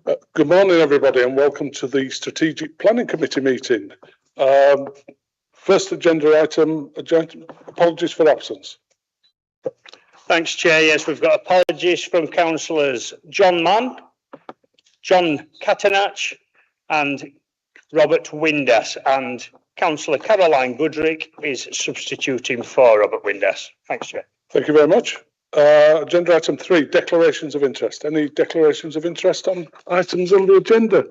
Good morning, everybody, and welcome to the Strategic Planning Committee meeting. First agenda item, apologies for absence. Thanks, Chair. Yes, we've got apologies from councillors John Mann, John Catanach and Robert Windass, and Councillor Caroline Goodrick is substituting for Robert Windass. Thanks, Chair. Thank you very much. Agenda item 3, declarations of interest. Any declarations of interest on items on the agenda?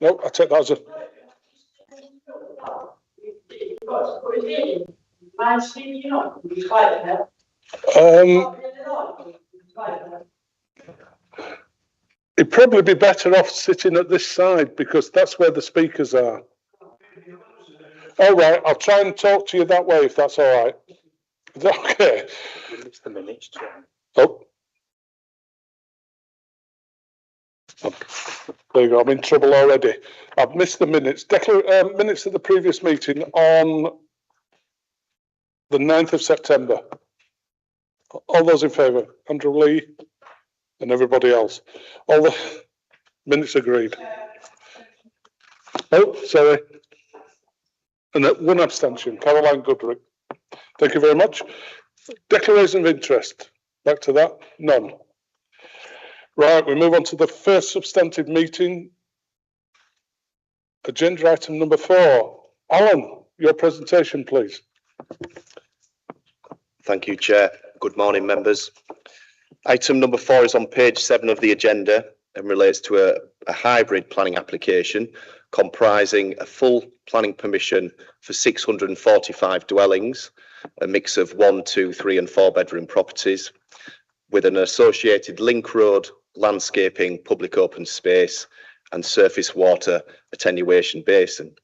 No, I take that as a... It'd probably be better off sitting at this side because that's where the speakers are. All right, I'll try and talk to you that way if that's all right. Is that okay? It's the minutes, Chair. Oh. There you go, I'm in trouble already. I've missed the minutes. Minutes of the previous meeting on the 9th of September. All those in favour? Andrew Lee and everybody else. All the minutes agreed. Oh, sorry. And one abstention, Caroline Goodrick. Thank you very much. Declaration of interest. Back to that. None. Right, we move on to the first substantive meeting. Agenda item number 4. Alan, your presentation, please. Thank you, Chair. Good morning, members. Item number 4 is on page 7 of the agenda and relates to a hybrid planning application comprising a full planning permission for 645 dwellings, a mix of 1, 2, 3 and 4 bedroom properties, with an associated link road, landscaping, public open space and surface water attenuation basin.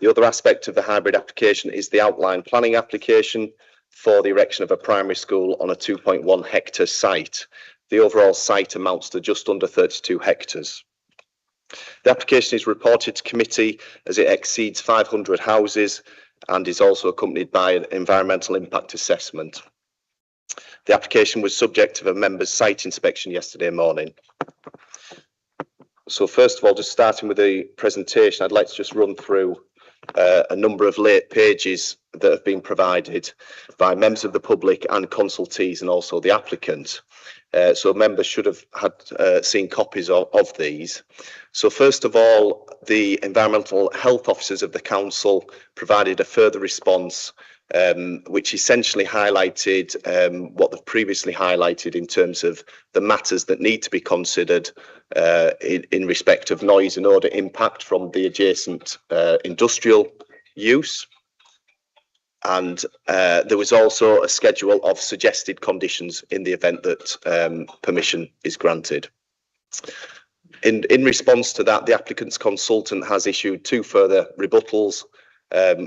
The other aspect of the hybrid application is the outline planning application for the erection of a primary school on a 2.1 hectare site. The overall site amounts to just under 32 hectares. The application is reported to committee as it exceeds 500 houses and is also accompanied by an environmental impact assessment. The application was subject to a member's site inspection yesterday morning. So first of all, just starting with the presentation, I'd like to just run through a number of late pages that have been provided by members of the public and consultees and also the applicant. So members should have had seen copies of these. So first of all, the environmental health officers of the council provided a further response which essentially highlighted what they've previously highlighted in terms of the matters that need to be considered in respect of noise and odour impact from the adjacent industrial use. And there was also a schedule of suggested conditions in the event that permission is granted. In response to that, the applicant's consultant has issued 2 further rebuttals,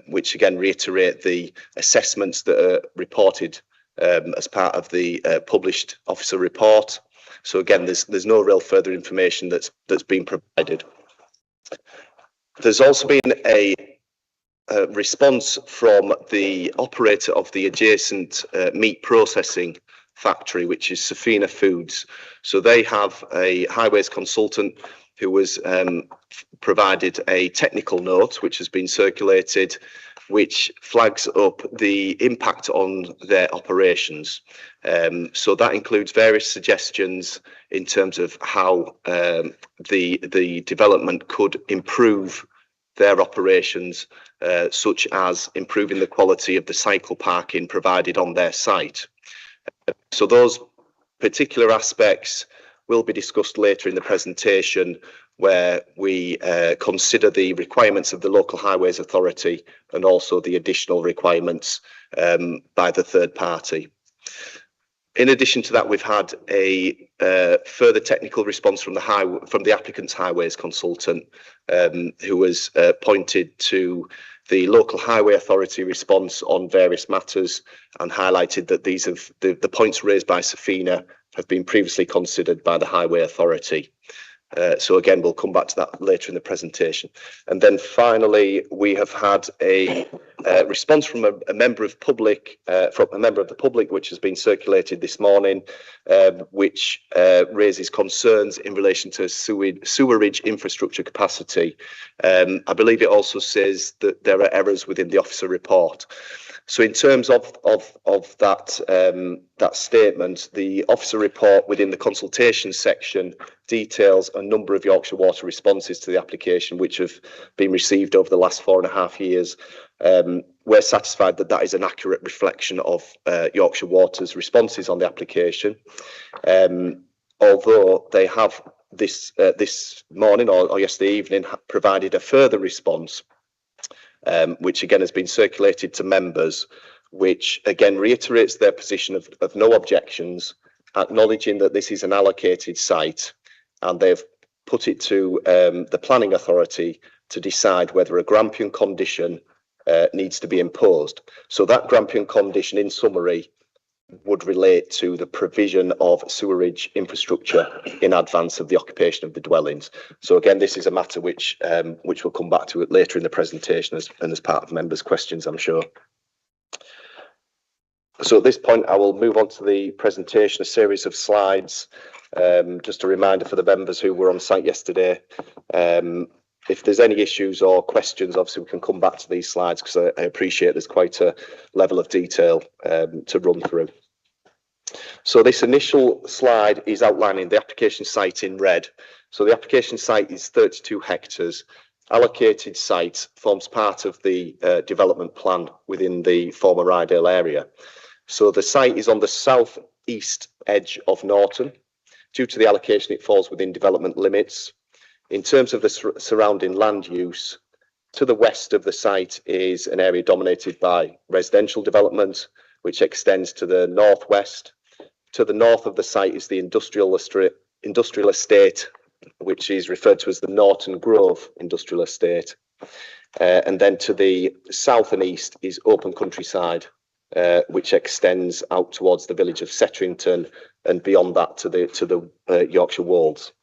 which again reiterate the assessments that are reported as part of the published officer report. So again, there's no real further information that's been provided. There's also been a response from the operator of the adjacent meat processing factory, which is Safina Foods. So they have a highways consultant who was provided a technical note which has been circulated, which flags up the impact on their operations. So that includes various suggestions in terms of how the development could improve their operations, such as improving the quality of the cycle parking provided on their site. So those particular aspects will be discussed later in the presentation, where we consider the requirements of the local highways authority and also the additional requirements by the third party. In addition to that, we've had a further technical response from the applicant's highways consultant, who was pointed to the local highway authority response on various matters and highlighted that these have the points raised by Safina have been previously considered by the highway authority. So again, we'll come back to that later in the presentation. And then finally, we have had a response from a member of the public, which has been circulated this morning, which raises concerns in relation to sewerage infrastructure capacity. I believe it also says that there are errors within the officer report. So in terms of that statement, the officer report within the consultation section details a number of Yorkshire Water responses to the application which have been received over the last 4.5 years. We're satisfied that that is an accurate reflection of Yorkshire Water's responses on the application. Although they have this morning or yesterday evening provided a further response, which again has been circulated to members, which again reiterates their position of no objections, acknowledging that this is an allocated site, and they've put it to the planning authority to decide whether a Grampian condition needs to be imposed. So that Grampian condition, in summary, would relate to the provision of sewerage infrastructure in advance of the occupation of the dwellings. So again, this is a matter which we'll come back to later in the presentation as part of members' questions, I'm sure. So at this point, I will move on to the presentation, a series of slides. Just a reminder for the members who were on site yesterday. If there's any issues or questions, obviously we can come back to these slides because I appreciate there's quite a level of detail to run through. So this initial slide is outlining the application site in red. So the application site is 32 hectares. Allocated site forms part of the development plan within the former Rydale area. So the site is on the south-east edge of Norton. Due to the allocation, it falls within development limits. In terms of the surrounding land use, to the west of the site is an area dominated by residential development, which extends to the northwest. To the north of the site is the industrial estate, which is referred to as the Norton Grove Industrial Estate. And then to the south and east is open countryside, which extends out towards the village of Setterington and beyond that to the Yorkshire Wolds.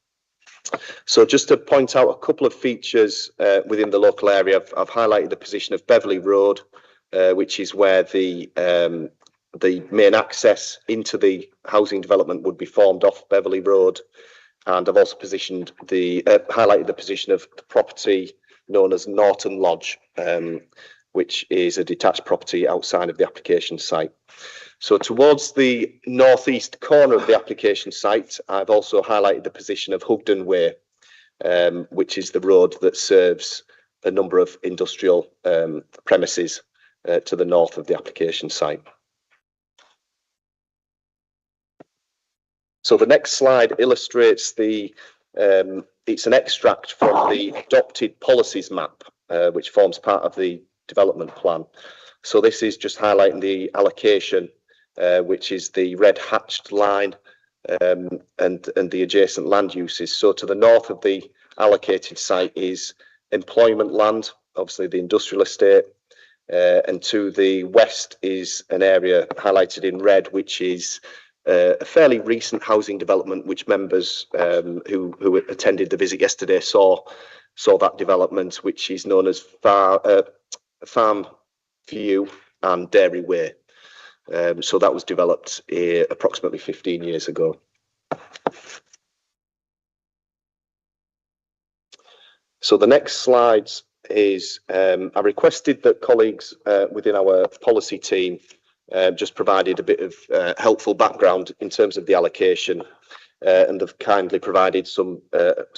So just to point out a couple of features within the local area, I've highlighted the position of Beverley Road, which is where the main access into the housing development would be formed off Beverley Road. And I've also highlighted the position of the property known as Norton Lodge, which is a detached property outside of the application site. So towards the northeast corner of the application site, I've also highlighted the position of Hugden Way, which is the road that serves a number of industrial premises to the north of the application site. So the next slide illustrates it's an extract from the adopted policies map, which forms part of the development plan. So this is just highlighting the allocation, which is the red hatched line, and the adjacent land uses. So to the north of the allocated site is employment land, obviously the industrial estate, and to the west is an area highlighted in red, which is a fairly recent housing development, which members who attended the visit yesterday saw that development, which is known as Farm View and Dairy Way. So that was developed approximately 15 years ago. So the next slide is, I requested that colleagues within our policy team just provided a bit of helpful background in terms of the allocation, and have kindly provided some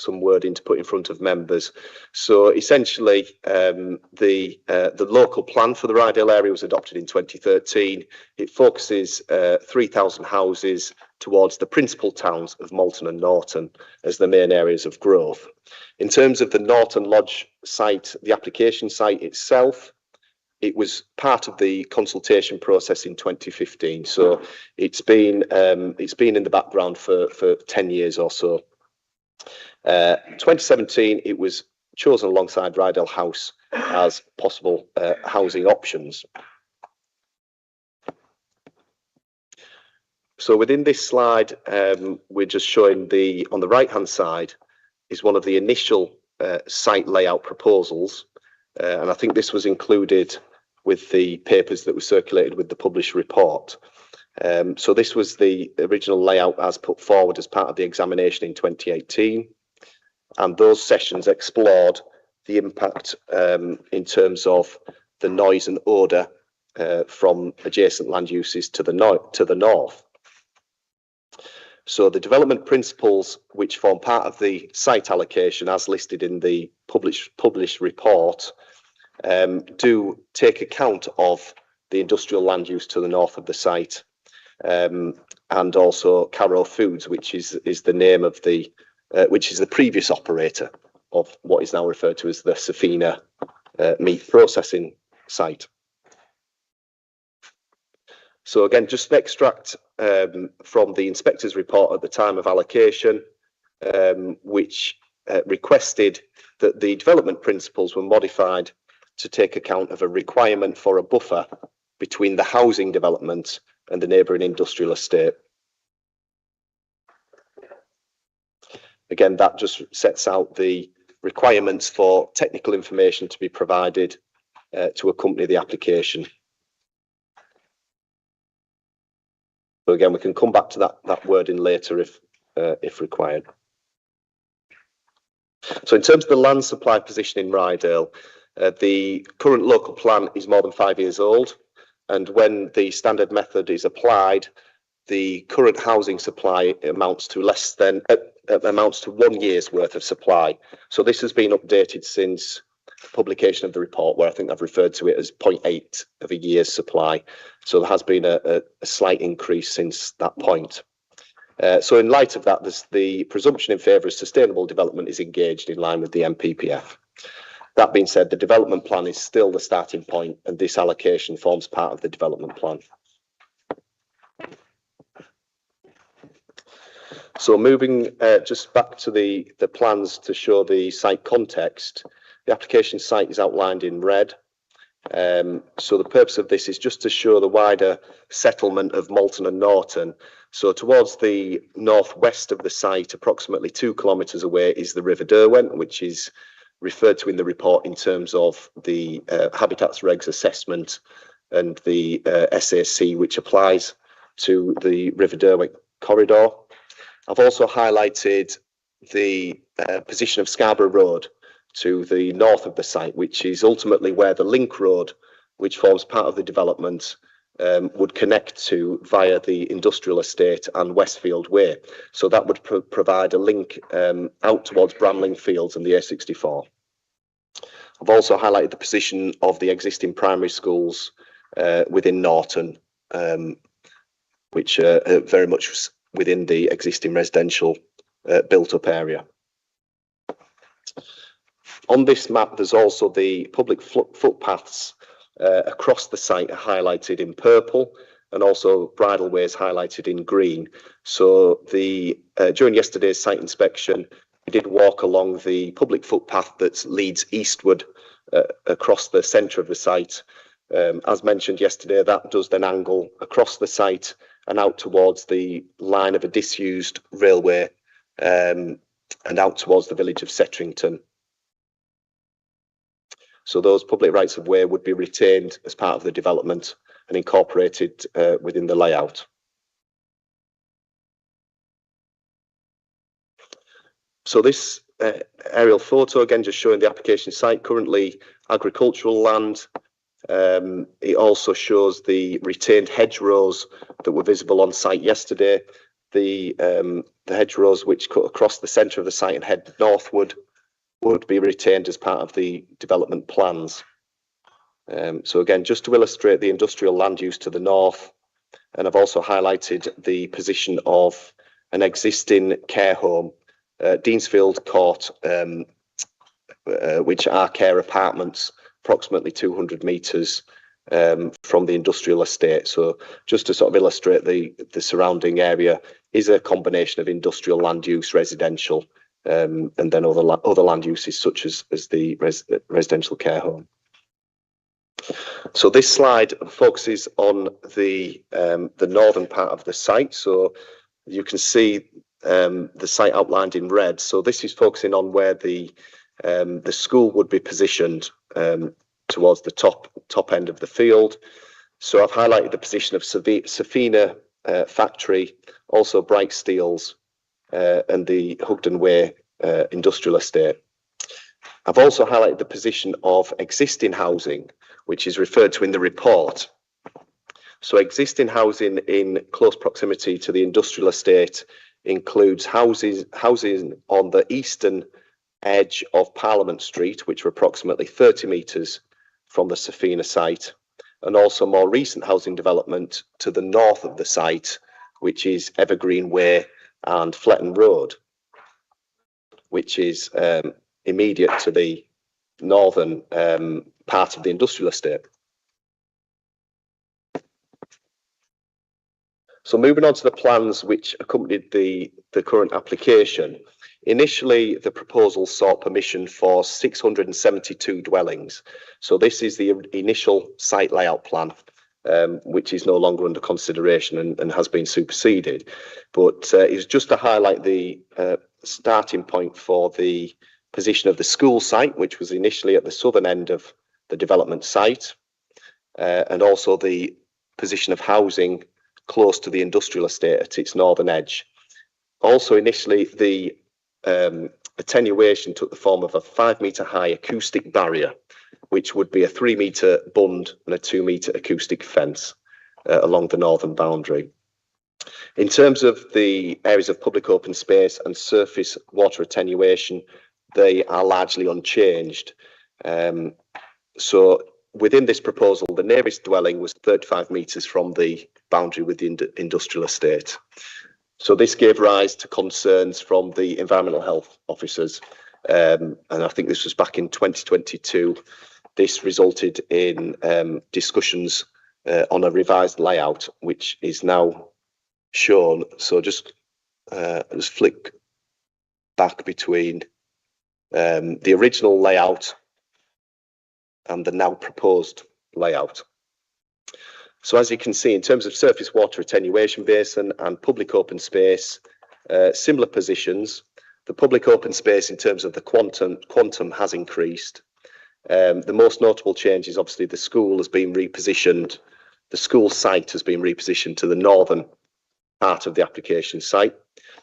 wording to put in front of members. So essentially, the local plan for the Rydale area was adopted in 2013. It focuses 3,000 houses towards the principal towns of Malton and Norton as the main areas of growth. In terms of the Norton Lodge site, the application site itself, it was part of the consultation process in 2015, so it's been in the background for 10 years or so. 2017, it was chosen alongside Rydale House as possible housing options. So within this slide, we're just showing on the right-hand side is one of the initial site layout proposals, and I think this was included with the papers that were circulated with the published report. So this was the original layout as put forward as part of the examination in 2018, and those sessions explored the impact in terms of the noise and odour from adjacent land uses to the north. So the development principles which form part of the site allocation as listed in the published report do take account of the industrial land use to the north of the site, and also Caro Foods, which is the name of the which is the previous operator of what is now referred to as the Safina meat processing site. So again, just an extract from the inspector's report at the time of allocation, which requested that the development principles were modified to take account of a requirement for a buffer between the housing development and the neighbouring industrial estate. Again, that just sets out the requirements for technical information to be provided to accompany the application. But again, we can come back to that wording later if required. So in terms of the land supply position in Rydale, the current local plan is more than 5 years old, and when the standard method is applied, the current housing supply amounts to 1 year's worth of supply. So this has been updated since publication of the report, where I think I've referred to it as 0.8 of a year's supply. So there has been a slight increase since that point. So in light of that, the presumption in favour of sustainable development is engaged in line with the NPPF. That being said, the development plan is still the starting point, and this allocation forms part of the development plan. So moving just back to the plans to show the site context, the application site is outlined in red. So the purpose of this is just to show the wider settlement of Malton and Norton. So towards the northwest of the site, approximately 2 kilometres away, is the River Derwent, which is referred to in the report in terms of the Habitats Regs assessment and the SAC, which applies to the River Derwent corridor. I've also highlighted the position of Scarborough Road to the north of the site, which is ultimately where the link road, which forms part of the development, would connect to via the industrial estate and Westfield Way. So that would provide a link out towards Bramling Fields and the A64. I've also highlighted the position of the existing primary schools within Norton, which are very much within the existing residential built-up area. On this map, there's also the public footpaths across the site are highlighted in purple, and also bridleways highlighted in green. So during yesterday's site inspection, we did walk along the public footpath that leads eastward across the centre of the site. As mentioned yesterday, that does then angle across the site and out towards the line of a disused railway and out towards the village of Setrington. So those public rights of way would be retained as part of the development and incorporated within the layout. So this aerial photo, again, just showing the application site, currently agricultural land. It also shows the retained hedgerows that were visible on site yesterday. The hedgerows which cut across the centre of the site and head northward would be retained as part of the development plans. So again, just to illustrate the industrial land use to the north, and I've also highlighted the position of an existing care home, Deansfield Court, which are care apartments, approximately 200 metres from the industrial estate. So just to sort of illustrate the surrounding area is a combination of industrial land use, residential, and then other land uses such as the residential care home. So this slide focuses on the northern part of the site. So you can see the site outlined in red. So this is focusing on where the school would be positioned towards the top end of the field. So I've highlighted the position of Safina factory, also Bright Steels, and the Hugden Way industrial estate. I've also highlighted the position of existing housing, which is referred to in the report. So existing housing in close proximity to the industrial estate includes housing on the eastern edge of Parliament Street, which are approximately 30 metres from the Safina site, and also more recent housing development to the north of the site, which is Evergreen Way and Fletton Road, which is immediate to the northern part of the industrial estate. So moving on to the plans which accompanied the current application. Initially, the proposal sought permission for 672 dwellings. So this is the initial site layout plan, which is no longer under consideration and has been superseded. But it was just to highlight the starting point for the position of the school site, which was initially at the southern end of the development site, and also the position of housing close to the industrial estate at its northern edge. Also, initially, the attenuation took the form of a 5 metre high acoustic barrier, which would be a 3 metre bund and a 2 metre acoustic fence along the northern boundary. In terms of the areas of public open space and surface water attenuation, they are largely unchanged. So within this proposal, the nearest dwelling was 35 metres from the boundary with the industrial estate. So this gave rise to concerns from the environmental health officers, and I think this was back in 2022. This resulted in discussions on a revised layout, which is now shown. So just flick back between the original layout and the now proposed layout. So as you can see, in terms of surface water attenuation basin and public open space, similar positions. The public open space in terms of the quantum has increased. The most notable change is obviously the school has been repositioned. The school site has been repositioned to the northern part of the application site.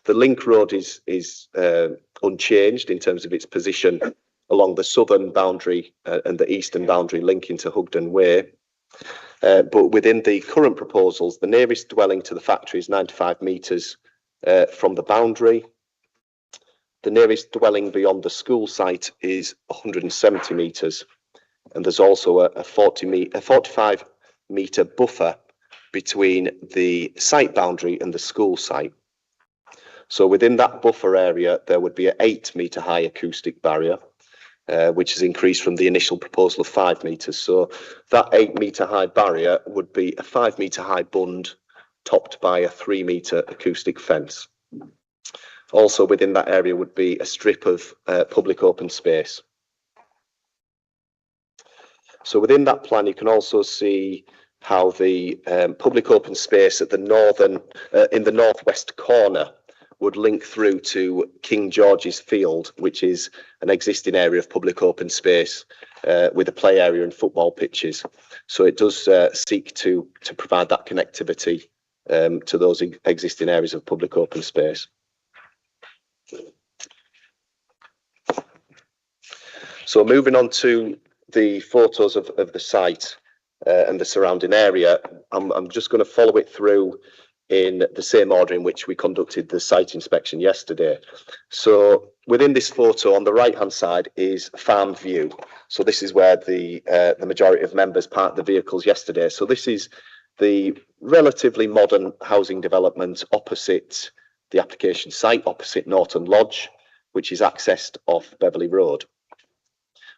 The link road is unchanged in terms of its position along the southern boundary and the eastern boundary linking to Hugden Way. But within the current proposals, the nearest dwelling to the factory is 95 metres from the boundary. The nearest dwelling beyond the school site is 170 metres, and there's also a 45 metre buffer between the site boundary and the school site. So within that buffer area, there would be an 8 metre high acoustic barrier, which has increased from the initial proposal of 5 metres. So that 8 metre high barrier would be a 5 metre high bund topped by a 3 metre acoustic fence. Also within that area would be a strip of public open space. So within that plan, you can also see how the public open space at the in the northwest corner would link through to King George's Field, which is an existing area of public open space with a play area and football pitches. So it does seek to provide that connectivity to those existing areas of public open space. So moving on to the photos of the site and the surrounding area, I'm just going to follow it through in the same order in which we conducted the site inspection yesterday. So within this photo on the right hand side is Farm View. So this is where the majority of members parked the vehicles yesterday. So this is the relatively modern housing development opposite the application site, opposite Norton Lodge, which is accessed off Beverley Road.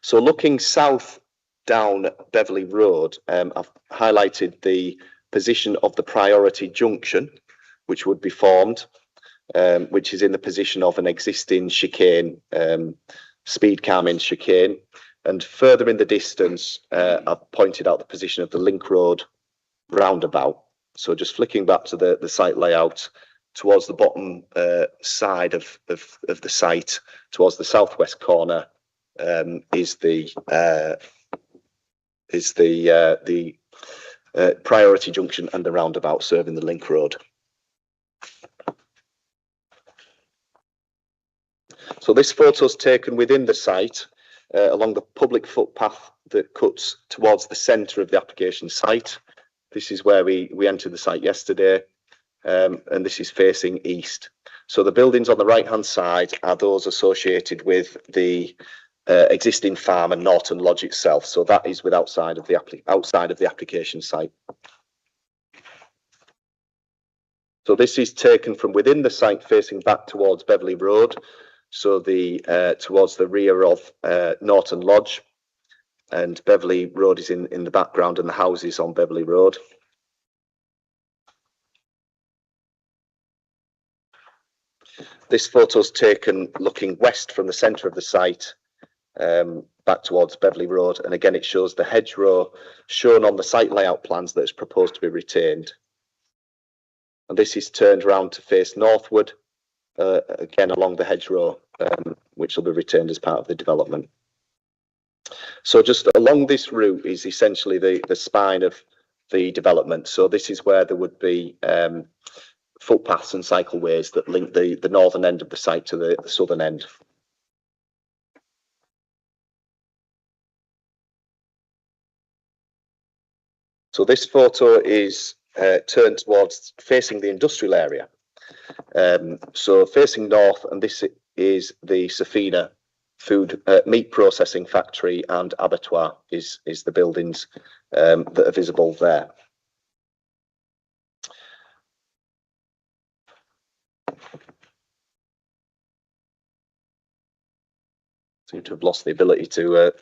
So looking south down Beverley Road, I've highlighted the position of the priority junction, which would be formed, which is in the position of an existing chicane, speed calming chicane. And further in the distance, I've pointed out the position of the Link Road roundabout. So just flicking back to the site layout, towards the bottom side of the site, towards the southwest corner, is the priority junction and the roundabout serving the link road. So this photo is taken within the site along the public footpath that cuts towards the centre of the application site. This is where we entered the site yesterday, and this is facing east. So the buildings on the right hand side are those associated with the existing farm and Norton Lodge itself. So that is outside of the application site. So this is taken from within the site facing back towards Beverley Road. So towards the rear of Norton Lodge, and Beverley Road is in the background, and the houses on Beverley Road. This photo is taken looking west from the centre of the site, back towards Beverley Road, and again it shows the hedgerow shown on the site layout plans that is proposed to be retained. And this is turned around to face northward, again along the hedgerow, which will be retained as part of the development. So just along this route is essentially the spine of the development. So this is where there would be footpaths and cycleways that link the northern end of the site to the southern end. So this photo is turned towards facing the industrial area. So facing north, and this is the Safina meat processing factory and abattoir is the buildings that are visible there. Seem to have lost the ability to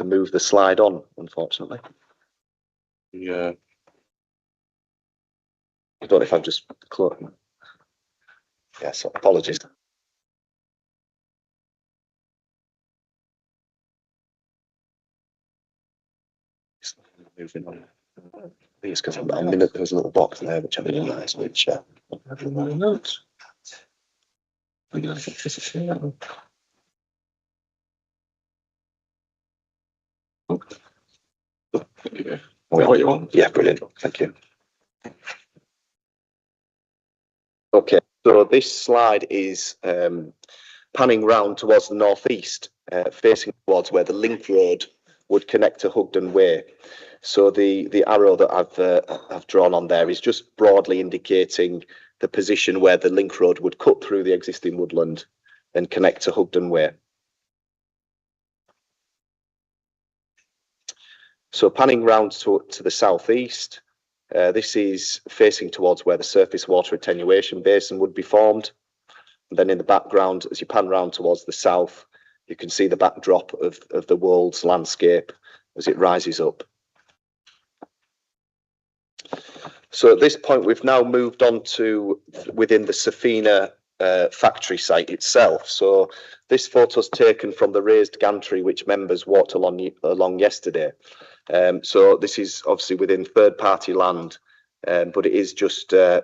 move the slide on, unfortunately. Yeah. I don't know if I've just closed. Yes, apologies. Moving on. I think it's because there's a little box there which I didn't realise, which notes. What you want? Yeah, brilliant. Thank you. Okay, so this slide is panning round towards the northeast, facing towards where the link road would connect to Hugden Way. So the arrow that I've drawn on there is just broadly indicating the position where the link road would cut through the existing woodland and connect to Hugden Way. So panning round to the southeast, this is facing towards where the surface water attenuation basin would be formed. And then in the background, as you pan round towards the south, you can see the backdrop of the world's landscape as it rises up. So at this point, we've now moved on to within the Safina factory site itself. So this photo is taken from the raised gantry which members walked along yesterday. So this is obviously within third-party land, but it is just a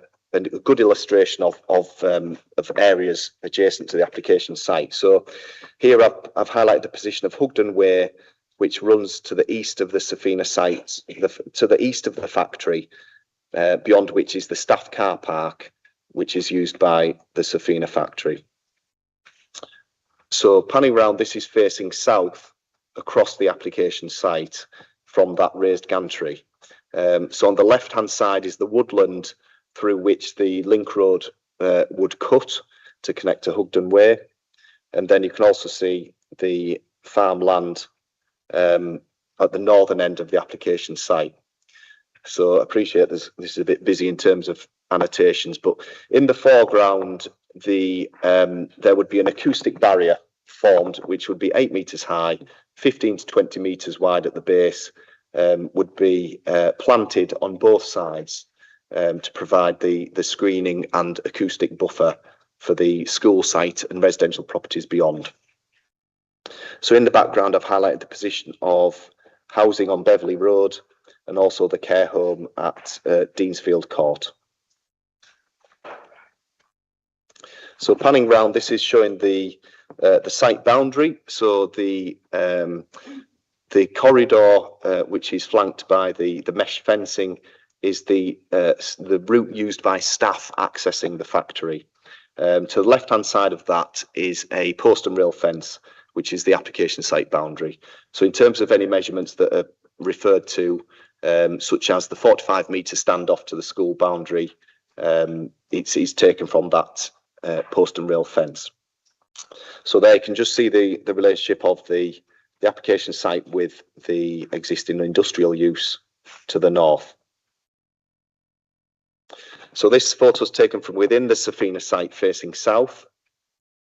good illustration of areas adjacent to the application site. So here I've highlighted the position of Hugden Way, which runs to the east of the Safina site, to the east of the factory, beyond which is the staff car park, which is used by the Safina factory. So panning round, this is facing south across the application site from that raised gantry. So on the left-hand side is the woodland through which the link road would cut to connect to Hugden Way. And then you can also see the farmland at the northern end of the application site. So I appreciate this is a bit busy in terms of annotations, but in the foreground, there would be an acoustic barrier formed, which would be 8 metres high, 15 to 20 metres wide at the base, would be planted on both sides to provide the screening and acoustic buffer for the school site and residential properties beyond. So in the background, I've highlighted the position of housing on Beverley Road and also the care home at Deansfield Court. So panning round, this is showing the site boundary. So the corridor, which is flanked by the mesh fencing, is the route used by staff accessing the factory. To the left-hand side of that is a post and rail fence, which is the application site boundary. So in terms of any measurements that are referred to, such as the 45-metre standoff to the school boundary, it's taken from that post and rail fence. So there you can just see the relationship of the application site with the existing industrial use to the north. So this photo is taken from within the Safina site facing south,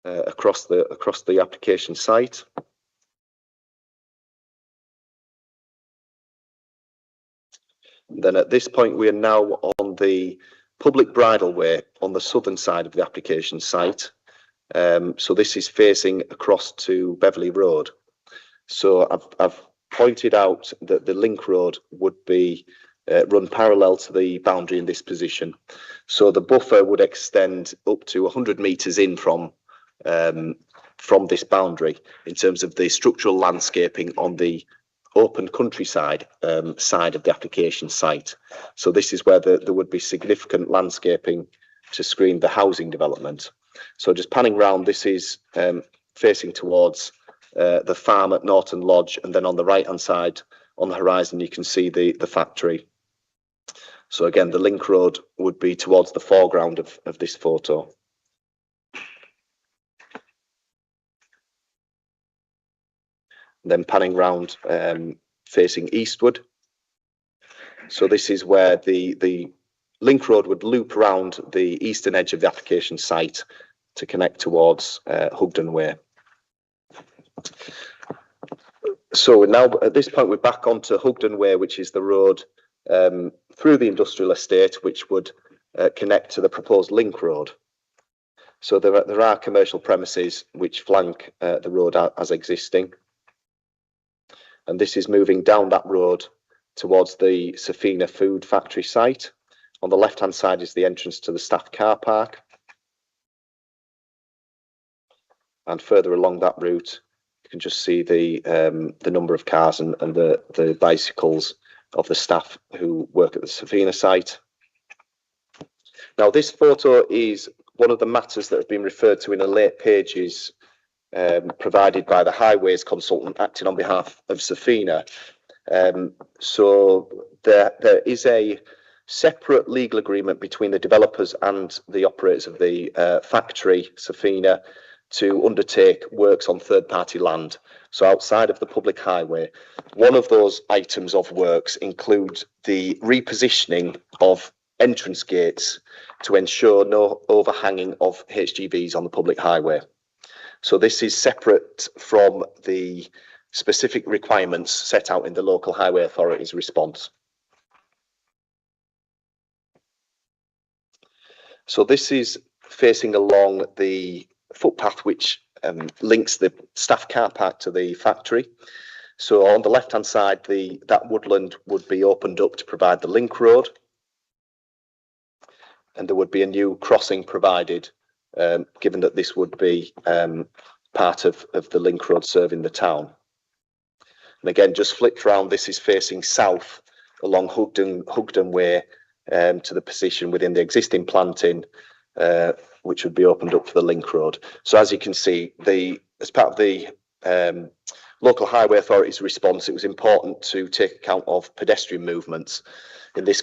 across the application site. Then at this point we are now on the public bridleway on the southern side of the application site. So this is facing across to Beverley Road. So I've pointed out that the link road would be run parallel to the boundary in this position. So the buffer would extend up to 100 metres in from this boundary in terms of the structural landscaping on the open countryside side of the application site. So this is where there would be significant landscaping to screen the housing development. So just panning round, this is facing towards the farm at Norton Lodge, and then on the right hand side on the horizon you can see the factory. So again, the link road would be towards the foreground of this photo. Then panning round, facing eastward. So this is where the link road would loop around the eastern edge of the application site to connect towards Hugden Way. So now at this point we're back onto Hugden Way, which is the road through the industrial estate, which would connect to the proposed link road. So there are commercial premises which flank the road as existing. And this is moving down that road towards the Safina food factory site. On the left-hand side is the entrance to the staff car park. And further along that route, you can just see the number of cars and the bicycles of the staff who work at the Safina site. Now, this photo is one of the matters that have been referred to in the late pages provided by the highways consultant acting on behalf of Safina. So there is a separate legal agreement between the developers and the operators of the factory, Safina, to undertake works on third-party land, so outside of the public highway. One of those items of works includes the repositioning of entrance gates to ensure no overhanging of HGVs on the public highway. So this is separate from the specific requirements set out in the local highway authority's response. So this is facing along the footpath which links the staff car park to the factory. So on the left hand side, that woodland would be opened up to provide the link road, and there would be a new crossing provided, given that this would be part of the link road serving the town. And again, just flipped round, this is facing south along Hugden Way to the position within the existing planting, which would be opened up for the link road. So as you can see, as part of the local highway authority's response, it was important to take account of pedestrian movements. In this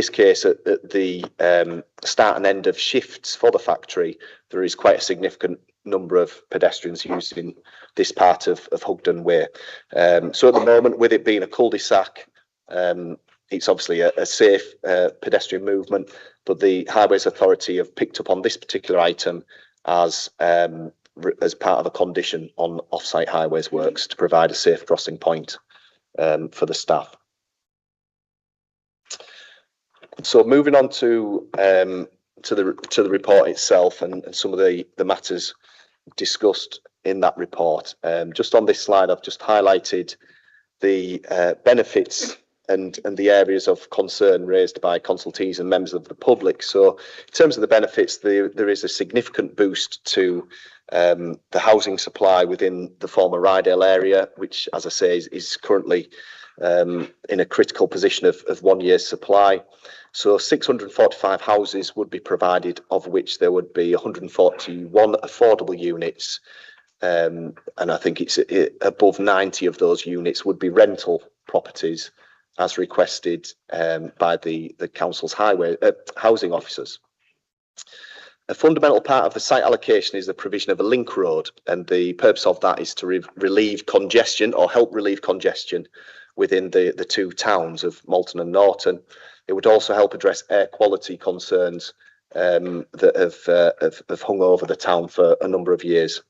case, at the start and end of shifts for the factory, there is quite a significant number of pedestrians using this part of Hugden Way. So at the moment, with it being a cul-de-sac, it's obviously a safe pedestrian movement, but the Highways Authority have picked up on this particular item as part of a condition on off-site highways works to provide a safe crossing point for the staff. So moving on to the report itself and some of the matters discussed in that report. Just on this slide, I've just highlighted the benefits and the areas of concern raised by consultees and members of the public. So in terms of the benefits, there is a significant boost to the housing supply within the former Rydale area, which, as I say, is currently in a critical position of 1 year's supply. So 645 houses would be provided, of which there would be 141 affordable units. And I think it's above 90 of those units would be rental properties, as requested by the council's housing officers. A fundamental part of the site allocation is the provision of a link road, and the purpose of that is to relieve congestion, or help relieve congestion within the two towns of Malton and Norton. It would also help address air quality concerns that have hung over the town for a number of years.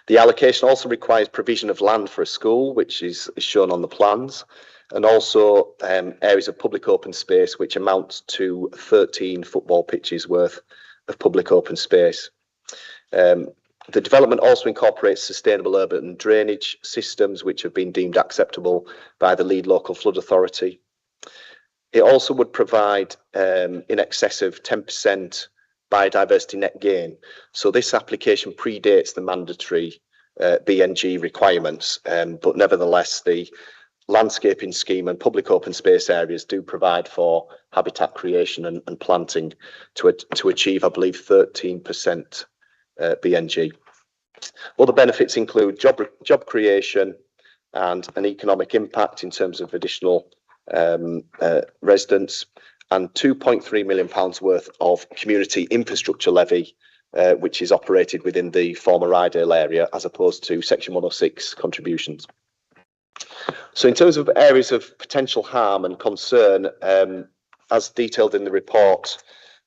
The allocation also requires provision of land for a school, which is shown on the plans, and also areas of public open space, which amounts to 13 football pitches worth of public open space. The development also incorporates sustainable urban drainage systems, which have been deemed acceptable by the lead local flood authority. It also would provide in excess of 10% biodiversity net gain. So this application predates the mandatory BNG requirements, but nevertheless, the landscaping scheme and public open space areas do provide for habitat creation and planting to achieve, I believe, 13% BNG. Other benefits include job creation and an economic impact in terms of additional residents, and £2.3 million worth of community infrastructure levy, which is operated within the former Rydale area, as opposed to Section 106 contributions. So in terms of areas of potential harm and concern, as detailed in the report,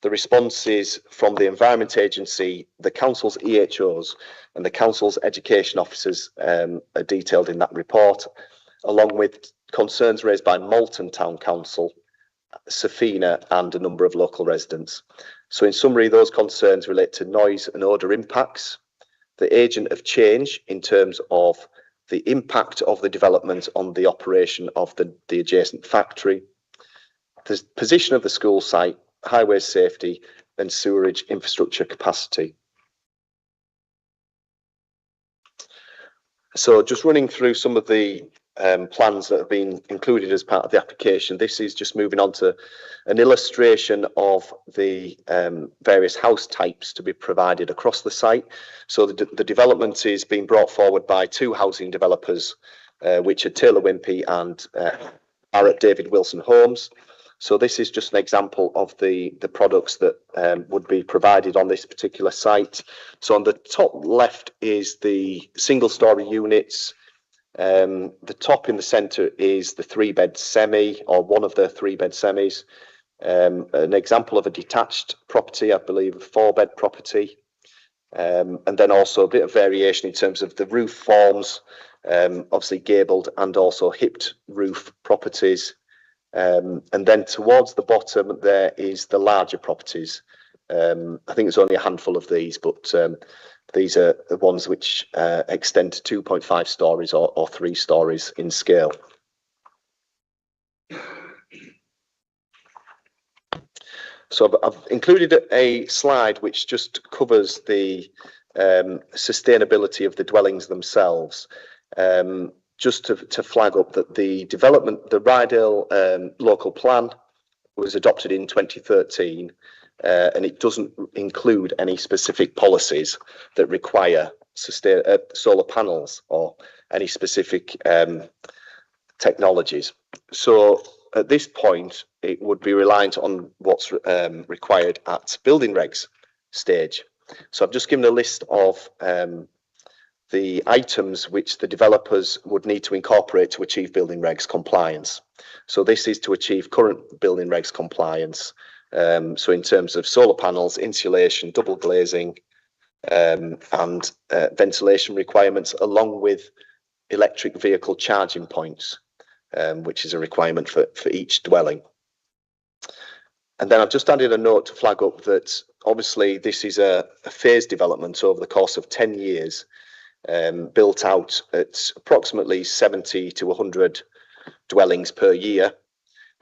the responses from the Environment Agency, the Council's EHOs and the Council's education officers are detailed in that report, along with concerns raised by Malton Town Council, Safina and a number of local residents. So in summary, those concerns relate to noise and odour impacts, the agent of change in terms of the impact of the development on the operation of the adjacent factory, the position of the school site, highway safety and sewerage infrastructure capacity. So just running through some of the plans that have been included as part of the application. This is just moving on to an illustration of the various house types to be provided across the site. So the development is being brought forward by two housing developers, which are Taylor Wimpey and Barrett David Wilson Homes. So this is just an example of the products that would be provided on this particular site. So on the top left is the single story units. The top in the centre is the 3-bed semi, or one of the 3-bed semis. An example of a detached property, I believe a 4-bed property. And then also a bit of variation in terms of the roof forms, obviously gabled and also hipped roof properties. And then towards the bottom there is the larger properties. I think there's only a handful of these, but these are the ones which extend to 2.5 stories or 3 stories in scale. So I've included a slide which just covers the sustainability of the dwellings themselves. Just to flag up that the development, the Rydale local plan was adopted in 2013, and it doesn't include any specific policies that require solar panels or any specific technologies. So at this point, it would be reliant on what's required at building regs stage. So I've just given a list of the items which the developers would need to incorporate to achieve building regs compliance. So this is to achieve current building regs compliance. So in terms of solar panels, insulation, double glazing, and ventilation requirements, along with electric vehicle charging points, which is a requirement for each dwelling. And then I've just added a note to flag up that obviously this is a phased development over the course of 10 years, built out at approximately 70 to 100 dwellings per year.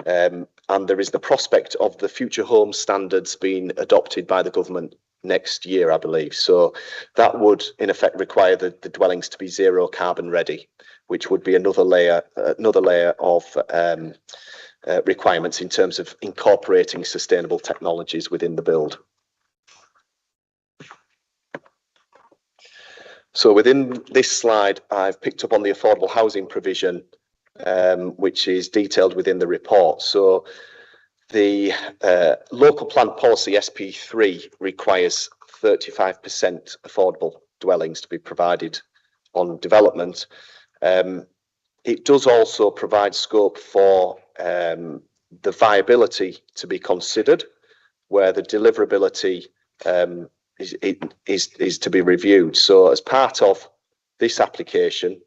And there is the prospect of the Future Homes Standards being adopted by the government next year, I believe. So that would in effect require the dwellings to be zero carbon ready, which would be another layer of requirements in terms of incorporating sustainable technologies within the build. So within this slide, I've picked up on the affordable housing provision, which is detailed within the report. So the local plan policy SP3 requires 35% affordable dwellings to be provided on development. It does also provide scope for the viability to be considered, where the deliverability is to be reviewed. So as part of this application,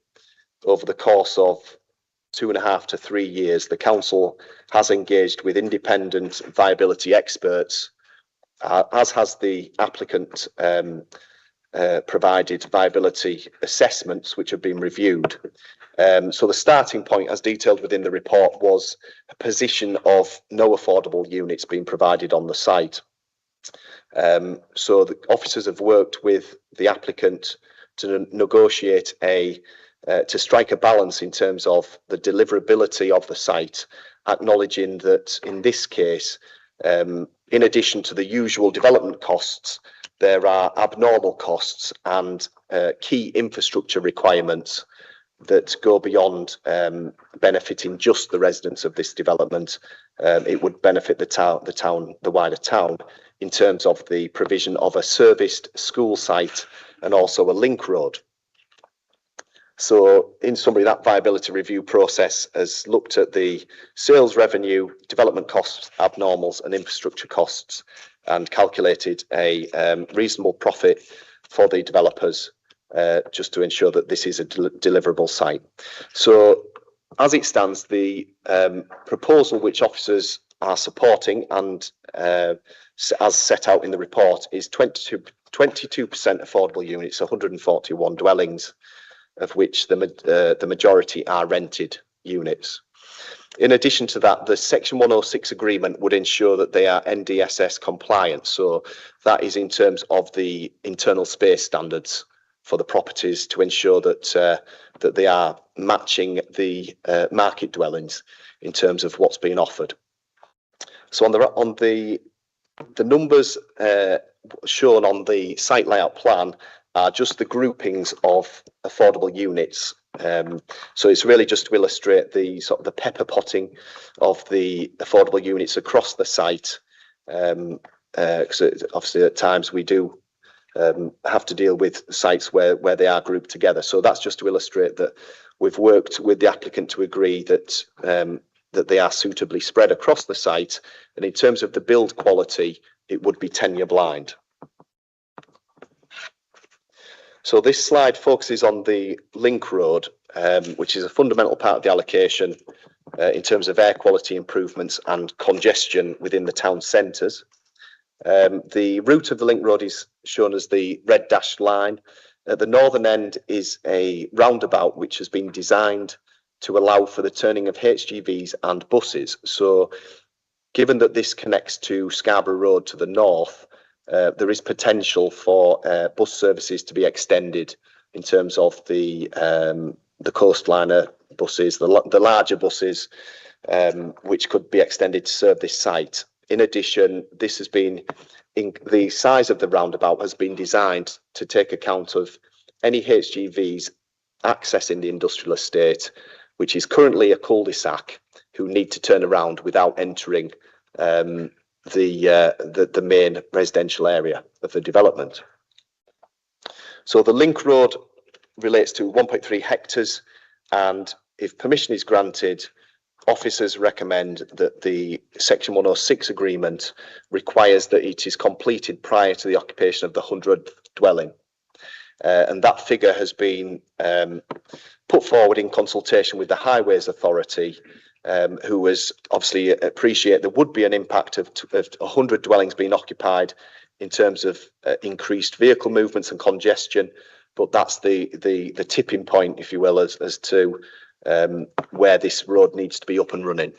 over the course of 2.5 to 3 years, the council has engaged with independent viability experts, as has the applicant provided viability assessments which have been reviewed. So the starting point, as detailed within the report, was a position of no affordable units being provided on the site. So the officers have worked with the applicant to negotiate to strike a balance in terms of the deliverability of the site, acknowledging that in this case, in addition to the usual development costs, there are abnormal costs and key infrastructure requirements that go beyond benefiting just the residents of this development. It would benefit the wider town in terms of the provision of a serviced school site and also a link road. So in summary, that viability review process has looked at the sales revenue, development costs, abnormals and infrastructure costs, and calculated a reasonable profit for the developers, just to ensure that this is a deliverable site. So as it stands, the proposal which officers are supporting and as set out in the report is 22% affordable units, 141 dwellings, of which the majority are rented units. In addition to that, the Section 106 agreement would ensure that they are NDSS compliant. So that is in terms of the internal space standards for the properties, to ensure that that they are matching the market dwellings in terms of what's being offered. So on the numbers shown on the site layout plan are just the groupings of affordable units. So it's really just to illustrate the sort of the pepper potting of the affordable units across the site. Because obviously at times we do have to deal with sites where they are grouped together. So that's just to illustrate that we've worked with the applicant to agree that that they are suitably spread across the site. And in terms of the build quality, it would be tenure blind. So this slide focuses on the link road, which is a fundamental part of the allocation in terms of air quality improvements and congestion within the town centres. The route of the link road is shown as the red dashed line. At the northern end is a roundabout which has been designed to allow for the turning of HGVs and buses. So given that this connects to Scarborough Road to the north, there is potential for bus services to be extended in terms of the coastliner buses, the larger buses, which could be extended to serve this site. In addition, this has been the size of the roundabout has been designed to take account of any HGVs accessing the industrial estate, which is currently a cul-de-sac, who need to turn around without entering the main residential area of the development. So the link road relates to 1.3 hectares, and if permission is granted, officers recommend that the Section 106 agreement requires that it is completed prior to the occupation of the 100th dwelling. And that figure has been put forward in consultation with the Highways Authority, who was obviously appreciate there would be an impact of 100 dwellings being occupied in terms of increased vehicle movements and congestion, but that's the tipping point, if you will, as to where this road needs to be up and running.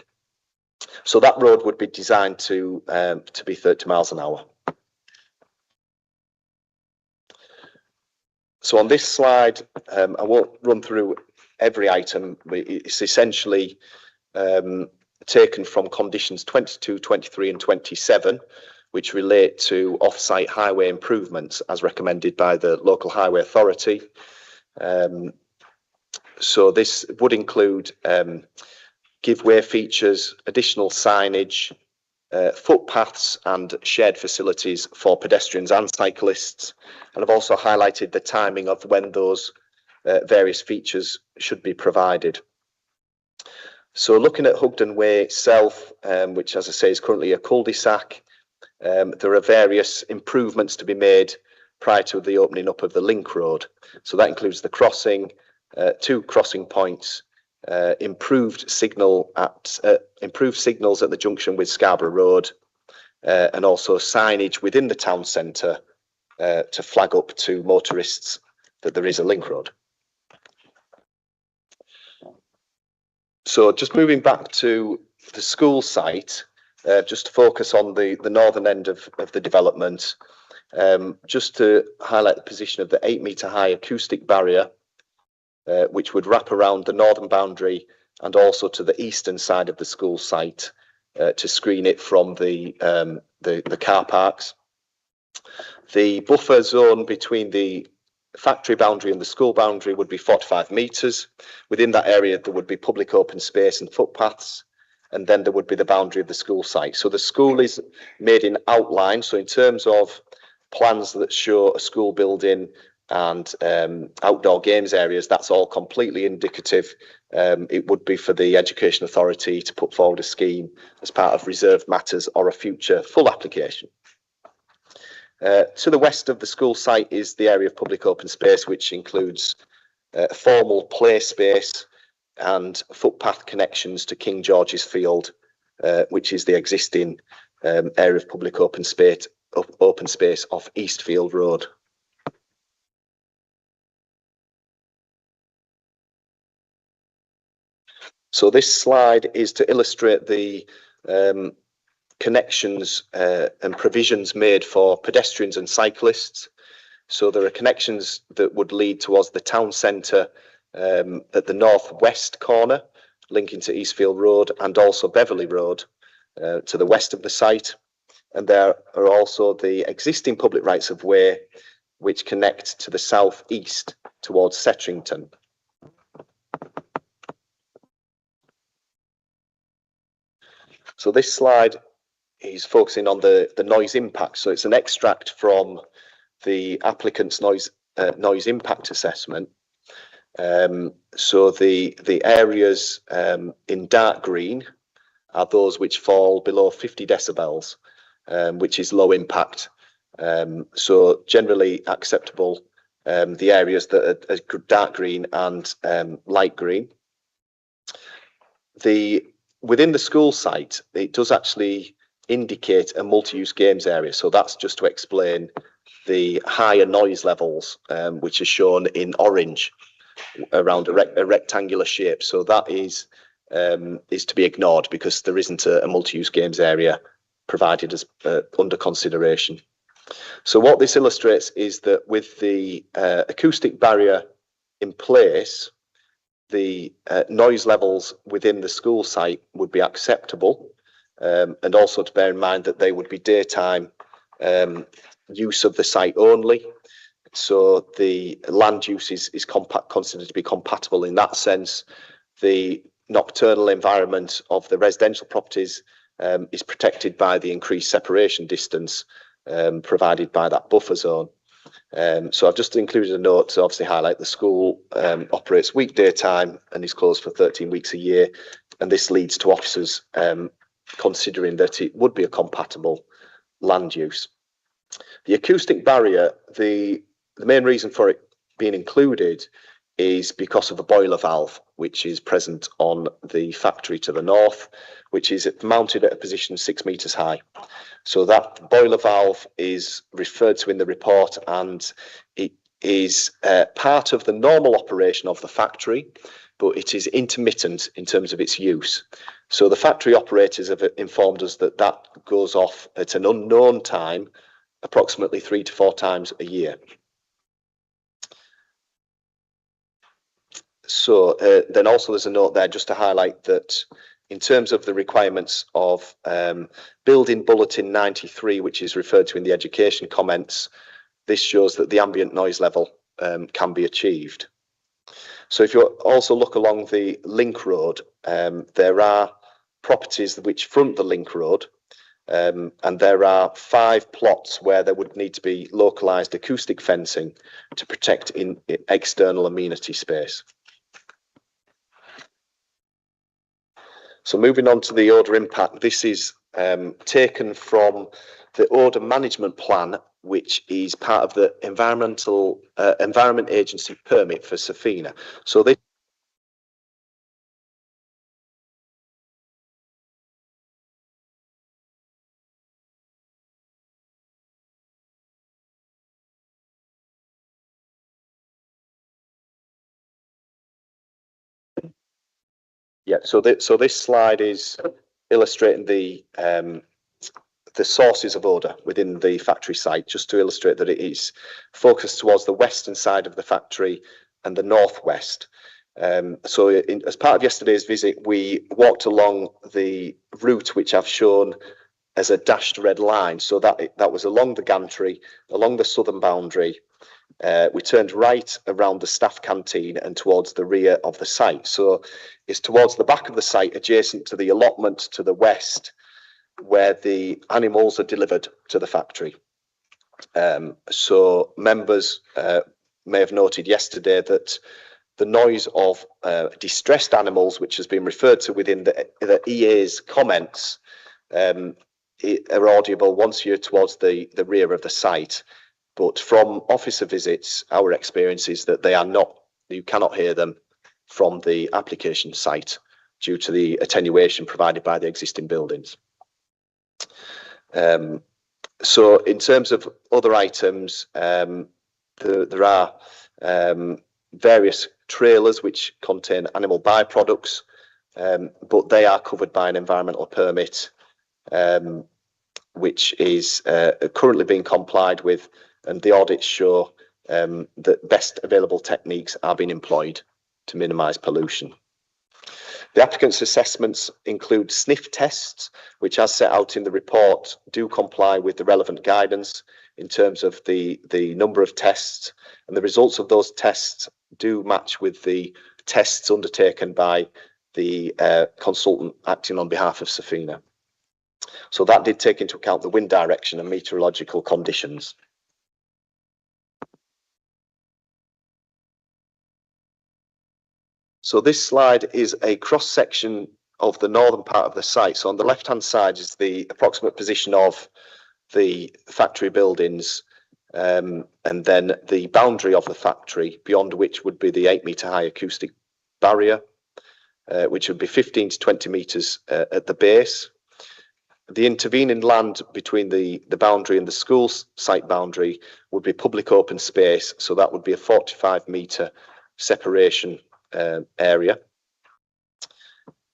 So that road would be designed to be 30 miles an hour. So on this slide, I won't run through every item. It's essentially taken from conditions 22, 23 and 27, which relate to off-site highway improvements as recommended by the local highway authority. So this would include give-way features, additional signage, footpaths and shared facilities for pedestrians and cyclists. And I've also highlighted the timing of when those various features should be provided. So looking at Hugden Way itself, which as I say is currently a cul-de-sac, there are various improvements to be made prior to the opening up of the link road. So that includes the crossing, 2 crossing points, improved signals at the junction with Scarborough Road, and also signage within the town centre to flag up to motorists that there is a link road. So just moving back to the school site, just to focus on the northern end of the development, just to highlight the position of the 8-metre high acoustic barrier, which would wrap around the northern boundary and also to the eastern side of the school site to screen it from the car parks. The buffer zone between the factory boundary and the school boundary would be 45 metres. Within that area, there would be public open space and footpaths, and then there would be the boundary of the school site. So the school is made in outline. So in terms of plans that show a school building and outdoor games areas, that's all completely indicative. It would be for the Education Authority to put forward a scheme as part of reserved matters or a future full application. To the west of the school site is the area of public open space, which includes formal play space and footpath connections to King George's Field, which is the existing area of public open space off Eastfield Road. So this slide is to illustrate the connections and provisions made for pedestrians and cyclists. So there are connections that would lead towards the town centre at the northwest corner, linking to Eastfield Road, and also Beverley Road to the west of the site. And there are also the existing public rights of way which connect to the southeast towards Setrington. So this slide is focusing on the noise impact. So it's an extract from the applicant's noise impact assessment. So the areas in dark green are those which fall below 50 decibels, which is low impact. So generally acceptable, the areas that are dark green and light green. Within the school site, it does actually indicate a multi-use games area. So that's just to explain the higher noise levels, which are shown in orange around a rectangular shape. So that is to be ignored because there isn't a multi-use games area provided as under consideration. So what this illustrates is that with the acoustic barrier in place, the noise levels within the school site would be acceptable, and also to bear in mind that they would be daytime use of the site only. So the land use is considered to be compatible in that sense. The nocturnal environment of the residential properties is protected by the increased separation distance provided by that buffer zone. So I've just included a note to obviously highlight the school operates weekday time and is closed for 13 weeks a year. And this leads to officers considering that it would be a compatible land use. The acoustic barrier, the main reason for it being included is because of the boiler valve, which is present on the factory to the north, which is mounted at a position 6 metres high. So that boiler valve is referred to in the report, and it is part of the normal operation of the factory. but it is intermittent in terms of its use. So the factory operators have informed us that that goes off at an unknown time, approximately 3 to 4 times a year. So then also there's a note there just to highlight that in terms of the requirements of Building Bulletin 93, which is referred to in the education comments, this shows that the ambient noise level can be achieved. So if you also look along the link road, there are properties which front the link road, and there are 5 plots where there would need to be localised acoustic fencing to protect in external amenity space. So moving on to the odour impact, this is taken from the odour management plan, which is part of the Environment Agency permit for Safina. So this so this slide is illustrating the sources of odour within the factory site, just to illustrate that it is focused towards the western side of the factory and the northwest. As part of yesterday's visit, we walked along the route which I've shown as a dashed red line. So that was along the gantry, along the southern boundary. We turned right around the staff canteen and towards the rear of the site. So it's towards the back of the site, adjacent to the allotment to the west, where the animals are delivered to the factory. So members may have noted yesterday that the noise of distressed animals, which has been referred to within the EA's comments, are audible once you're towards the rear of the site. But from officer visits, our experience is that they are not, you cannot hear them from the application site due to the attenuation provided by the existing buildings. So in terms of other items, there are various trailers which contain animal byproducts, but they are covered by an environmental permit, which is currently being complied with, and the audits show that best available techniques are being employed to minimise pollution. The applicant's assessments include sniff tests, which, as set out in the report, do comply with the relevant guidance in terms of the number of tests, and the results of those tests do match with the tests undertaken by the consultant acting on behalf of Safina. So that did take into account the wind direction and meteorological conditions. So this slide is a cross-section of the northern part of the site. So on the left-hand side is the approximate position of the factory buildings, and then the boundary of the factory, beyond which would be the 8-metre high acoustic barrier, which would be 15 to 20 metres at the base. The intervening land between the boundary and the school site boundary would be public open space, so that would be a 45-metre separation area.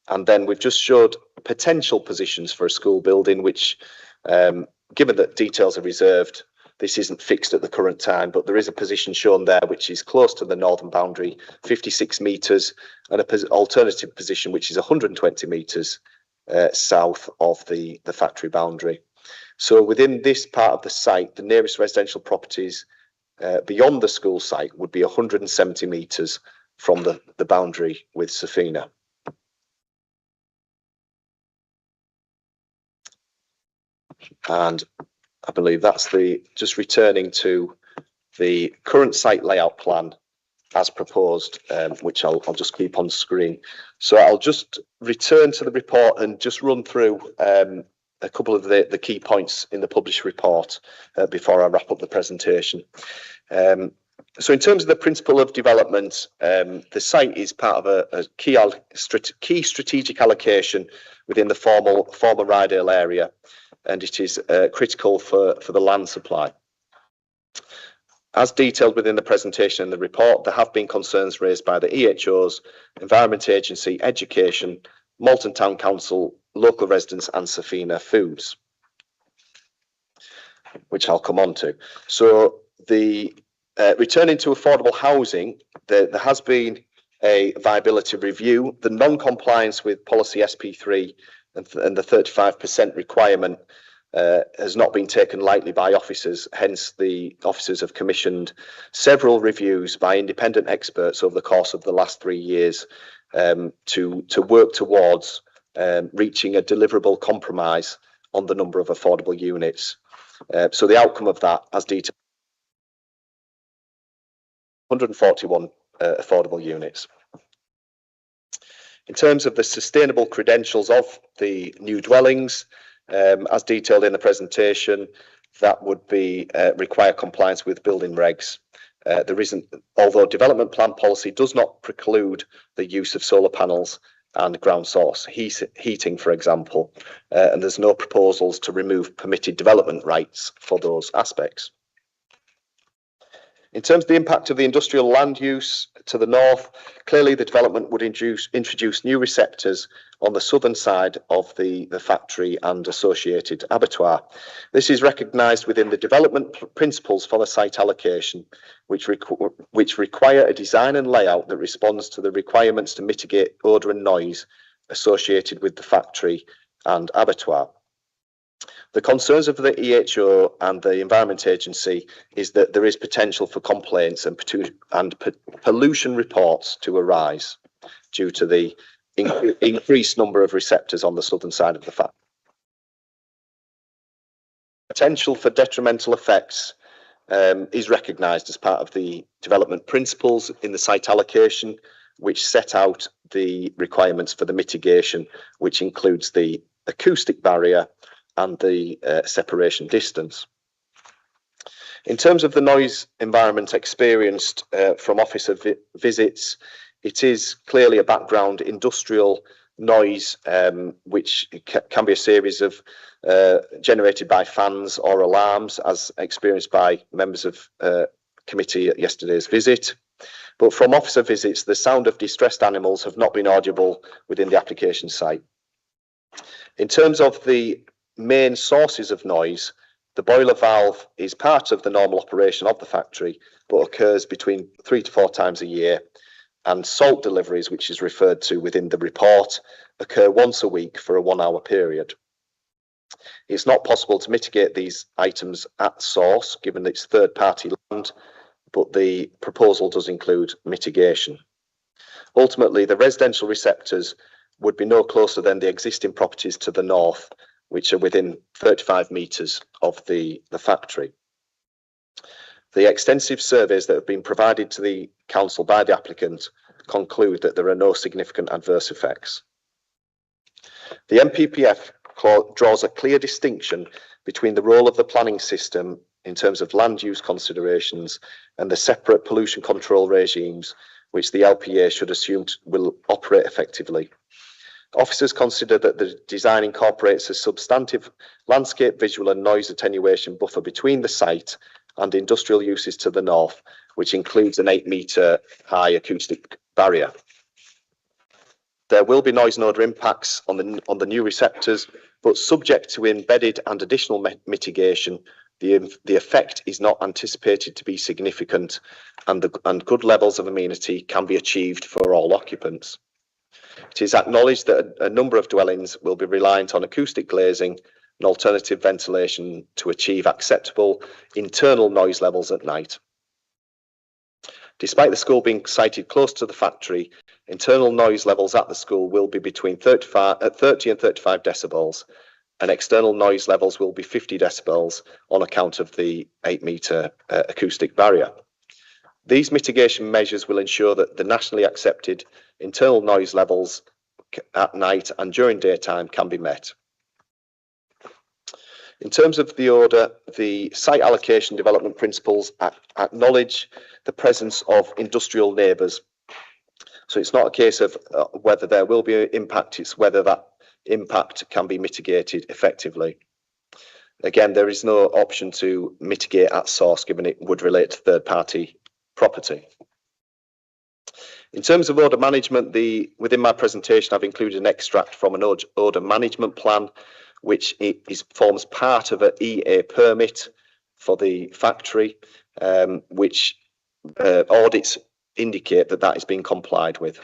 And then we've just showed potential positions for a school building, which, given that details are reserved, this isn't fixed at the current time, but there is a position shown there which is close to the northern boundary, 56 metres, and an alternative position which is 120 metres south of the factory boundary. So within this part of the site, the nearest residential properties beyond the school site would be 170 metres from the boundary with Safina. And I believe that's just returning to the current site layout plan as proposed, which I'll just keep on screen. So I'll just return to the report and just run through a couple of the key points in the published report before I wrap up the presentation. So in terms of the principle of development, the site is part of a key strategic allocation within the former Rydale area, and it is critical for the land supply. As detailed within the presentation and the report, there have been concerns raised by the EHOs, Environment Agency, Education, Malton Town Council, local residents and Safina Foods, which I'll come on to. So the returning to affordable housing, there has been a viability review. The non-compliance with policy SP3 and the 35% requirement has not been taken lightly by officers. Hence, the officers have commissioned several reviews by independent experts over the course of the last 3 years to work towards reaching a deliverable compromise on the number of affordable units. So the outcome of that, as detailed, 141 affordable units. In terms of the sustainable credentials of the new dwellings, as detailed in the presentation, that would be require compliance with building regs. There isn't, although development plan policy does not preclude the use of solar panels and ground source heating, for example, and there's no proposals to remove permitted development rights for those aspects. In terms of the impact of the industrial land use to the north, clearly the development would introduce new receptors on the southern side of the factory and associated abattoir. This is recognised within the development principles for the site allocation, which require a design and layout that responds to the requirements to mitigate odour and noise associated with the factory and abattoir. The concerns of the EHO and the Environment Agency is that there is potential for complaints and pollution reports to arise due to the increased number of receptors on the southern side of the factory. Potential for detrimental effects is recognised as part of the development principles in the site allocation, which set out the requirements for the mitigation, which includes the acoustic barrier and the separation distance. In terms of the noise environment experienced from officer visits, it is clearly a background industrial noise, which can be a series of generated by fans or alarms, as experienced by members of committee at yesterday's visit. But from officer visits, the sound of distressed animals have not been audible within the application site. In terms of the main sources of noise, the boiler valve is part of the normal operation of the factory, but occurs between 3 to 4 times a year, and salt deliveries, which is referred to within the report, occur once a week for a 1-hour period. It's not possible to mitigate these items at source, given it's third-party land, but the proposal does include mitigation. Ultimately, the residential receptors would be no closer than the existing properties to the north, which are within 35 metres of the factory. The extensive surveys that have been provided to the council by the applicant conclude that there are no significant adverse effects. The NPPF draws a clear distinction between the role of the planning system in terms of land use considerations and the separate pollution control regimes, which the LPA should assume will operate effectively. Officers consider that the design incorporates a substantive landscape, visual and noise attenuation buffer between the site and industrial uses to the north, which includes an 8-metre high acoustic barrier. There will be noise and odour impacts on the new receptors, but subject to embedded and additional mitigation, the effect is not anticipated to be significant, and good levels of amenity can be achieved for all occupants. It is acknowledged that a number of dwellings will be reliant on acoustic glazing and alternative ventilation to achieve acceptable internal noise levels at night. Despite the school being sited close to the factory, internal noise levels at the school will be between 30 and 35 decibels, and external noise levels will be 50 decibels on account of the 8-metre acoustic barrier. These mitigation measures will ensure that the nationally accepted internal noise levels at night and during daytime can be met. In terms of the order, the site allocation development principles acknowledge the presence of industrial neighbours. So it's not a case of whether there will be an impact, it's whether that impact can be mitigated effectively. Again, there is no option to mitigate at source, given it would relate to third-party property. In terms of odour management, within my presentation, I've included an extract from an odour management plan, which forms part of an EA permit for the factory, which audits indicate that that is being complied with.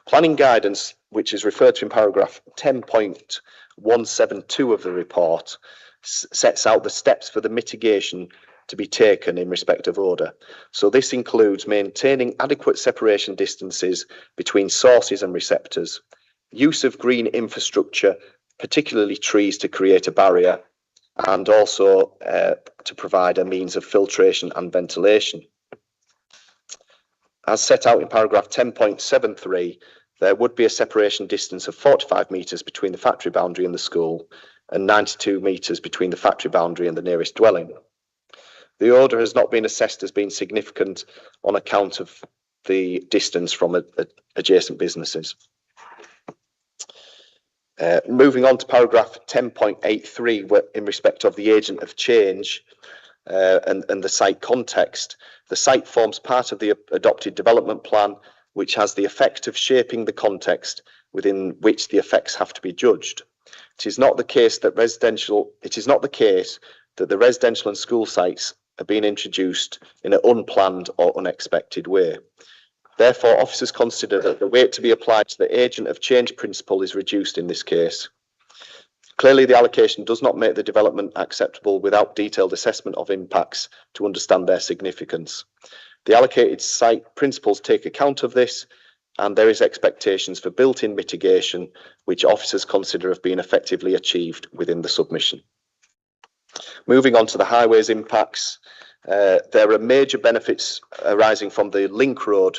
Planning guidance, which is referred to in paragraph 10.172 of the report, sets out the steps for the mitigation to be taken in respect of odour. So this includes maintaining adequate separation distances between sources and receptors, use of green infrastructure, particularly trees, to create a barrier, and also to provide a means of filtration and ventilation. As set out in paragraph 10.73, there would be a separation distance of 45 metres between the factory boundary and the school, and 92 metres between the factory boundary and the nearest dwelling. The odour has not been assessed as being significant on account of the distance from adjacent businesses. Moving on to paragraph 10.83, in respect of the agent of change and the site context, the site forms part of the adopted development plan, which has the effect of shaping the context within which the effects have to be judged. It is not the case that the residential and school sites are being introduced in an unplanned or unexpected way. Therefore, officers consider that the weight to be applied to the agent of change principle is reduced in this case. Clearly, the allocation does not make the development acceptable without detailed assessment of impacts to understand their significance. The allocated site principles take account of this, and there is expectations for built-in mitigation, which officers consider have been effectively achieved within the submission. Moving on to the highways impacts, there are major benefits arising from the link road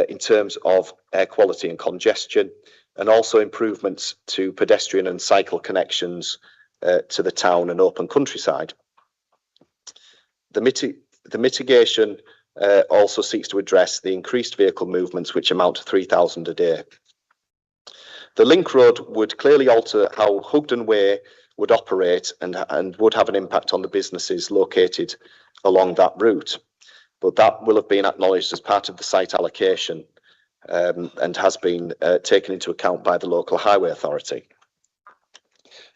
in terms of air quality and congestion, and also improvements to pedestrian and cycle connections to the town and open countryside. The mitigation also seeks to address the increased vehicle movements, which amount to 3,000 a day. The link road would clearly alter how Hugden Way would operate and would have an impact on the businesses located along that route. But that will have been acknowledged as part of the site allocation and has been taken into account by the local highway authority.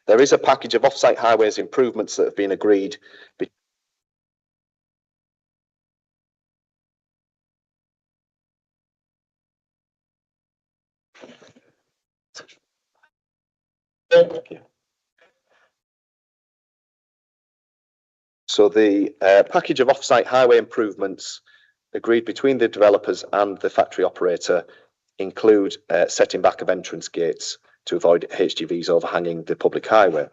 There is a package of off-site highways improvements that have been agreed So the package of off-site highway improvements agreed between the developers and the factory operator include setting back of entrance gates to avoid HGVs overhanging the public highway.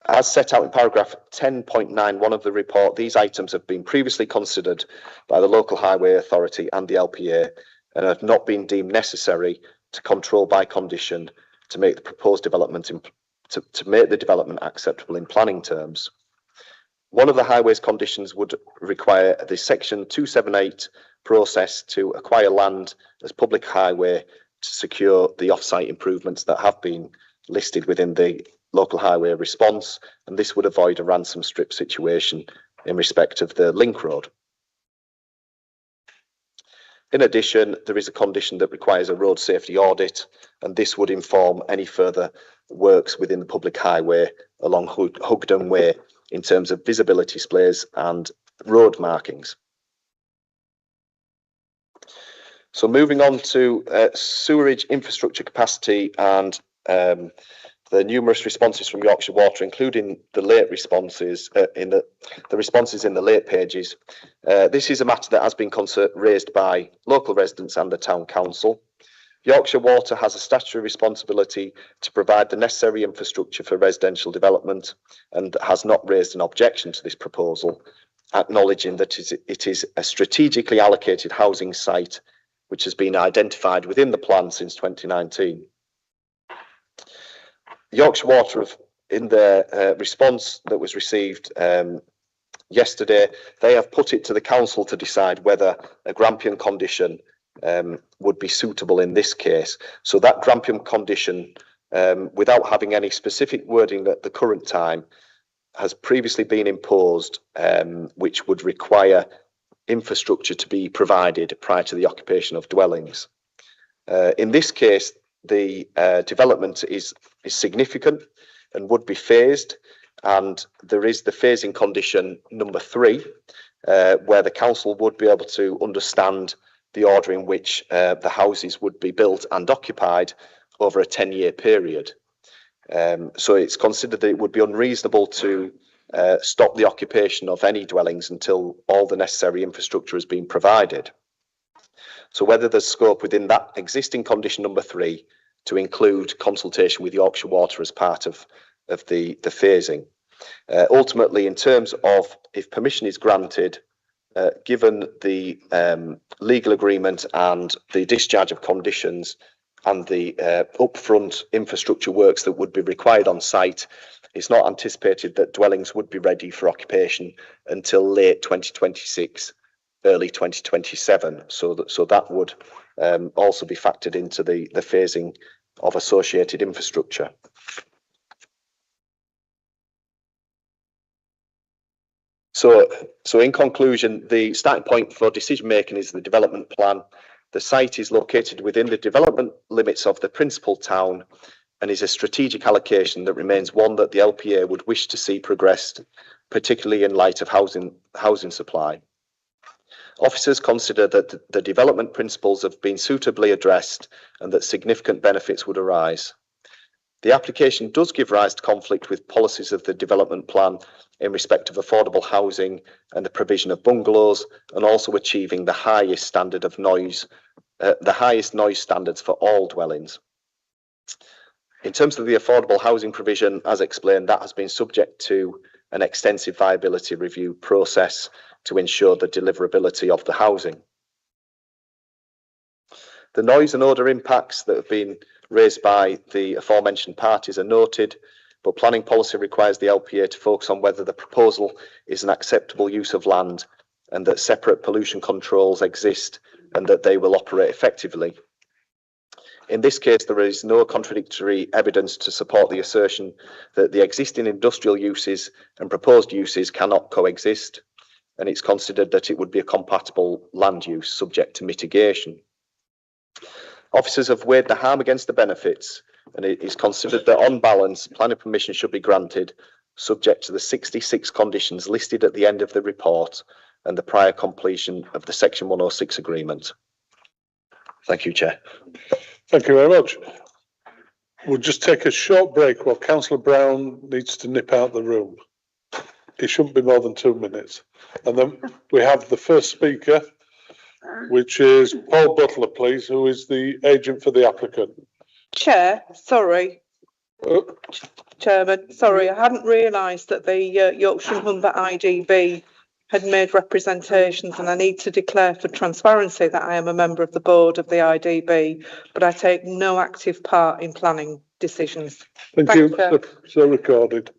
As set out in paragraph 10.91 of the report, these items have been previously considered by the local highway authority and the LPA and have not been deemed necessary to control by condition to make the proposed development to make the development acceptable in planning terms. One of the highways conditions would require the section 278 process to acquire land as public highway to secure the off-site improvements that have been listed within the local highway response, and this would avoid a ransom strip situation in respect of the link road. In addition, there is a condition that requires a road safety audit, and this would inform any further works within the public highway along Hugden Way in terms of visibility displays and road markings. So moving on to sewerage infrastructure capacity and the numerous responses from Yorkshire Water, including the late responses the responses in the late pages. This is a matter that has been raised by local residents and the town council. Yorkshire Water has a statutory responsibility to provide the necessary infrastructure for residential development and has not raised an objection to this proposal, acknowledging that it is a strategically allocated housing site which has been identified within the plan since 2019. Yorkshire Water, in their response that was received yesterday, they have put it to the council to decide whether a Grampian condition would be suitable in this case. So that Grampian condition without having any specific wording at the current time, has previously been imposed, which would require infrastructure to be provided prior to the occupation of dwellings. In this case, the development is significant and would be phased, and there is the phasing condition number 3, where the council would be able to understand the order in which the houses would be built and occupied over a 10-year period. So it's considered that it would be unreasonable to stop the occupation of any dwellings until all the necessary infrastructure has been provided. So whether there's scope within that existing condition number 3 to include consultation with Yorkshire Water as part of the phasing. Ultimately, in terms of if permission is granted, given the legal agreement and the discharge of conditions and the upfront infrastructure works that would be required on site, it's not anticipated that dwellings would be ready for occupation until late 2026, early 2027. So that would also be factored into the phasing of associated infrastructure. So in conclusion, the starting point for decision making is the development plan. The site is located within the development limits of the principal town and is a strategic allocation that remains one that the LPA would wish to see progressed, particularly in light of housing supply. Officers consider that the development principles have been suitably addressed and that significant benefits would arise. The application does give rise to conflict with policies of the development plan in respect of affordable housing and the provision of bungalows, and also achieving the highest standard of noise, the highest noise standards for all dwellings. In terms of the affordable housing provision, as explained, that has been subject to an extensive viability review process to ensure the deliverability of the housing. The noise and odour impacts that have been raised by the aforementioned parties are noted, but planning policy requires the LPA to focus on whether the proposal is an acceptable use of land and that separate pollution controls exist and that they will operate effectively. In this case, there is no contradictory evidence to support the assertion that the existing industrial uses and proposed uses cannot coexist, and it's considered that it would be a compatible land use subject to mitigation. Officers have weighed the harm against the benefits, and it is considered that on balance, planning permission should be granted subject to the 66 conditions listed at the end of the report and the prior completion of the Section 106 agreement. Thank you, Chair. Thank you very much. We'll just take a short break while Councillor Brown needs to nip out the room. It shouldn't be more than 2 minutes. And then we have the first speaker, which is Paul Butler, please, who is the agent for the applicant. Chair, sorry. Chairman, sorry, I hadn't realised that the Yorkshire and Humber IDB had made representations, and I need to declare for transparency that I am a member of the board of the IDB, but I take no active part in planning decisions. Thank you. So recorded.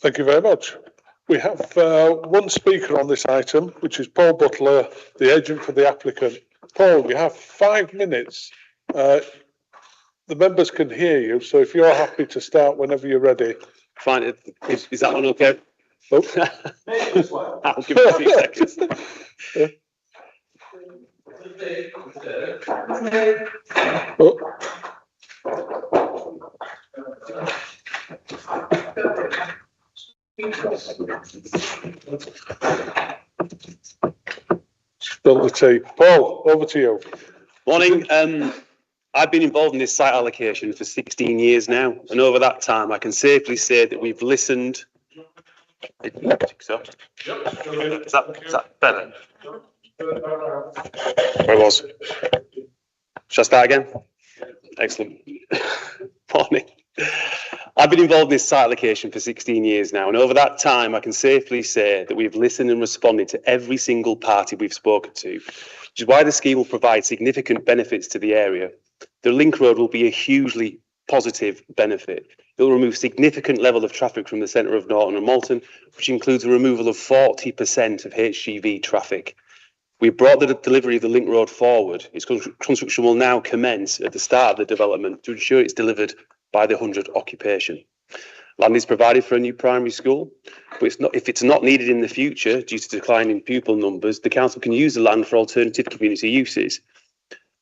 Thank you very much. We have one speaker on this item, which is Paul Butler, the agent for the applicant. Paul, you have 5 minutes. The members can hear you, so if you're happy to start whenever you're ready. Fine. Is that one okay? Oh. I'll give it a few seconds. Oh. Spill the tea. Paul, over to you. Morning. I've been involved in this site allocation for 16 years now, and over that time, I can safely say that we've listened. Is that better? Where I was? Shall I start again? Excellent. Morning. I've been involved in this site allocation for 16 years now, and over that time, I can safely say that we've listened and responded to every single party we've spoken to, which is why the scheme will provide significant benefits to the area. The link road will be a hugely positive benefit. It will remove significant level of traffic from the centre of Norton and Malton, which includes a removal of 40% of HGV traffic. We brought the delivery of the link road forward. Its construction will now commence at the start of the development to ensure it's delivered by the 100 occupation. Land is provided for a new primary school, but if it's not needed in the future due to declining pupil numbers, the council can use the land for alternative community uses.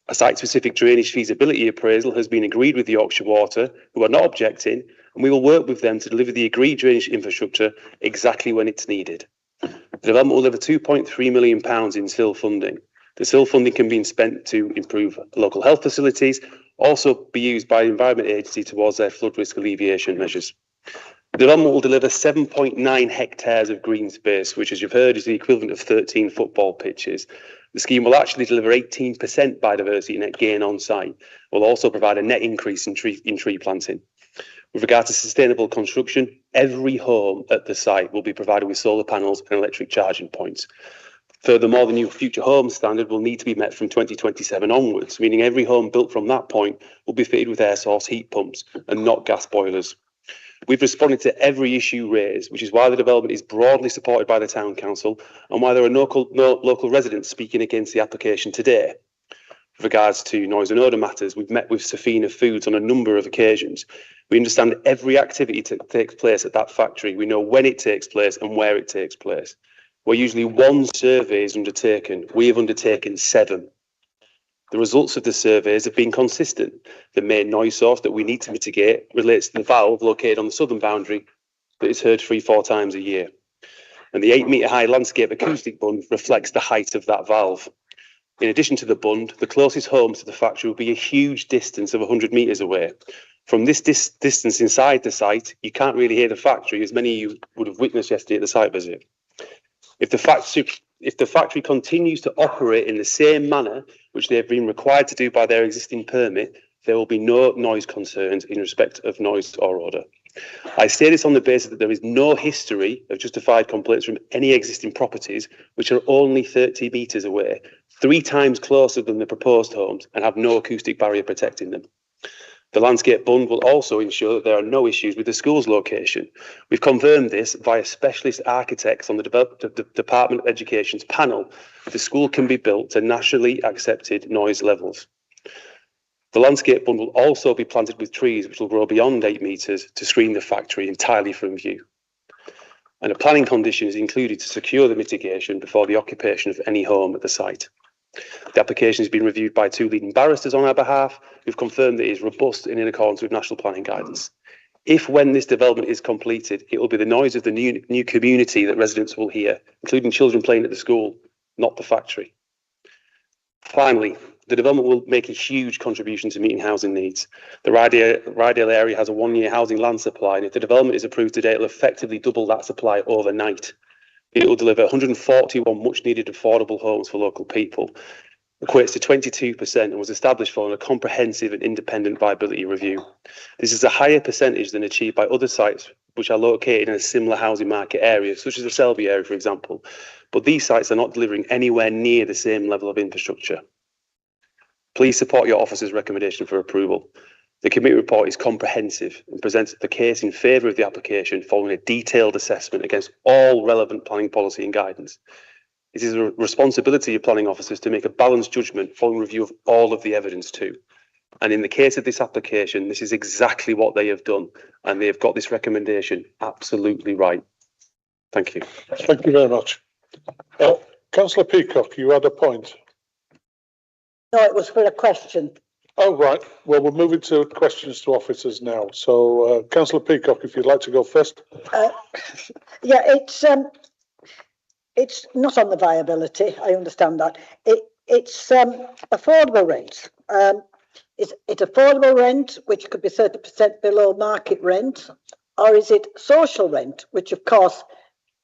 A site-specific drainage feasibility appraisal has been agreed with Yorkshire Water, who are not objecting, and we will work with them to deliver the agreed drainage infrastructure exactly when it's needed. The development will deliver £2.3 million in SIL funding. The SIL funding can be spent to improve local health facilities, also be used by the Environment Agency towards their flood risk alleviation measures. The development will deliver 7.9 hectares of green space, which, as you've heard, is the equivalent of 13 football pitches. The scheme will actually deliver 18% biodiversity net gain on site. It will also provide a net increase in tree planting. With regard to sustainable construction, every home at the site will be provided with solar panels and electric charging points. Furthermore, the new Future Homes standard will need to be met from 2027 onwards, meaning every home built from that point will be fitted with air source heat pumps and not gas boilers. We've responded to every issue raised, which is why the development is broadly supported by the Town Council and why there are no local residents speaking against the application today. With regards to noise and odour matters, we've met with Safina Foods on a number of occasions. We understand every activity that takes place at that factory. We know when it takes place and where it takes place. Where usually one survey is undertaken, we have undertaken 7. The results of the surveys have been consistent. The main noise source that we need to mitigate relates to the valve located on the southern boundary that is heard 3-4 times a year. And the 8-metre high landscape acoustic bund reflects the height of that valve. In addition to the bund, the closest homes to the factory will be a huge distance of 100 metres away. From this distance inside the site, you can't really hear the factory, as many of you would have witnessed yesterday at the site visit. If the factory continues to operate in the same manner which they have been required to do by their existing permit, there will be no noise concerns in respect of noise or odour. I say this on the basis that there is no history of justified complaints from any existing properties which are only 30 metres away, 3 times closer than the proposed homes, and have no acoustic barrier protecting them. The landscape bund will also ensure that there are no issues with the school's location. We've confirmed this via specialist architects on the Department of Education's panel. The school can be built to nationally accepted noise levels. The landscape bund will also be planted with trees which will grow beyond 8 metres to screen the factory entirely from view. And a planning condition is included to secure the mitigation before the occupation of any home at the site. The application has been reviewed by 2 leading barristers on our behalf, who've confirmed that it is robust and in accordance with national planning guidance. When this development is completed, it will be the noise of the new community that residents will hear, including children playing at the school, not the factory. Finally, the development will make a huge contribution to meeting housing needs. The Rydale area has a 1-year housing land supply, and if the development is approved today, it will effectively double that supply overnight. It will deliver 141 much-needed affordable homes for local people, equates to 22%, and was established following a comprehensive and independent viability review. This is a higher percentage than achieved by other sites which are located in a similar housing market area, such as the Selby area, for example. But these sites are not delivering anywhere near the same level of infrastructure. Please support your officer's recommendation for approval. The committee report is comprehensive and presents the case in favour of the application following a detailed assessment against all relevant planning policy and guidance. It is a responsibility of planning officers to make a balanced judgment following review of all of the evidence too. And in the case of this application, this is exactly what they have done, and they have got this recommendation absolutely right. Thank you. Thank you very much. Councillor Peacock, you had a point. No, it was for a question. Oh, right. Well, we're moving to questions to officers now. So, Councillor Peacock, if you'd like to go first. Yeah, it's not on the viability. I understand that. It's affordable rent. Is it affordable rent, which could be 30% below market rent, or is it social rent, which of course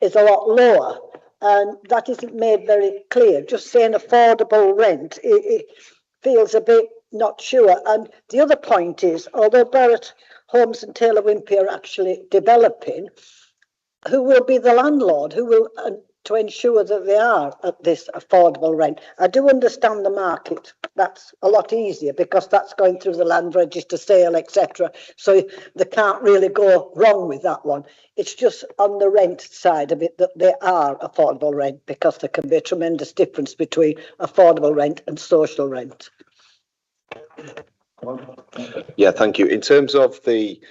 is a lot lower? And that isn't made very clear. Just saying affordable rent, it feels a bit not sure. And the other point is, although Barratt Homes and Taylor Wimpey are actually developing, who will be the landlord? Who will to ensure that they are at this affordable rent? I do understand the market. That's a lot easier because that's going through the land register sale, etc. So they can't really go wrong with that one. It's just on the rent side of it that they are affordable rent, because there can be a tremendous difference between affordable rent and social rent. Yeah, thank you. In terms of the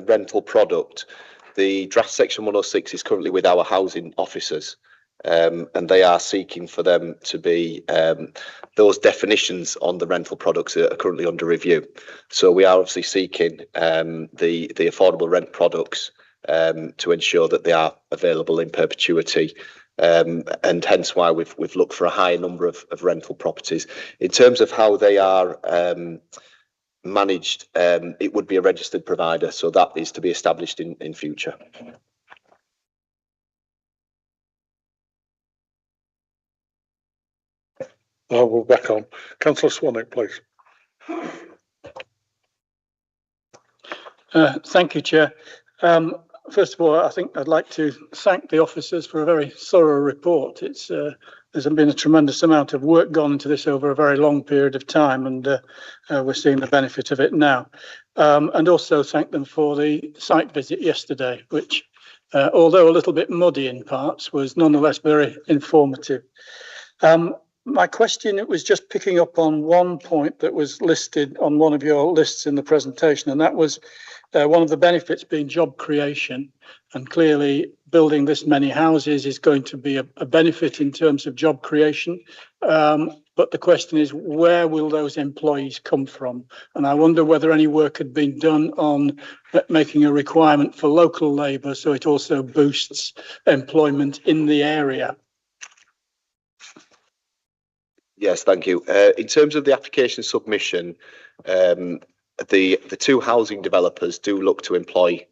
rental product, the draft section 106 is currently with our housing officers, and they are seeking for them to be those definitions on the rental products are currently under review. So we are obviously seeking the affordable rent products to ensure that they are available in perpetuity. And hence why we've looked for a higher number of rental properties. In terms of how they are managed, it would be a registered provider, so that is to be established in future. We're back on. Councillor Swanwick, please. Thank you, Chair. First of all, I think I'd like to thank the officers for a very thorough report. There's been a tremendous amount of work gone into this over a very long period of time, and we're seeing the benefit of it now. And also thank them for the site visit yesterday, which, although a little bit muddy in parts, was nonetheless very informative. My question, it was just picking up on one point that was listed on one of your lists in the presentation, and that was one of the benefits being job creation. And clearly building this many houses is going to be a benefit in terms of job creation. But the question is, where will those employees come from? And I wonder whether any work had been done on making a requirement for local labour, so it also boosts employment in the area. Yes, thank you. In terms of the application submission, the two housing developers do look to employ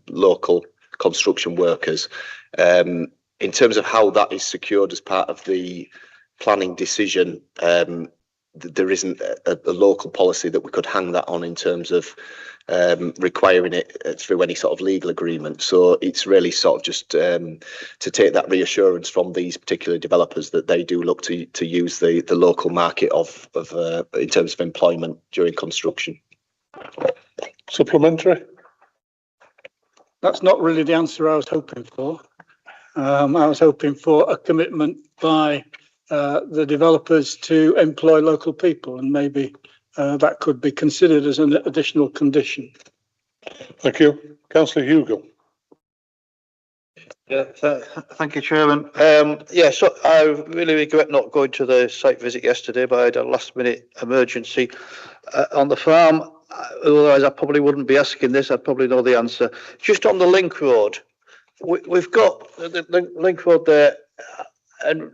local construction workers. In terms of how that is secured as part of the planning decision, there isn't a local policy that we could hang that on in terms of requiring it through any sort of legal agreement. So it's really sort of just to take that reassurance from these particular developers that they do look to use the local market of in terms of employment during construction. Supplementary? That's not really the answer I was hoping for. I was hoping for a commitment by the developers to employ local people, and maybe that could be considered as an additional condition. Thank you. Councillor Hugo. Yeah, thank you, Chairman. Yeah, so I really regret not going to the site visit yesterday, but I had a last-minute emergency on the farm. Otherwise, I probably wouldn't be asking this. I'd probably know the answer. Just on the link road, we've got the link road there, and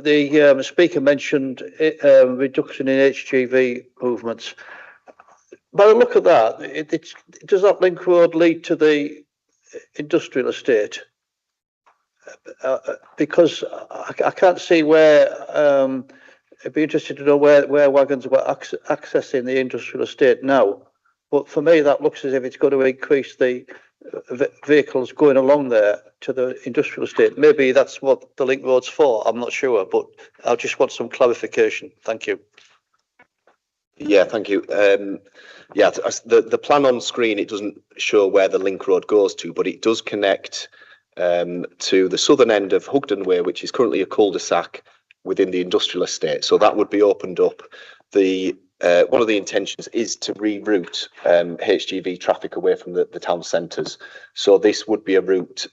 the speaker mentioned reduction in HGV movements. By the look at that, does that link road lead to the industrial estate? Because I can't see where. I'd be interested to know where wagons were accessing the industrial estate now. But for me, that looks as if it's going to increase the vehicles going along there to the industrial estate. Maybe that's what the link road's for. I'm not sure, but I just want some clarification. Thank you. Yeah, thank you. Yeah, the plan on screen, it doesn't show where the link road goes to, but it does connect to the southern end of Hugden Way, which is currently a cul-de-sac within the industrial estate. So that would be opened up. One of the intentions is to reroute HGV traffic away from the town centres. So this would be a route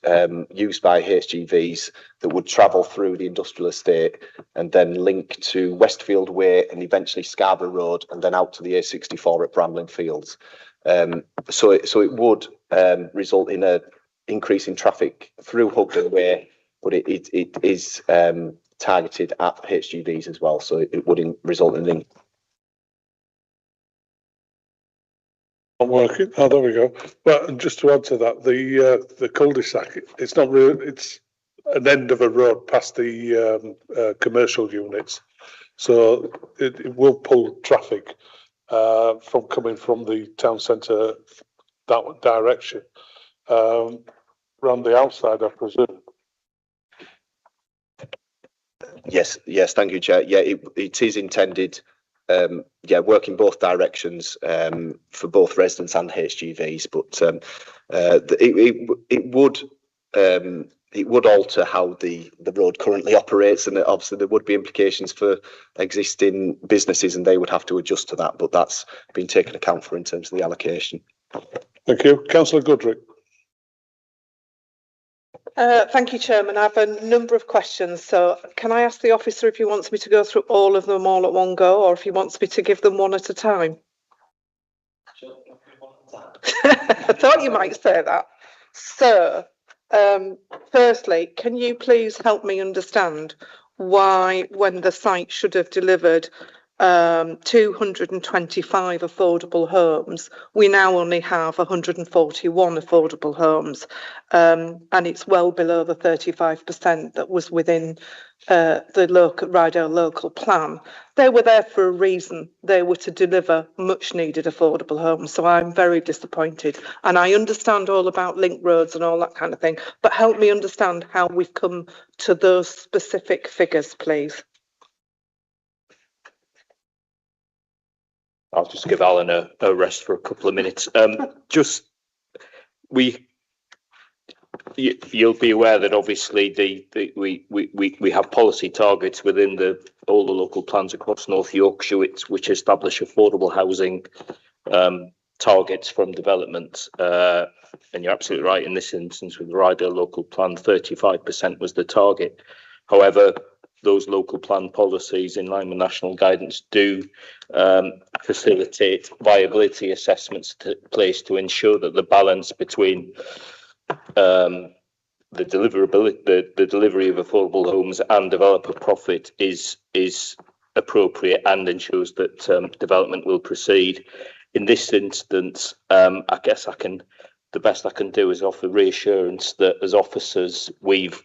used by HGVs that would travel through the industrial estate and then link to Westfield Way and eventually Scarborough Road and then out to the A64 at Bramlin Fields. So it would result in a increase in traffic through Hugden Way, but it is targeted at HGVs as well. So it would result in Not working. Oh, there we go. Well, and just to add to that, the cul-de-sac, it's not really, it's an end of a road past the commercial units. So it will pull traffic from coming from the town centre that direction. Around the outside, I presume. Yes, thank you, Chair. Yeah, it is intended, work in both directions for both residents and HGVs, but it would alter how the road currently operates, and obviously there would be implications for existing businesses, and they would have to adjust to that. But that's been taken account for in terms of the allocation. Thank you, Councillor Goodrick. Thank you, Chairman. I have a number of questions. So can I ask the officer if he wants me to go through all of them all at one go, or if he wants me to give them one at a time? I thought you might say that. So, firstly, can you please help me understand why, when the site should have delivered 225 affordable homes, we now only have 141 affordable homes, and it's well below the 35% that was within the Rydale local plan. They were there for a reason. They were to deliver much needed affordable homes. So I'm very disappointed, and I understand all about link roads and all that kind of thing, but help me understand how we've come to those specific figures, please. I'll just give Alan a rest for a couple of minutes. You'll be aware that obviously we have policy targets within all the local plans across North Yorkshire which establish affordable housing targets from development. And you're absolutely right, in this instance with the Rydale local plan, 35% was the target. However, those local plan policies in line with national guidance do facilitate viability assessments to place to ensure that the balance between the delivery of affordable homes and developer profit is appropriate and ensures that development will proceed. In this instance, I guess the best I can do is offer reassurance that as officers we've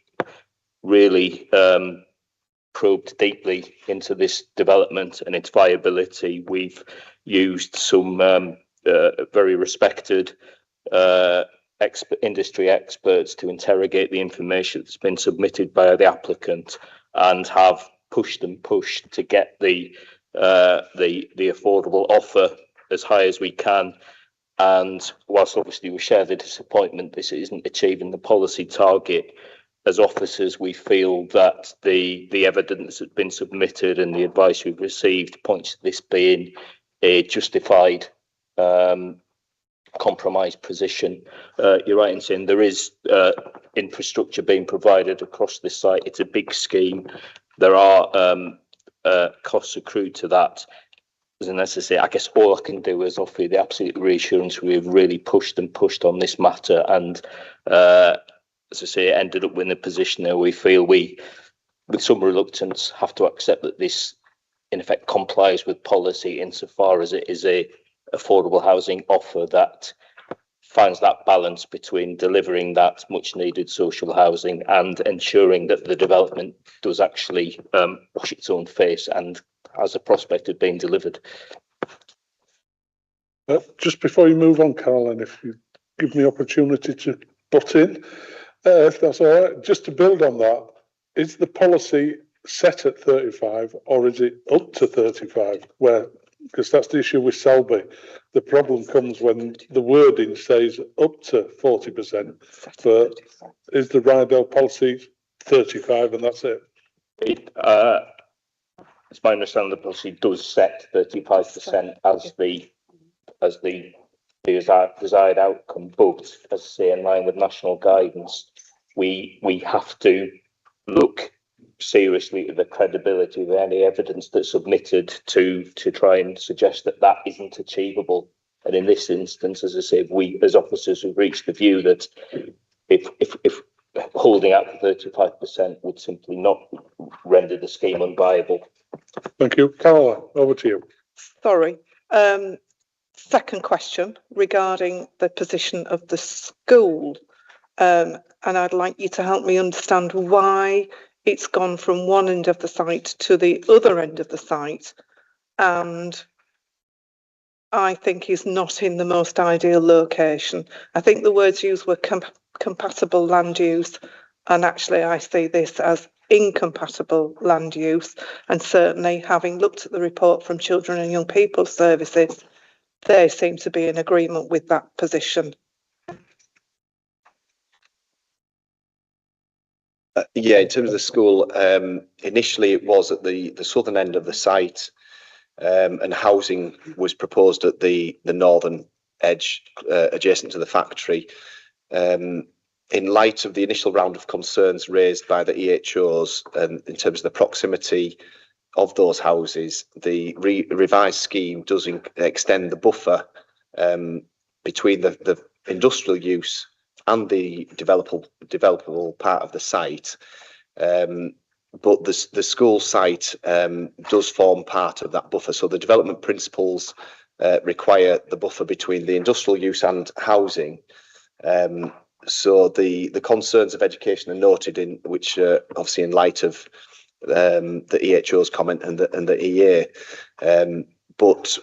really probed deeply into this development and its viability. We've used some very respected industry experts to interrogate the information that's been submitted by the applicant and have pushed to get the affordable offer as high as we can. And whilst obviously we share the disappointment this isn't achieving the policy target, as officers, we feel that the evidence that's been submitted and the advice we've received points to this being a justified compromise position. You're right in saying there is infrastructure being provided across this site. It's a big scheme. There are costs accrued to that. As necessary, I guess all I can do is offer you the absolute reassurance we've really pushed on this matter, and as I say, it ended up in a position where we feel we, with some reluctance, have to accept that this, in effect, complies with policy insofar as it is a affordable housing offer that finds that balance between delivering that much needed social housing and ensuring that the development does actually wash its own face and has a prospect of being delivered. Just before you move on, Caroline, if you give me opportunity to butt in, if that's all right, just to build on that, is the policy set at 35 or is it up to 35 where because that's the issue with Selby. The problem comes when the wording says up to 40%, but is the Rydell policy 35 and that's it? It's my understanding the policy does set 35% as the desired outcome, but as I say, in line with national guidance, we have to look seriously at the credibility of any evidence that's submitted to try and suggest that that isn't achievable. And in this instance, as I say, we as officers have reached the view that if holding out for 35% would simply not render the scheme unviable. Thank you. Caroline, over to you. Sorry. Second question regarding the position of the school. And I'd like you to help me understand why it's gone from one end of the site to the other end of the site, and I think is not in the most ideal location. I think the words used were compatible land use, and actually I see this as incompatible land use, and certainly having looked at the report from Children and Young People Services, they seem to be in agreement with that position. Yeah, in terms of the school, initially it was at the southern end of the site, and housing was proposed at the northern edge, adjacent to the factory. In light of the initial round of concerns raised by the EHOs, in terms of the proximity of those houses, the revised scheme does extend the buffer between the industrial use and the developable part of the site, but the school site does form part of that buffer. So the development principles require the buffer between the industrial use and housing. So the concerns of education are noted in which, obviously, in light of the EHO's comment and the EA, but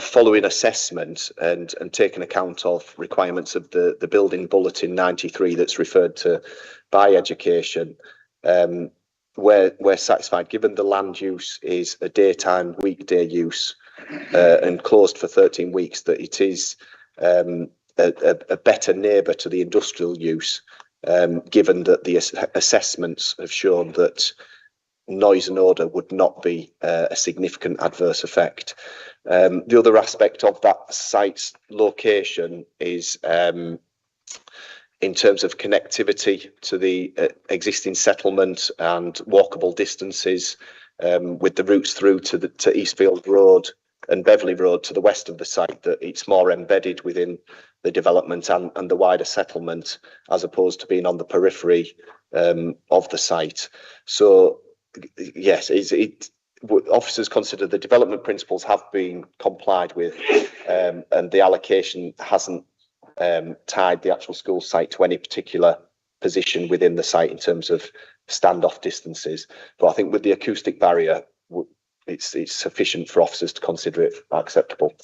following assessment and taking account of requirements of the building bulletin 93 that's referred to by education, we're satisfied, given the land use is a daytime weekday use and closed for 13 weeks, that it is a better neighbour to the industrial use, given that the assessments have shown that noise and odour would not be a significant adverse effect. The other aspect of that site's location is in terms of connectivity to the existing settlement and walkable distances, with the routes through to Eastfield Road and Beverley Road to the west of the site, that it's more embedded within the development and the wider settlement, as opposed to being on the periphery of the site. So yes, officers consider the development principles have been complied with, and the allocation hasn't tied the actual school site to any particular position within the site in terms of standoff distances. But I think with the acoustic barrier, it's sufficient for officers to consider it acceptable.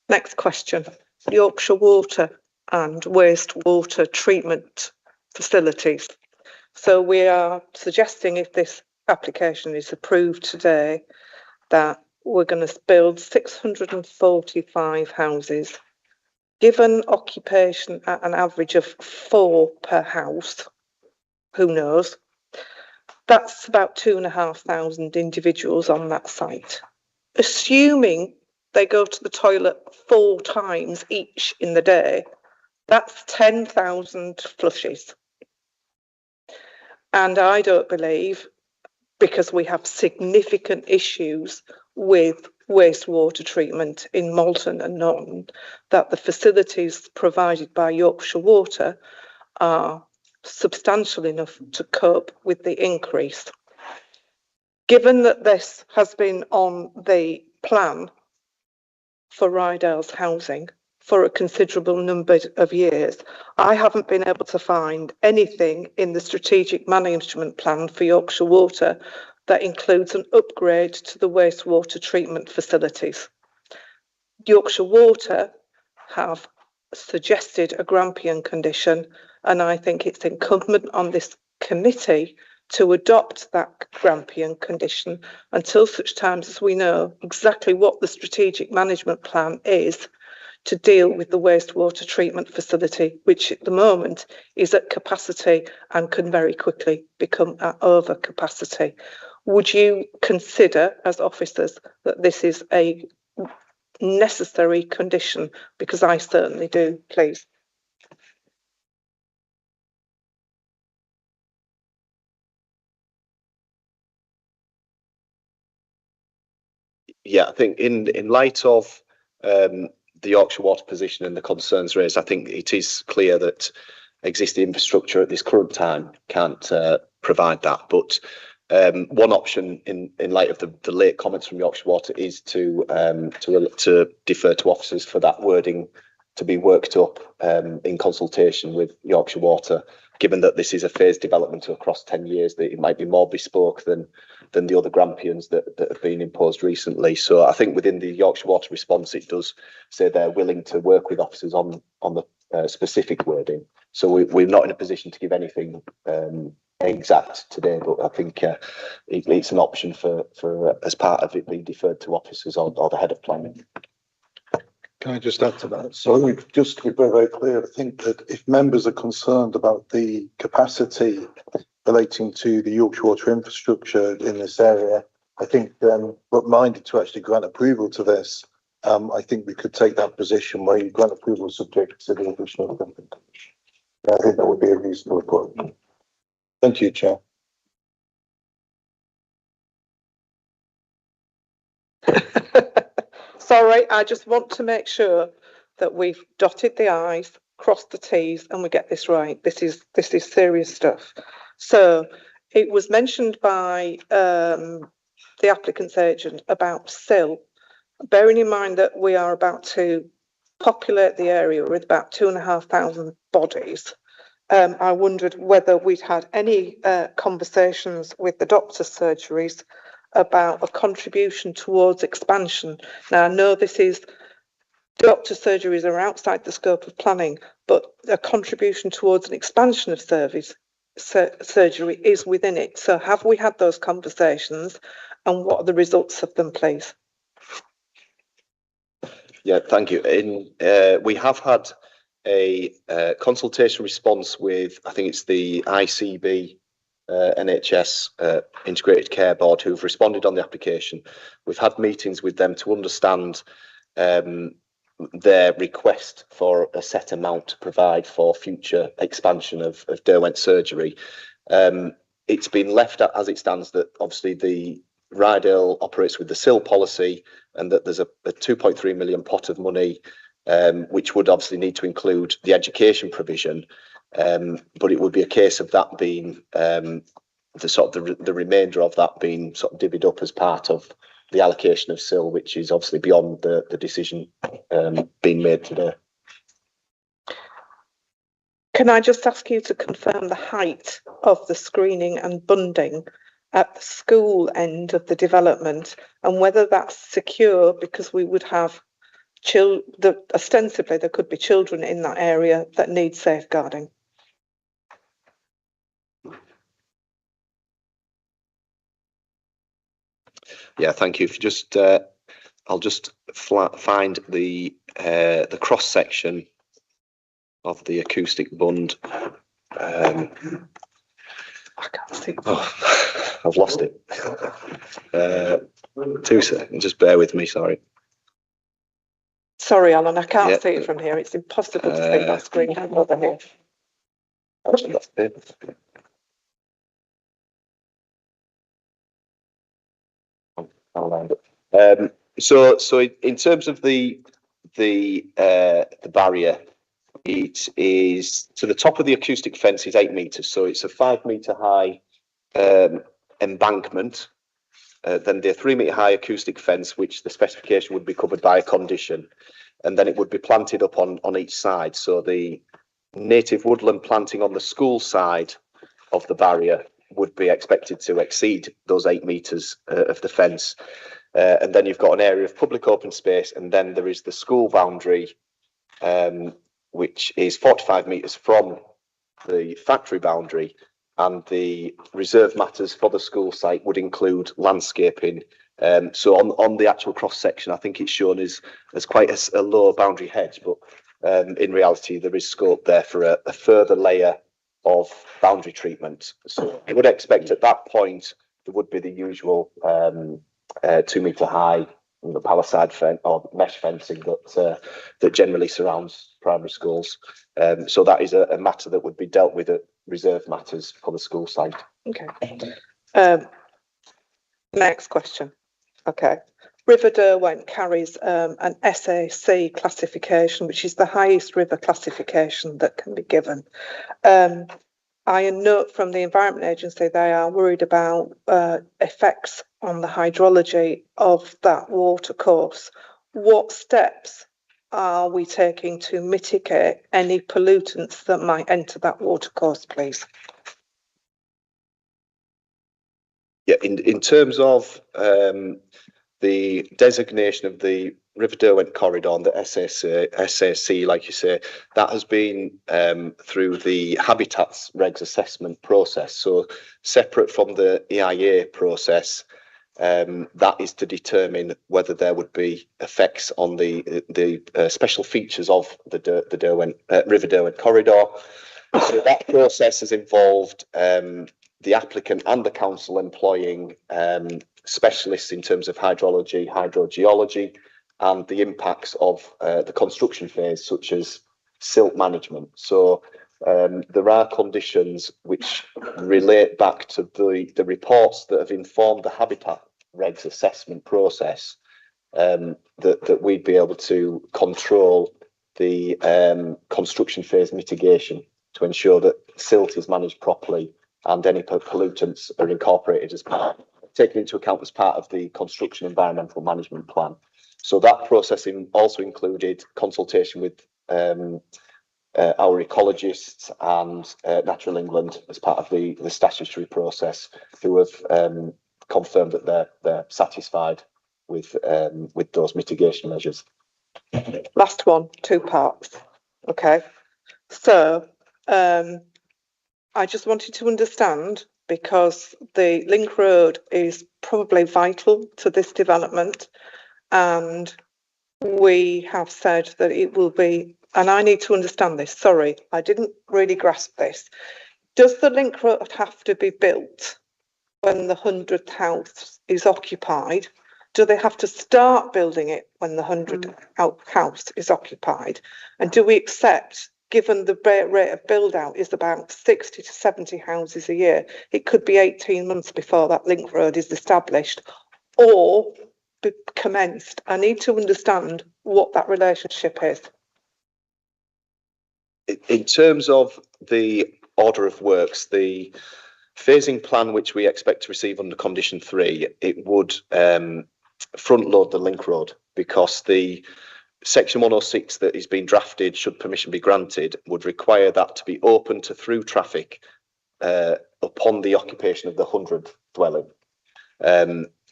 Next question. Yorkshire Water and wastewater treatment facilities. So we are suggesting, if this application is approved today, that we're going to build 645 houses. Given occupation at an average of 4 per house, who knows? That's about 2,500 individuals on that site. Assuming they go to the toilet 4 times each in the day, that's 10,000 flushes. And I don't believe, because we have significant issues with wastewater treatment in Malton and Norton, that the facilities provided by Yorkshire Water are substantial enough to cope with the increase. Given that this has been on the plan for Rydell's housing for a considerable number of years, I haven't been able to find anything in the strategic management plan for Yorkshire Water that includes an upgrade to the wastewater treatment facilities. Yorkshire Water have suggested a Grampian condition, and I think it's incumbent on this committee to adopt that Grampian condition until such times as we know exactly what the strategic management plan is to deal with the wastewater treatment facility, which at the moment is at capacity and can very quickly become at over capacity. Would you consider as officers that this is a necessary condition? Because I certainly do, please. Yeah, I think in light of the Yorkshire Water position and the concerns raised, I think it is clear that existing infrastructure at this current time can't provide that. But one option in light of the late comments from Yorkshire Water is to defer to officers for that wording to be worked up in consultation with Yorkshire Water, given that this is a phased development across 10 years, that it might be more bespoke than the other Grampians that have been imposed recently. So I think within the Yorkshire Water response, it does say they're willing to work with officers on the specific wording. So we're not in a position to give anything exact today, but I think it's an option for as part of it being deferred to officers or the head of planning. Can I just add to that? So just to be very, very clear, I think that if members are concerned about the capacity relating to the Yorkshire Water infrastructure in this area, I think we're minded to actually grant approval to this. I think we could take that position where you grant approval subject to the additional. I think that would be a reasonable approach. Thank you, Chair. Sorry, I just want to make sure that we've dotted the I's, crossed the T's, and we get this right. This is serious stuff. So it was mentioned by the applicant's agent about SIL. Bearing in mind that we are about to populate the area with about 2,500 bodies, I wondered whether we'd had any conversations with the doctor's surgeries about a contribution towards expansion. Now, I know doctor surgeries are outside the scope of planning, but a contribution towards an expansion of surgery is within it. So have we had those conversations, and what are the results of them, please? Yeah, thank you. We have had a consultation response with, I think it's the ICB NHS Integrated Care Board, who've responded on the application. We've had meetings with them to understand their request for a set amount to provide for future expansion of Derwent surgery. It's been left as it stands that obviously the Rydale operates with the SIL policy, and that there's a 2.3 million pot of money, which would obviously need to include the education provision. But it would be a case of that being the remainder of that being sort of divvied up as part of the allocation of SIL, which is obviously beyond the decision being made today. Can I just ask you to confirm the height of the screening and bunding at the school end of the development, and whether that's secure, because we would have ostensibly there could be children in that area that need safeguarding? Yeah, thank you. If you just, I'll just find the cross section of the acoustic bund. I can't see. Oh, I've lost it. 2 seconds. Just bear with me. Sorry. Sorry, Alan. I can't see it from here. It's impossible to see that screen over here. That's it. So in terms of the barrier, it is to the top of the acoustic fence is 8 meters, so it's a 5 meter high embankment. Then the 3 meter high acoustic fence, which the specification would be covered by a condition, and then it would be planted up on each side. So the native woodland planting on the school side of the barrier would be expected to exceed those 8 meters of the fence. And then you've got an area of public open space, and then there is the school boundary, which is 45 meters from the factory boundary, and the reserve matters for the school site would include landscaping. So on the actual cross section, I think it's shown as quite a low boundary hedge, but in reality, there is scope there for a further layer of boundary treatment. So I would expect at that point there would be the usual 2 metre high palisade fence or mesh fencing that generally surrounds primary schools. So that is a matter that would be dealt with at reserve matters for the school site. Okay. Next question. Okay. River Derwent carries an SAC classification, which is the highest river classification that can be given. I note from the Environment Agency they are worried about effects on the hydrology of that watercourse. What steps are we taking to mitigate any pollutants that might enter that watercourse, please? Yeah, in terms of the designation of the River Derwent corridor and the SAC, like you say, that has been through the Habitats Regs assessment process. So separate from the EIA process, that is to determine whether there would be effects on the special features of the River Derwent corridor. So that process has involved the applicant and the council employing specialists in terms of hydrology, hydrogeology, and the impacts of the construction phase, such as silt management. So there are conditions which relate back to the reports that have informed the Habitat Regs assessment process that we'd be able to control the construction phase mitigation to ensure that silt is managed properly and any pollutants are incorporated as part, taken into account as part of the construction environmental management plan. So that processing also included consultation with our ecologists and Natural England as part of the statutory process, who have confirmed that they're satisfied with those mitigation measures. Last one, 2 parts. Okay. So I just wanted to understand, because the link road is probably vital to this development, and we have said that it will be, and I need to understand this, sorry, I didn't really grasp this. Does the link road have to be built when the 100th house is occupied? Do they have to start building it when the 100th house is occupied? And do we accept, given the rate of build out is about 60 to 70 houses a year, it could be 18 months before that link road is established or commenced? I need to understand what that relationship is. In terms of the order of works, the phasing plan, which we expect to receive under condition 3, it would front load the link road, because the section 106 that is being drafted, should permission be granted, would require that to be open to through traffic upon the occupation of the 100th dwelling.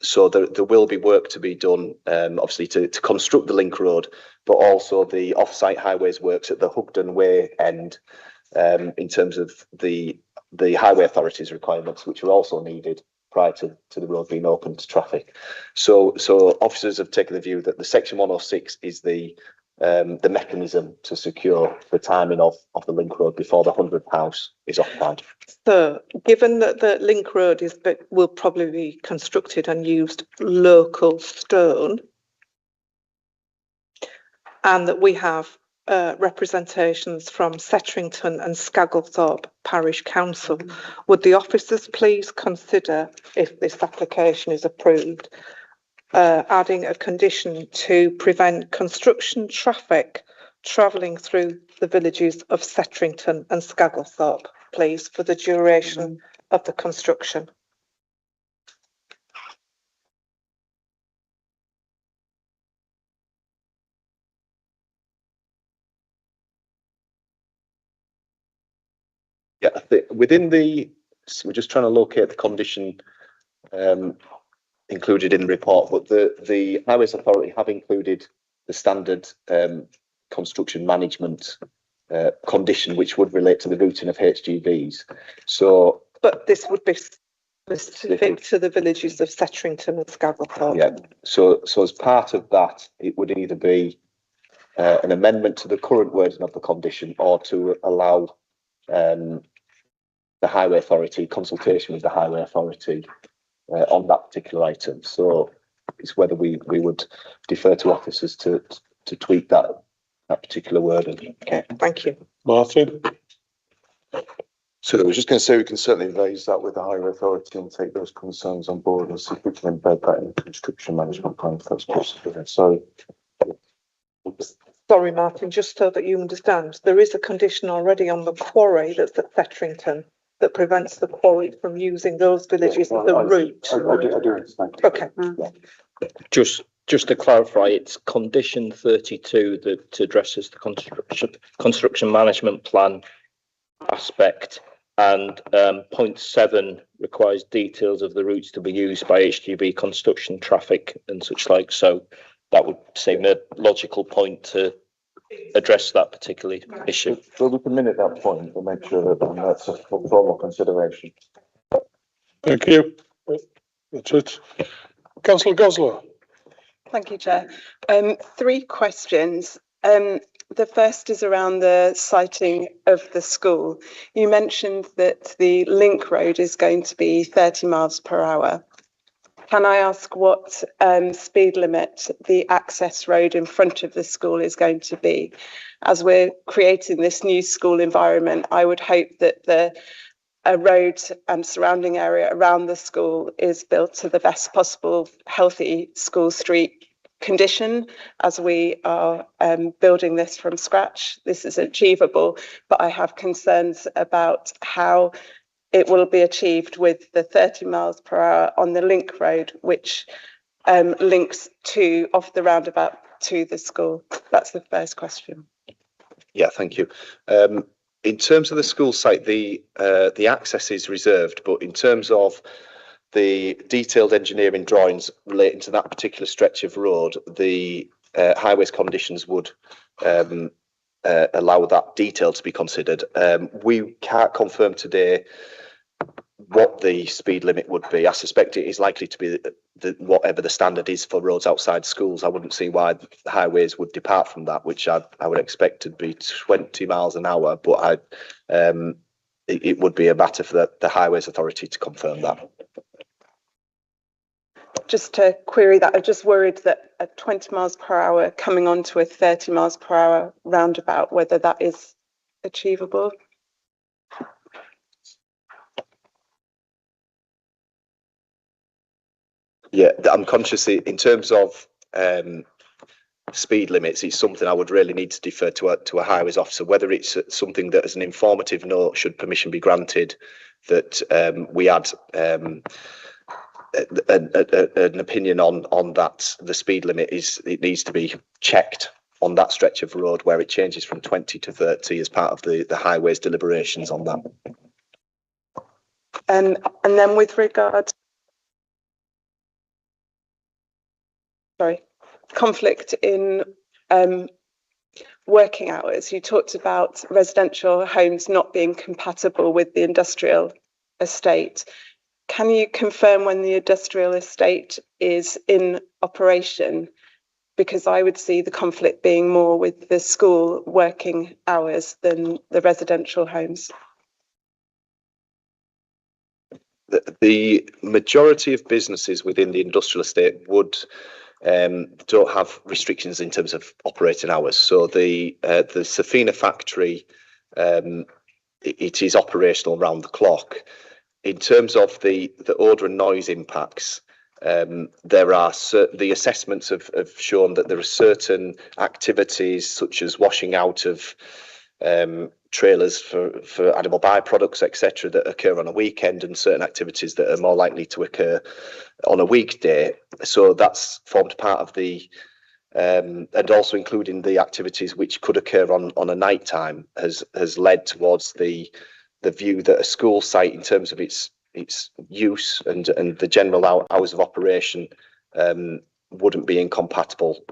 So there will be work to be done, obviously, to construct the link road, but also the off-site highways works at the Hugden Way end, in terms of the highway authorities requirements, which are also needed prior to the road being open to traffic. So officers have taken the view that the section 106 is the mechanism to secure the timing of the link road before the 100th house is occupied. So, given that the link road will probably be constructed and used local stone, and that we have representations from Settrington and Scagglethorpe Parish Council, would the officers please consider, if this application is approved, adding a condition to prevent construction traffic travelling through the villages of Settrington and Scagglethorpe, please, for the duration of the construction? Yeah, I think we're just trying to locate the condition included in the report, but the Highways Authority have included the standard construction management condition, which would relate to the routing of HGVs. So But this would be specific to the villages of Setterington and Scavelthorpe. Yeah, so as part of that, it would either be an amendment to the current wording of the condition or to allow the Highway Authority, consultation with the Highway Authority on that particular item. So it's whether we would defer to officers to tweak that particular wording. Okay, thank you. Martin? So I was just going to say we can certainly raise that with the Highway Authority and take those concerns on board and see if we can embed that in the construction management plan if that's possible. So, Sorry, Martin, just so that you understand, there is a condition already on the quarry that's at Setterington that prevents the quarry from using those villages as a route. I do understand. Okay. Just to clarify, it's condition 32 that addresses the construction management plan aspect, and point 7 requires details of the routes to be used by HGV construction traffic and such like. So that would seem a logical point to address that particular issue. So we can minute that point and make sure that that's a formal consideration. Thank you. Richard. Councillor Gosler. Thank you, Chair. 3 questions. The first is around the siting of the school. You mentioned that the link road is going to be 30 miles per hour. Can I ask what speed limit the access road in front of the school is going to be? As we're creating this new school environment, I would hope that the road and surrounding area around the school is built to the best possible healthy school street condition as we are building this from scratch. This is achievable, but I have concerns about how it will be achieved with the 30 miles per hour on the link road, which links off the roundabout to the school. That's the first question. Yeah, thank you. In terms of the school site, the access is reserved, but in terms of the detailed engineering drawings relating to that particular stretch of road, the highways conditions would allow that detail to be considered. We can't confirm today what the speed limit would be. I suspect it is likely to be whatever the standard is for roads outside schools. I wouldn't see why the highways would depart from that, which I would expect to be 20 miles an hour, but it would be a matter for the Highways Authority to confirm that. Just to query that, I'm just worried that at 20 miles per hour coming onto a 30 miles per hour roundabout, whether that is achievable. Yeah, I'm conscious in terms of speed limits, it's something I would really need to defer to a highways officer, whether it's something that as an informative note, should permission be granted, that we add an opinion on that. The speed limit it needs to be checked on that stretch of road where it changes from 20 to 30 as part of the highways deliberations on that. And then with regard, conflict in working hours, you talked about residential homes not being compatible with the industrial estate. Can you confirm when the industrial estate is in operation? Because I would see the conflict being more with the school working hours than the residential homes. The majority of businesses within the industrial estate would don't have restrictions in terms of operating hours. So the Safina factory, it is operational round the clock. In terms of the odour and noise impacts, there are the assessments have shown that there are certain activities such as washing out of trailers for animal byproducts, etc., that occur on a weekend, and certain activities that are more likely to occur on a weekday. So that's formed part of the and also including the activities which could occur on a night time has led towards the view that a school site, in terms of its use and the general hours of operation, wouldn't be incompatible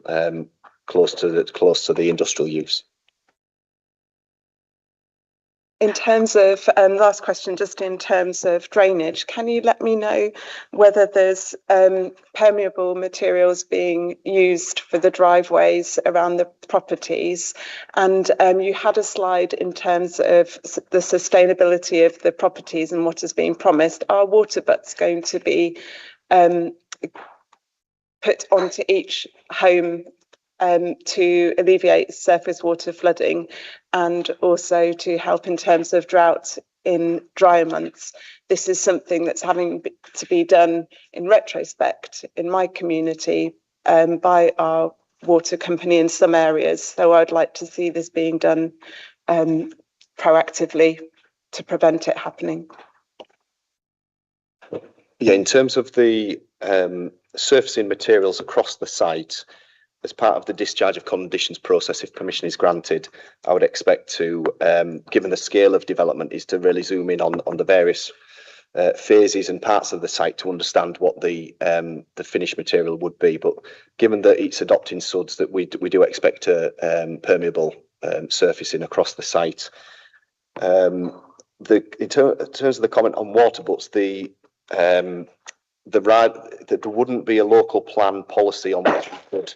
close to the industrial use. in terms of, last question, just in terms of drainage, can you let me know whether there's permeable materials being used for the driveways around the properties? And you had a slide in terms of the sustainability of the properties and what is being promised. Are water butts going to be put onto each home to alleviate surface water flooding and also to help in terms of drought in drier months? This is something that's having to be done in retrospect in my community by our water company in some areas. So I'd like to see this being done proactively to prevent it happening. Yeah, in terms of the surfacing materials across the site, as part of the discharge of conditions process, if permission is granted, I would expect to, given the scale of development, is to really zoom in on the various phases and parts of the site to understand what the finished material would be. But given that it's adopting SUDS, that we do expect a permeable surfacing across the site. In terms of the comment on water butts, there wouldn't be a local plan policy on which we could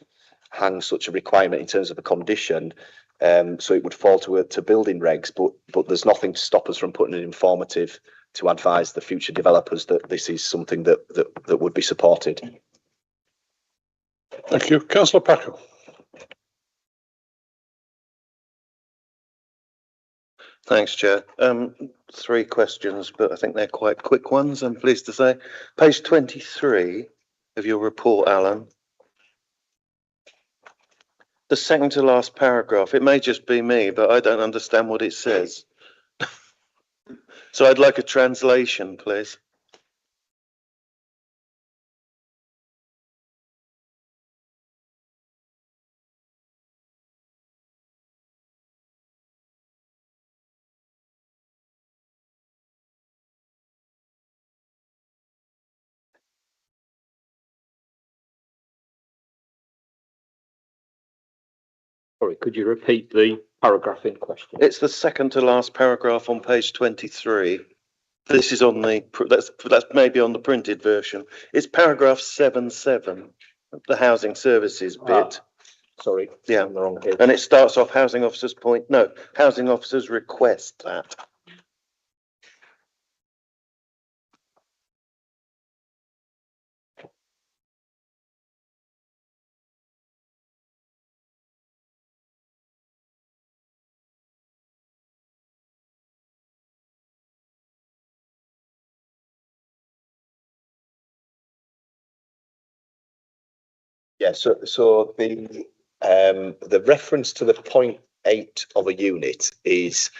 hang such a requirement in terms of a condition, so it would fall to building regs, but there's nothing to stop us from putting an informative to advise the future developers that this is something that would be supported. Thank you. Councillor Packer. Thanks, Chair. 3 questions, but I think they're quite quick ones, I'm pleased to say. Page 23 of your report, Alan. The second to last paragraph, it may just be me, but I don't understand what it says. So I'd like a translation, please. Sorry, could you repeat the paragraph in question? It's the second to last paragraph on page 23. This is on the, that's maybe on the printed version. It's paragraph 7.7, the housing services bit. Sorry, Yeah, on the wrong page. and it starts off housing officers housing officers request that. Yeah, so the reference to the 0.8 of a unit is,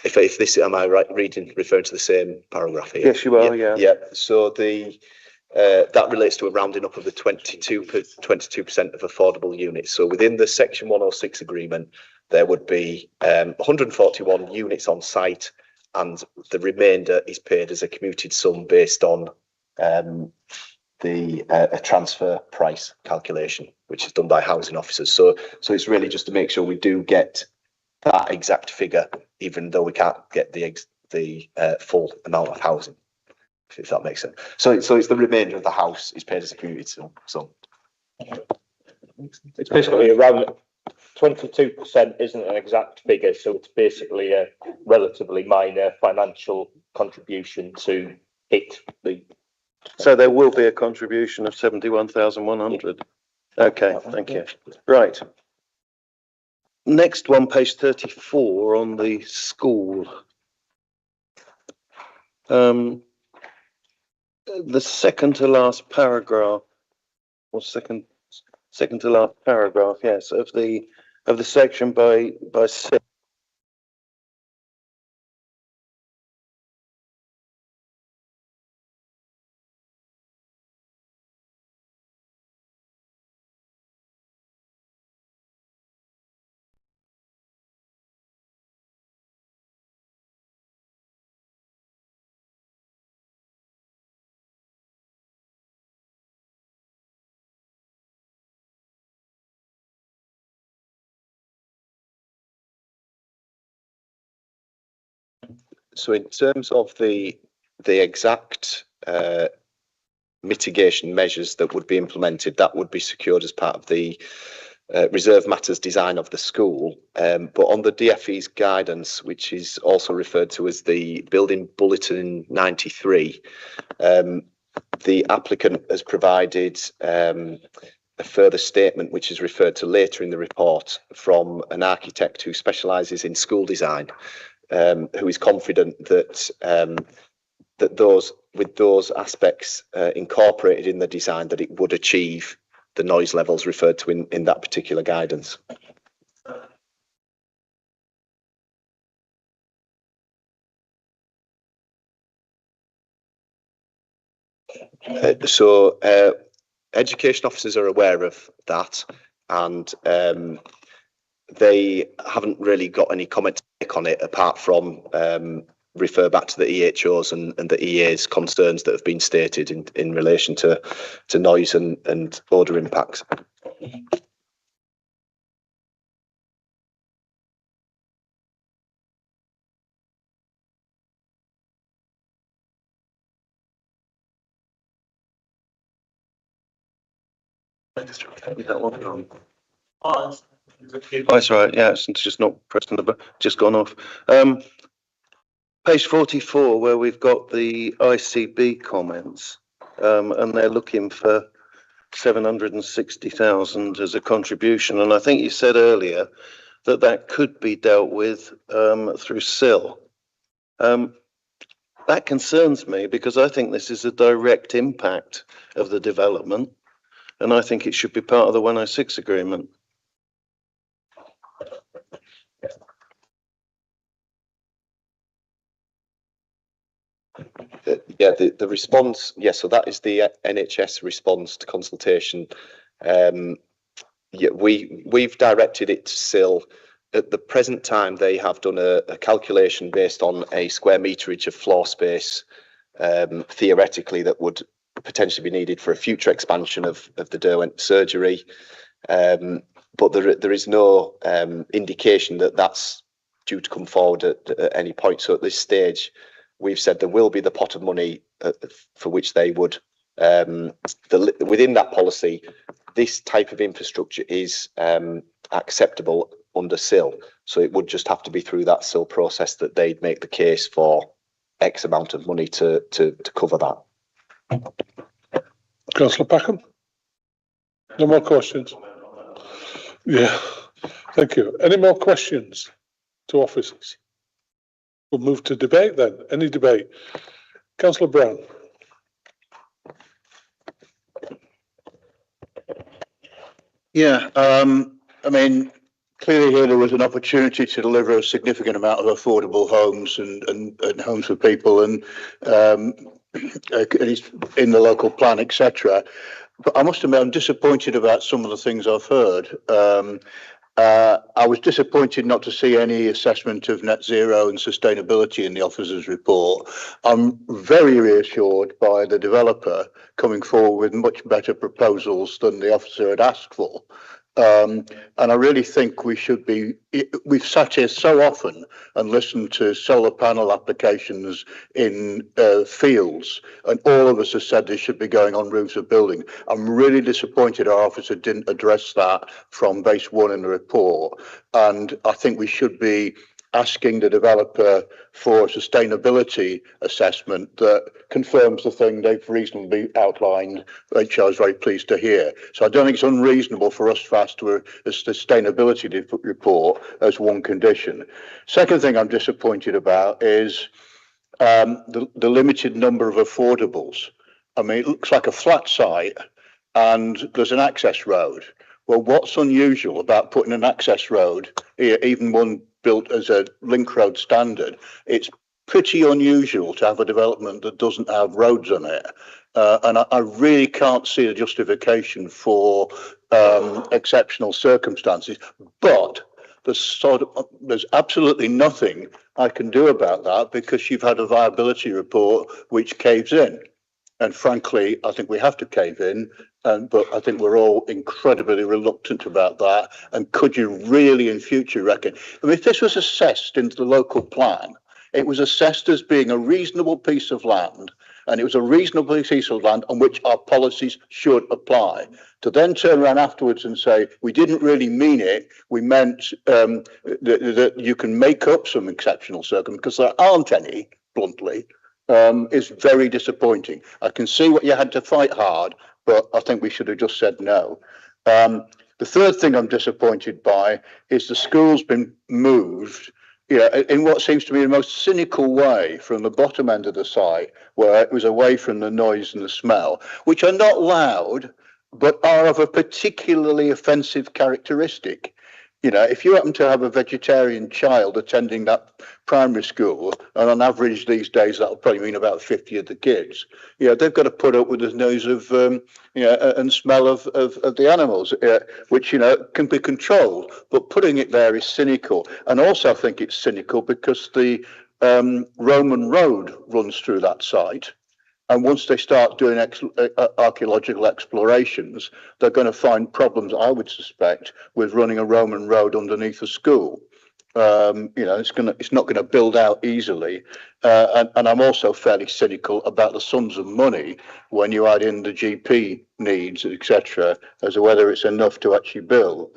if this, am I right referring to the same paragraph here? Yes, you are. Yeah. Yeah. So that relates to a rounding up of the 22% of affordable units. So within the Section 106 agreement, there would be 141 units on site, and the remainder is paid as a commuted sum based on a transfer price calculation, which is done by housing officers. So it's really just to make sure we do get that exact figure, even though we can't get the full amount of housing, if that makes sense. So it's the remainder of the house is paid as a commuted sum. So it's basically around 22% isn't an exact figure, so it's basically a relatively minor financial contribution to hit the. So there will be a contribution of 71,100. Okay, thank you. Right. Next one, page 34 on the school. The second to last paragraph, or second to last paragraph, yes, of the section by 6. So in terms of the exact mitigation measures that would be implemented, that would be secured as part of the reserve matters design of the school. But on the DFE's guidance, which is also referred to as the Building Bulletin 93, the applicant has provided a further statement, which is referred to later in the report, from an architect who specialises in school design, who is confident that that those aspects incorporated in the design, that it would achieve the noise levels referred to in that particular guidance. So education officers are aware of that, and they haven't really got any comment to make on it, apart from refer back to the EHOs and the EA's concerns that have been stated in relation to noise and odour impacts. Oh, that's right. Yeah, it's just not pressing the button, just gone off. Page 44, where we've got the ICB comments, and they're looking for 760,000 as a contribution. And I think you said earlier that could be dealt with through SIL. That concerns me, because I think this is a direct impact of the development, and I think it should be part of the 106 agreement. Yeah, the response, yes, so that is the NHS response to consultation. Yeah, we've directed it to SIL. At the present time, they have done a calculation based on a square meterage of floor space, theoretically, that would potentially be needed for a future expansion of the Derwent surgery. But there is no indication that that's due to come forward at any point. So at this stage, we've said there will be the pot of money for which they would, within that policy, this type of infrastructure is acceptable under SIL. So it would just have to be through that SIL process that they'd make the case for X amount of money to cover that. Councillor Packham? No more questions? Yeah, thank you. Any more questions to officers? We'll move to debate then. Any debate? Councillor Brown. Yeah, I mean, clearly here there was an opportunity to deliver a significant amount of affordable homes and homes for people, and in the local plan, etc. But I must admit, I'm disappointed about some of the things I've heard. I was disappointed not to see any assessment of net zero and sustainability in the officer's report. I'm very reassured by the developer coming forward with much better proposals than the officer had asked for. And I really think we've sat here so often and listened to solar panel applications in fields, and all of us have said they should be going on roofs of buildings. I'm really disappointed our officer didn't address that from base one in the report, and I think we should be asking the developer for a sustainability assessment that confirms the thing they've reasonably outlined, which I was very pleased to hear. So I don't think it's unreasonable for us to ask for a sustainability report as one condition. Second thing I'm disappointed about is the limited number of affordables. I mean, it looks like a flat site and there's an access road. Well, what's unusual about putting an access road here, even one built as a link road standard? It's pretty unusual to have a development that doesn't have roads on it. And I really can't see a justification for exceptional circumstances. But there's absolutely nothing I can do about that, because you've had a viability report which caves in. And frankly, I think we have to cave in, but I think we're all incredibly reluctant about that. And could you really in future reckon, I mean, if this was assessed into the local plan, It was assessed as being a reasonable piece of land, and it was a reasonable piece of land on which our policies should apply. To then turn around afterwards and say, we didn't really mean it, we meant that you can make up some exceptional circumstances, because there aren't any, bluntly, is very disappointing. I can see what you had to fight hard, but I think we should have just said no. The third thing I'm disappointed by is the school's been moved, in what seems to be the most cynical way, from the bottom end of the site, where it was away from the noise and the smell, which are not loud, but are of a particularly offensive characteristic. If you happen to have a vegetarian child attending that primary school, and on average these days that'll probably mean about 50 of the kids, they've got to put up with the noise of, and smell of the animals, which, can be controlled. But putting it there is cynical. And also I think it's cynical because the Roman road runs through that site. And once they start doing archaeological explorations, they're going to find problems, I would suspect, with running a Roman road underneath a school. It's not going to build out easily. And I'm also fairly cynical about the sums of money when you add in the GP needs, etc., as to whether it's enough to actually build.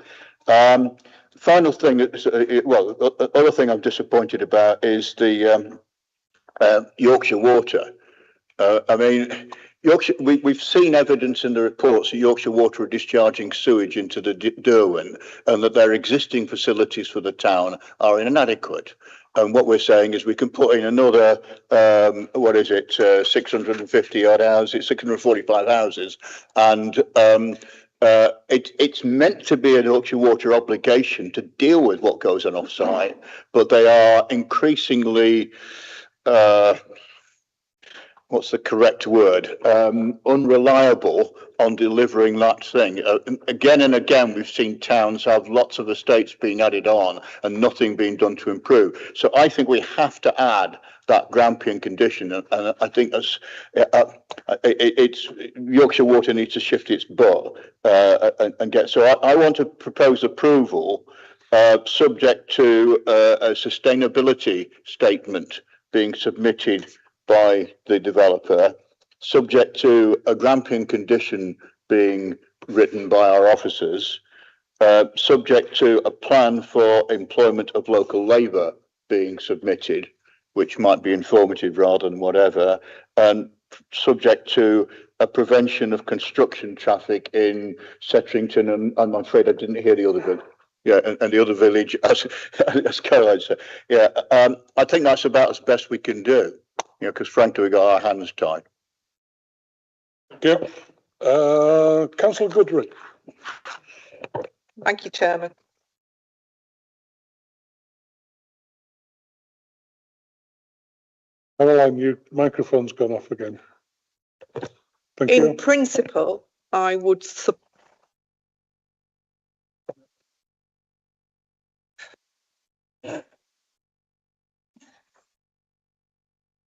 Final thing, the other thing I'm disappointed about is the Yorkshire Water. Yorkshire, we've seen evidence in the reports that Yorkshire Water are discharging sewage into the Derwen, and that their existing facilities for the town are inadequate. And what we're saying is we can put in another, 650 odd houses, 645 houses, and it's meant to be an Yorkshire Water obligation to deal with what goes on off-site, but they are increasingly what's the correct word? Unreliable on delivering that thing. Again and again, we've seen towns have lots of estates being added on and nothing being done to improve. So I think we have to add that Grampian condition, and I think that's it's Yorkshire Water needs to shift its butt and get. So I want to propose approval, subject to a sustainability statement being submitted by the developer, subject to a Grampian condition being written by our officers, subject to a plan for employment of local labour being submitted, which might be informative rather than whatever, and subject to a prevention of construction traffic in Settington, and I'm afraid I didn't hear the other bit. Yeah, and the other village, as Caroline said. Yeah, I think that's about as best we can do. Because frankly, we got our hands tied. Thank you. Councillor Goodwin. Thank you, Chairman. Caroline, your microphone's gone off again. Thank you. In principle, I would support.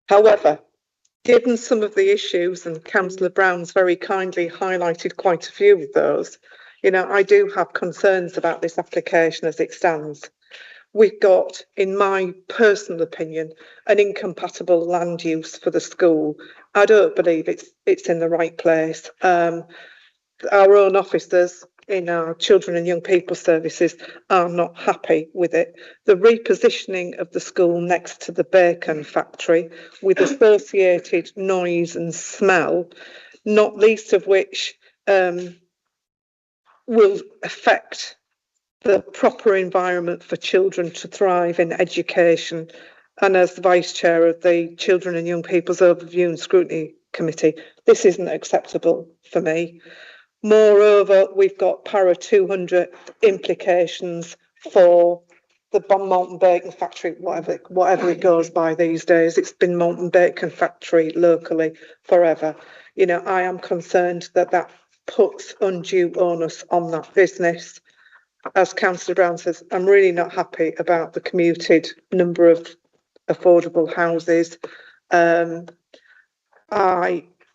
However, given some of the issues, and Councillor Brown's very kindly highlighted quite a few of those, I do have concerns about this application as it stands. We've got, in my personal opinion, an incompatible land use for the school. I don't believe it's in the right place. Our own officers in our children and young people services are not happy with it. The repositioning of the school next to the bacon factory with associated noise and smell, not least of which will affect the proper environment for children to thrive in education. And as the Vice Chair of the Children and Young People's Overview and Scrutiny Committee, this isn't acceptable for me. Moreover, we've got Para 200 implications for the Malton Bacon Factory, whatever it goes by these days. It's been Malton Bacon Factory locally forever. I am concerned that puts undue onus on that business. As Councillor Brown says, I'm really not happy about the commuted number of affordable houses. I'm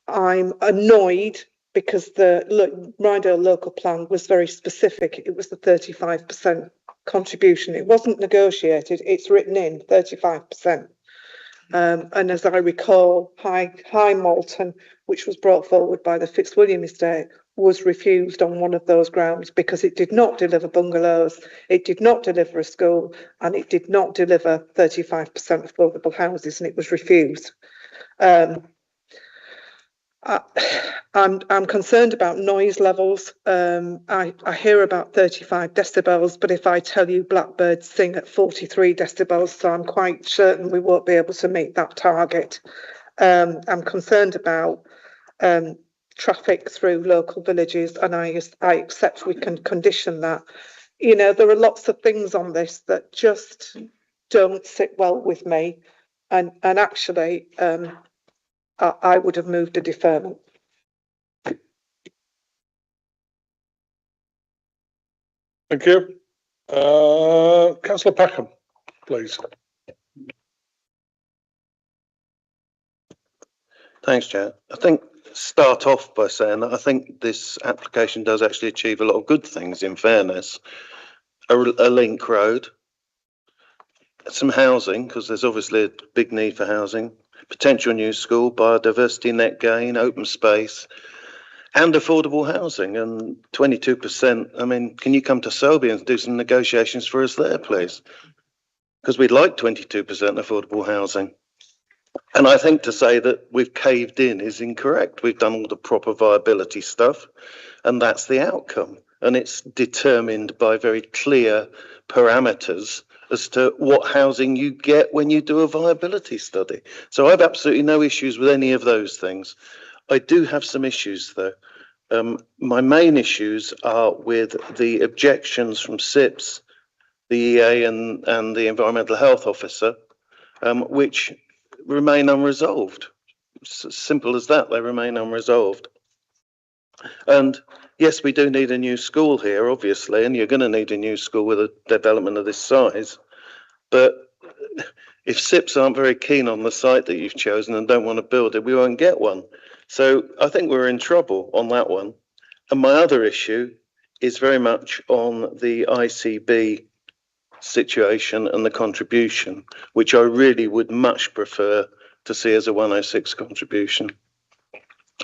annoyed because the Rydale local plan was very specific. It was the 35% contribution. It wasn't negotiated, it's written in 35%. And as I recall, High Malton, which was brought forward by the Fitzwilliam estate, was refused on one of those grounds because it did not deliver bungalows, it did not deliver a school, and it did not deliver 35% affordable houses, and it was refused. I'm concerned about noise levels. I hear about 35 decibels, but if I tell you blackbirds sing at 43 decibels, so I'm quite certain we won't be able to meet that target. I'm concerned about traffic through local villages, and I accept we can condition that. You know, there are lots of things on this that just don't sit well with me, and actually I would have moved a deferment. Thank you. Councillor Peckham, please. Thanks, Chair. I think start off by saying that I think this application does actually achieve a lot of good things, in fairness. A link road, some housing, because there's obviously a big need for housing, potential new school, biodiversity net gain, open space, and affordable housing. And 22%, I mean, can you come to Selby and do some negotiations for us there, please? Because we'd like 22% affordable housing. And I think to say that we've caved in is incorrect. We've done all the proper viability stuff, and that's the outcome. And it's determined by very clear parameters as to what housing you get when you do a viability study. So I've absolutely no issues with any of those things. I do have some issues, though. My main issues are with the objections from SIPS, the EA and the Environmental Health Officer, which remain unresolved. It's as simple as that, they remain unresolved. And yes, we do need a new school here, obviously, and you're going to need a new school with a development of this size. But if SIPs aren't very keen on the site that you've chosen and don't want to build it, we won't get one. So I think we're in trouble on that one. And my other issue is very much on the ICB situation and the contribution, which I really would much prefer to see as a 106 contribution.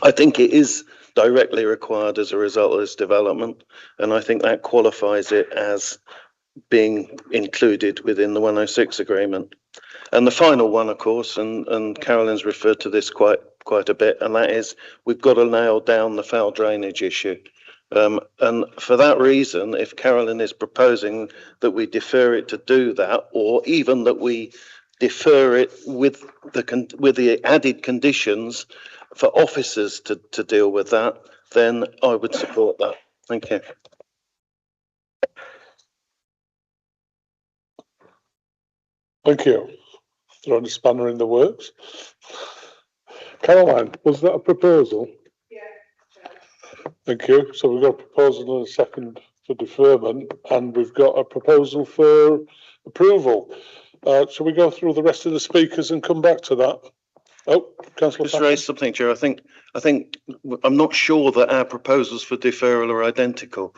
I think it is directly required as a result of this development, and I think that qualifies it as being included within the 106 agreement. And the final one, of course, and Carolyn's referred to this quite a bit, and that is we've got to nail down the foul drainage issue. And for that reason, if Carolyn is proposing that we defer it to do that, or even that we defer it with the added conditions for officers to deal with that, then I would support that. Thank you. Thank you. Throwing a spanner in the works. Caroline, was that a proposal? Yeah. Thank you. So we've got a proposal and a second for deferment, and we've got a proposal for approval. Shall we go through the rest of the speakers and come back to that? Oh, Councillor. Just raise something, Chair. I think I'm not sure that our proposals for deferral are identical.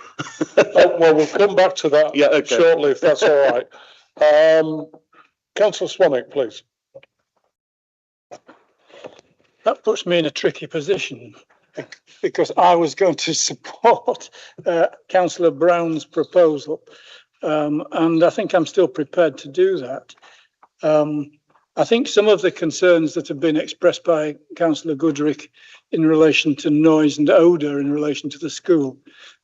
Oh, well, we'll come back to that shortly, if that's all right. Councillor Swanwick, please. That puts me in a tricky position because I was going to support Councillor Brown's proposal, and I think I'm still prepared to do that. I think some of the concerns that have been expressed by Councillor Goodrick in relation to noise and odour in relation to the school,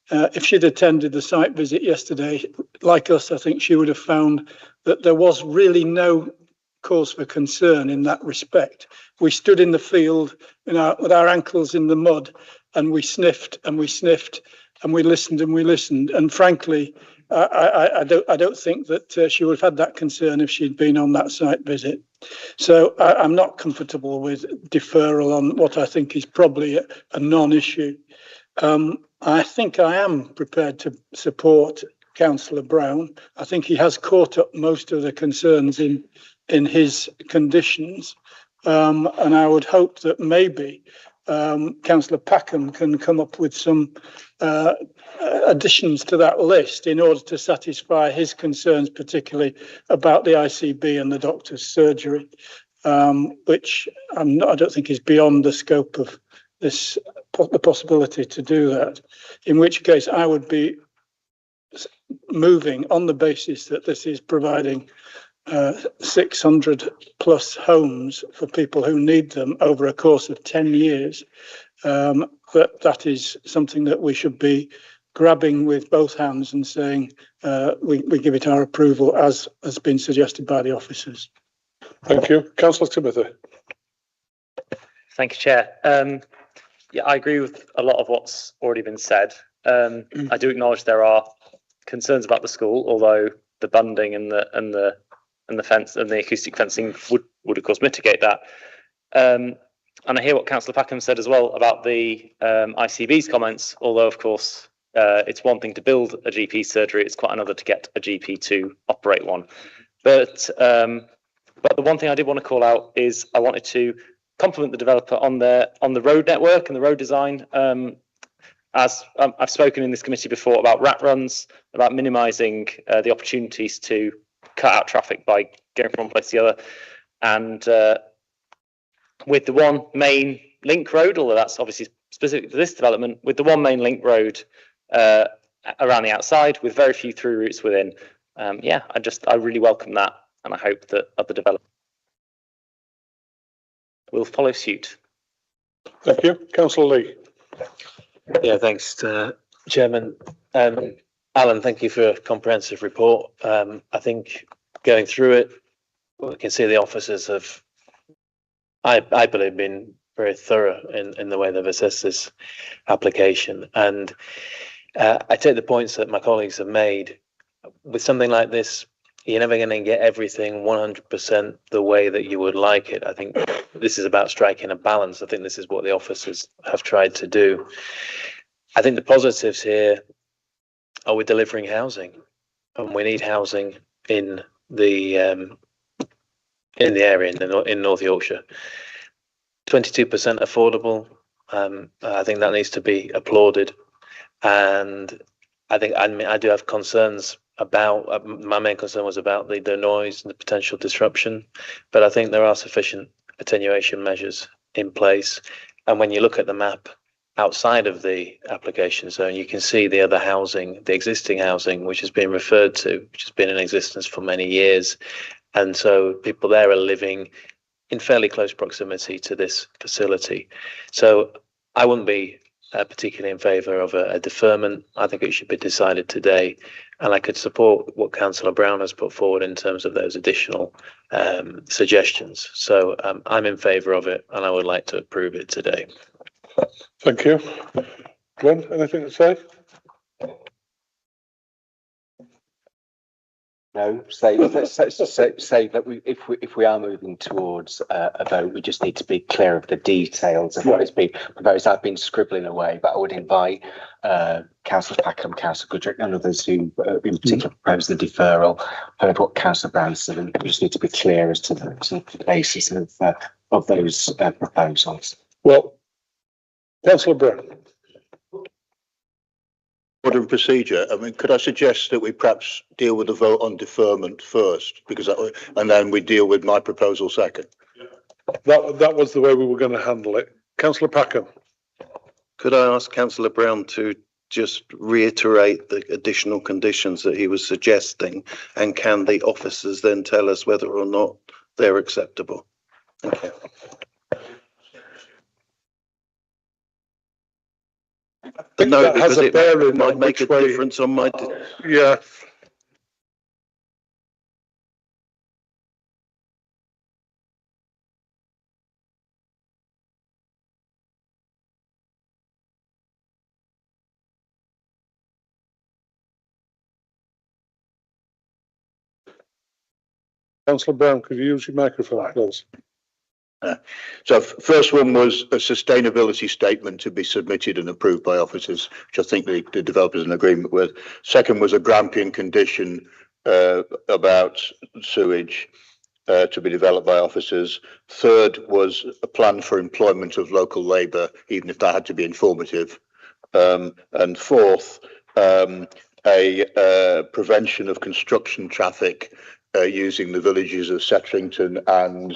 if she'd attended the site visit yesterday, like us, I think she would have found that there was really no cause for concern in that respect. We stood in the field with our ankles in the mud, and we sniffed and we sniffed and we listened and we listened. And frankly, I don't think that she would have had that concern if she'd been on that site visit. So I'm not comfortable with deferral on what I think is probably a non-issue. I think I am prepared to support Councillor Brown. I think he has caught up most of the concerns in his conditions, and I would hope that maybe Councillor Packham can come up with some additions to that list in order to satisfy his concerns, particularly about the ICB and the doctor's surgery. which I don't think is beyond the scope of this, the possibility to do that, in which case I would be moving on the basis that this is providing 600 plus homes for people who need them over a course of 10 years. That is something that we should be grabbing with both hands and saying we give it our approval as has been suggested by the officers. Thank you. Councillor Timothy. Thank you, Chair. Yeah, I agree with a lot of what's already been said. I do acknowledge there are concerns about the school, although the bunding and the fence and the acoustic fencing would of course mitigate that. And I hear what Councillor Packham said as well about the ICB's comments, although of course it's one thing to build a GP surgery, it's quite another to get a GP to operate one. But the one thing I did want to call out is I wanted to compliment the developer on the road network and the road design. As I've spoken in this committee before about rat runs, about minimising the opportunities to cut out traffic by going from one place to the other, and with the one main link road, although that's obviously specific to this development, with the one main link road around the outside with very few through routes within, I really welcome that, and I hope that other developers will follow suit. Thank you. Councillor Lee. Yeah, thanks, Chairman. Alan, thank you for a comprehensive report. I think going through it, we can see the officers have, I believe, been very thorough in the way they've assessed this application. And I take the points that my colleagues have made. With something like this, you're never going to get everything 100% the way that you would like it. I think this is about striking a balance. I think this is what the officers have tried to do. I think the positives here are we're delivering housing, and we need housing in the area in North Yorkshire. 22% affordable. I think that needs to be applauded, and I do have concerns about. My main concern was about the noise and the potential disruption, but I think there are sufficient attenuation measures in place. And when you look at the map outside of the application zone, you can see the other housing, the existing housing, which has been referred to, which has been in existence for many years. And so people there are living in fairly close proximity to this facility. So I wouldn't be particularly in favour of a deferment. I think it should be decided today. And I could support what Councillor Brown has put forward in terms of those additional suggestions. So I'm in favour of it, and I would like to approve it today. Thank you. Glenn, anything to say? No, let's just say that if we are moving towards a vote, we just need to be clear of the details of what is being proposed. I've been scribbling away, but I would invite Councillor Packham, Councillor Goodrick and others who in particular proposed the deferral, heard what Councillor Brown said, and we just need to be clear as to the basis of those proposals. Well, Councillor Brown. Order and procedure. I mean, could I suggest that we perhaps deal with the vote on deferment first, because and then we deal with my proposal second? That was the way we were going to handle it. Councillor Packham. Could I ask Councillor Brown to just reiterate the additional conditions that he was suggesting, and can the officers then tell us whether or not they're acceptable? Thank you. No, because it might make a difference on my. Yeah. Councillor Brown, could you use your microphone, please? So first one was a sustainability statement to be submitted and approved by officers, which I think the developer is in agreement with. Second was a Grampian condition about sewage to be developed by officers. Third was a plan for employment of local labour, even if that had to be informative. And fourth, a prevention of construction traffic using the villages of Settington and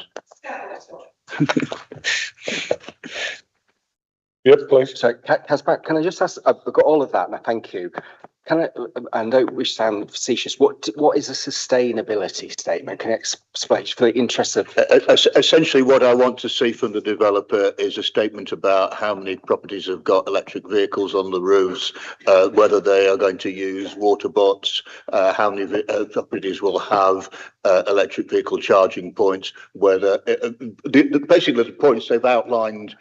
Yep, please. So, Caspar, can I just ask? I've got all of that, and I thank you. Can I don't wish to sound facetious. What is a sustainability statement? Can you explain for the interest of? Essentially, what I want to see from the developer is a statement about how many properties have got electric vehicles on the roofs, whether they are going to use water bots, how many properties will have electric vehicle charging points, whether basically the points they've outlined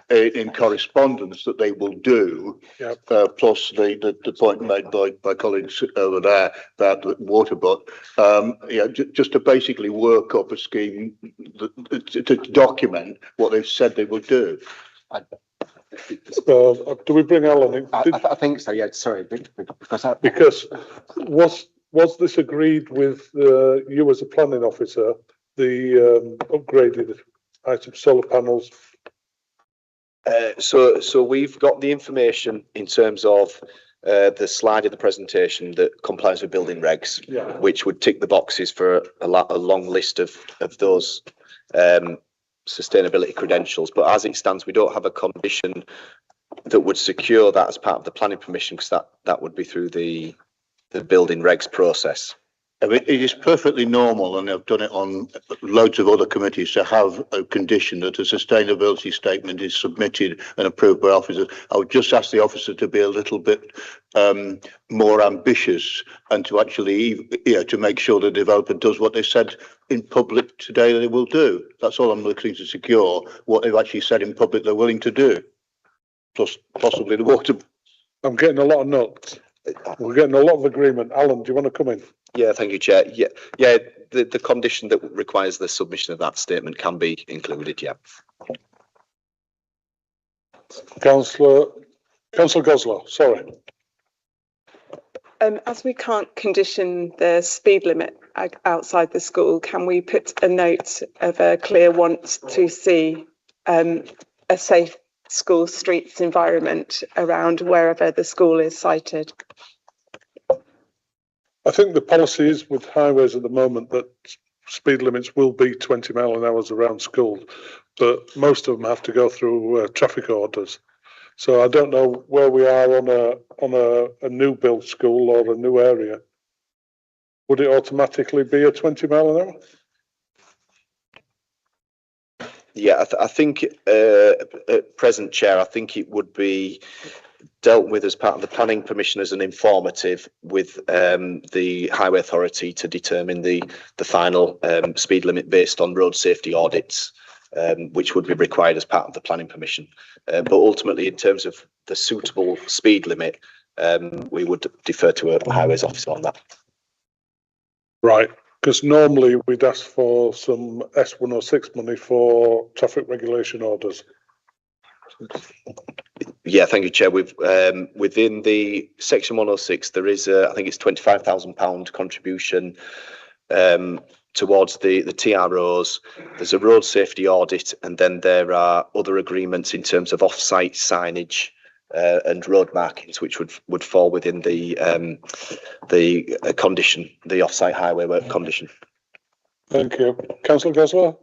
in correspondence that they will do, yep. Plus the point made by colleagues over there about the water bot, just to basically work up a scheme to document what they've said they will do. Do we bring Alan in? I think so. Yeah. Sorry, because was this agreed with you as a planning officer? The upgraded item solar panels. So we've got the information in terms of the slide in the presentation that complies with building regs, yeah, which would tick the boxes for a long list of those sustainability credentials. But as it stands, we don't have a condition that would secure that as part of the planning permission, because that would be through the building regs process. I mean, it is perfectly normal, and I've done it on loads of other committees, to have a condition that a sustainability statement is submitted and approved by officers. I would just ask the officer to be a little bit more ambitious and to actually, to make sure the developer does what they said in public today they will do. That's all I'm looking to secure, what they've actually said in public they're willing to do, plus possibly the water. I'm getting a lot of notes. We're getting a lot of agreement. Alan, do you want to come in? Yeah, thank you, Chair. Yeah. The condition that requires the submission of that statement can be included. Yeah. Councillor Goslar, sorry. As we can't condition the speed limit outside the school, can we put a note of a clear want to see a safe school streets environment around wherever the school is sited? I think the policy is with highways at the moment that speed limits will be 20 mile an hour around school, but most of them have to go through traffic orders. So I don't know where we are on a new build school or a new area. Would it automatically be a 20 mile an hour? Yeah, I think at present, Chair, I think it would be dealt with as part of the planning permission as an informative with the Highway Authority to determine the final speed limit based on road safety audits, which would be required as part of the planning permission. But ultimately, in terms of the suitable speed limit, we would defer to a highways officer on that. Right, because normally we'd ask for some S106 money for traffic regulation orders. Yeah, thank you, Chair. We've within the section 106, there is I think it's £25,000 contribution towards the TROs. There's a road safety audit, and then there are other agreements in terms of off-site signage and road markings, which would fall within the condition, the off-site highway work condition. Thank you, Councillor Goslar.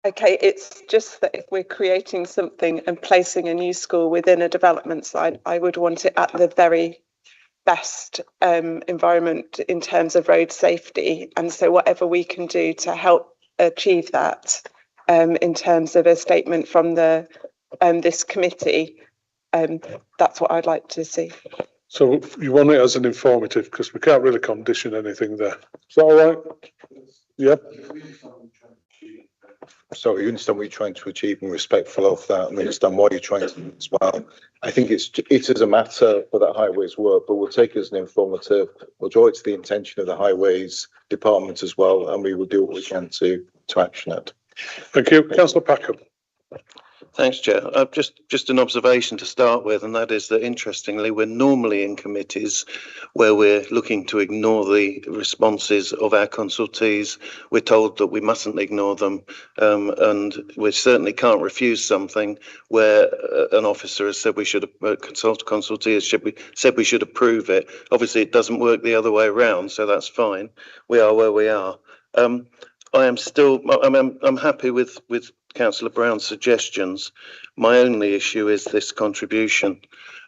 Okay, it's just that if we're creating something and placing a new school within a development site, I would want it at the very best environment in terms of road safety. And so whatever we can do to help achieve that in terms of a statement from the this committee, that's what I'd like to see. So you want it as an informative, because we can't really condition anything there. Is that all right? Yep. So you understand what you're trying to achieve and respectful of that, and understand why you're trying to do as well. I think it is a matter for that highways work, but we'll take it as an informative. We'll draw it to the intention of the highways department as well, and we will do what we can to action it. Thank you, Councillor Packham. Thanks, Chair. Just an observation to start with, and that is that interestingly, we're normally in committees where we're looking to ignore the responses of our consultees. We're told that we mustn't ignore them, and we certainly can't refuse something where an officer has said we should consultee has said we should approve it. Obviously, it doesn't work the other way around, so that's fine. We are where we are. I'm happy with Councillor Brown's suggestions. My only issue is this contribution,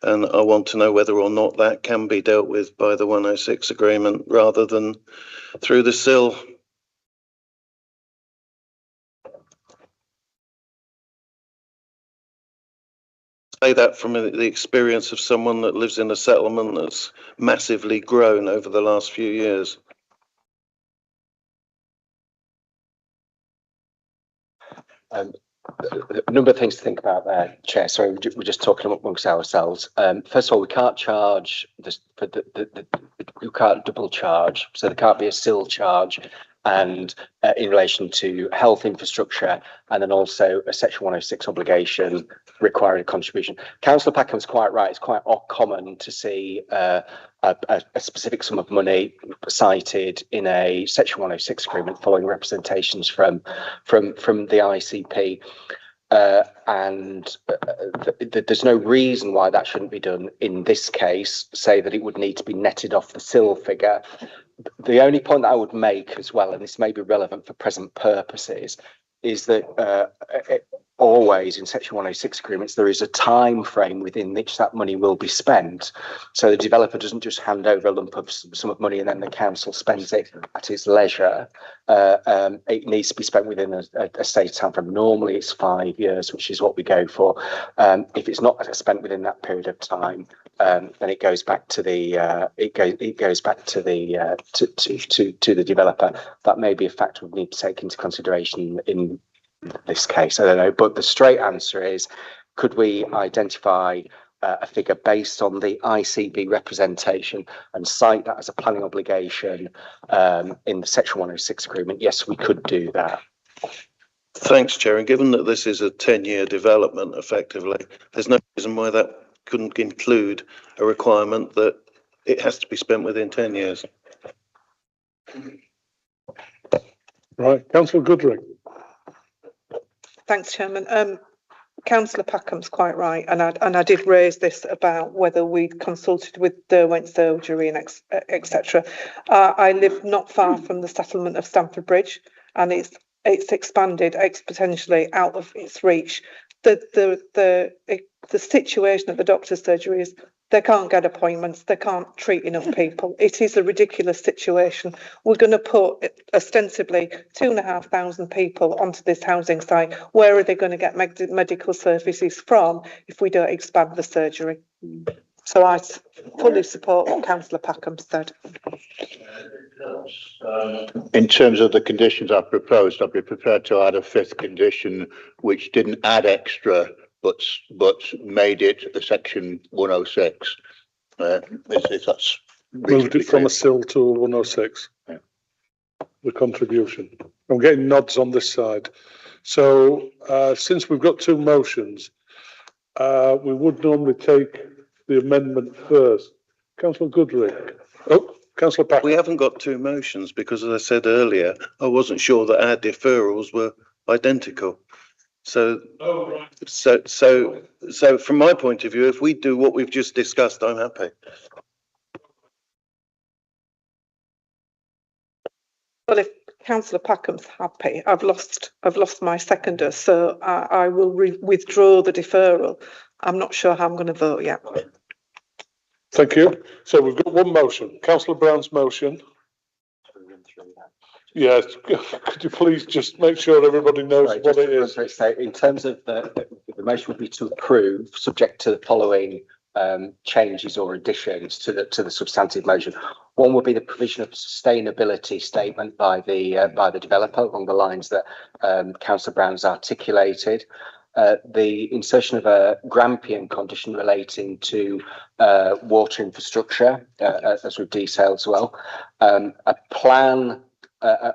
and I want to know whether or not that can be dealt with by the 106 agreement rather than through the SIL. Say that from the experience of someone that lives in a settlement that's massively grown over the last few years. A number of things to think about there, Chair. Sorry, we're just talking amongst ourselves. First of all, we can't charge this for we can't double charge, so there can't be a SIL charge, and in relation to health infrastructure, and then also a Section 106 obligation requiring a contribution. Councillor Packham's quite right. It's quite common to see a specific sum of money cited in a Section 106 agreement following representations from the ICP. There's no reason why that shouldn't be done in this case, say that it would need to be netted off the SIL figure. The only point that I would make as well, and this may be relevant for present purposes, is that always in Section 106 agreements, there is a time frame within which that money will be spent. So the developer doesn't just hand over a lump of sum of money and then the council spends it at its leisure. It needs to be spent within a stated time frame. Normally it's 5 years, which is what we go for. If it's not spent within that period of time, then it goes back to the to the developer. That may be a factor we need to take into consideration in this case. I don't know, but the straight answer is, could we identify a figure based on the ICB representation and cite that as a planning obligation in the Section 106 agreement? Yes, we could do that. Thanks, Chair. And given that this is a 10-year development, effectively, there's no reason why that couldn't include a requirement that it has to be spent within 10 years. Right, Councillor Goodrick. Thanks, Chairman. Councillor Packham's quite right, and I did raise this about whether we'd consulted with Derwent Surgery and etc. I live not far from the settlement of Stamford Bridge, and it's expanded exponentially out of its reach. The situation at the doctor's surgery is they can't get appointments, they can't treat enough people. It is a ridiculous situation. We're going to put ostensibly 2,500 people onto this housing site. Where are they going to get medical services from if we don't expand the surgery? So I fully support what Councillor Packham said. In terms of the conditions I've proposed, I'd be prepared to add a fifth condition which didn't add extra but made it a Section 106. If that's moved it from a SIL to a 106. Yeah. The contribution. I'm getting nods on this side. So since we've got two motions, we would normally take the amendment first. Councillor Goodrick. Oh, Councillor Packer. We haven't got two motions because, as I said earlier, I wasn't sure that our deferrals were identical. So from my point of view, if we do what we've just discussed, I'm happy. Well, if Councillor Packham's happy, I've lost my seconder, so I will withdraw the deferral. I'm not sure how I'm going to vote yet. Thank you. So we've got one motion. Councillor Brown's motion. Yes, could you please just make sure everybody knows what it is? So in terms of the motion would be to approve, subject to the following changes or additions to the substantive motion. One would be the provision of a sustainability statement by the developer along the lines that Councillor Brown's articulated. The insertion of a Grampian condition relating to water infrastructure, as we've detailed as well. A plan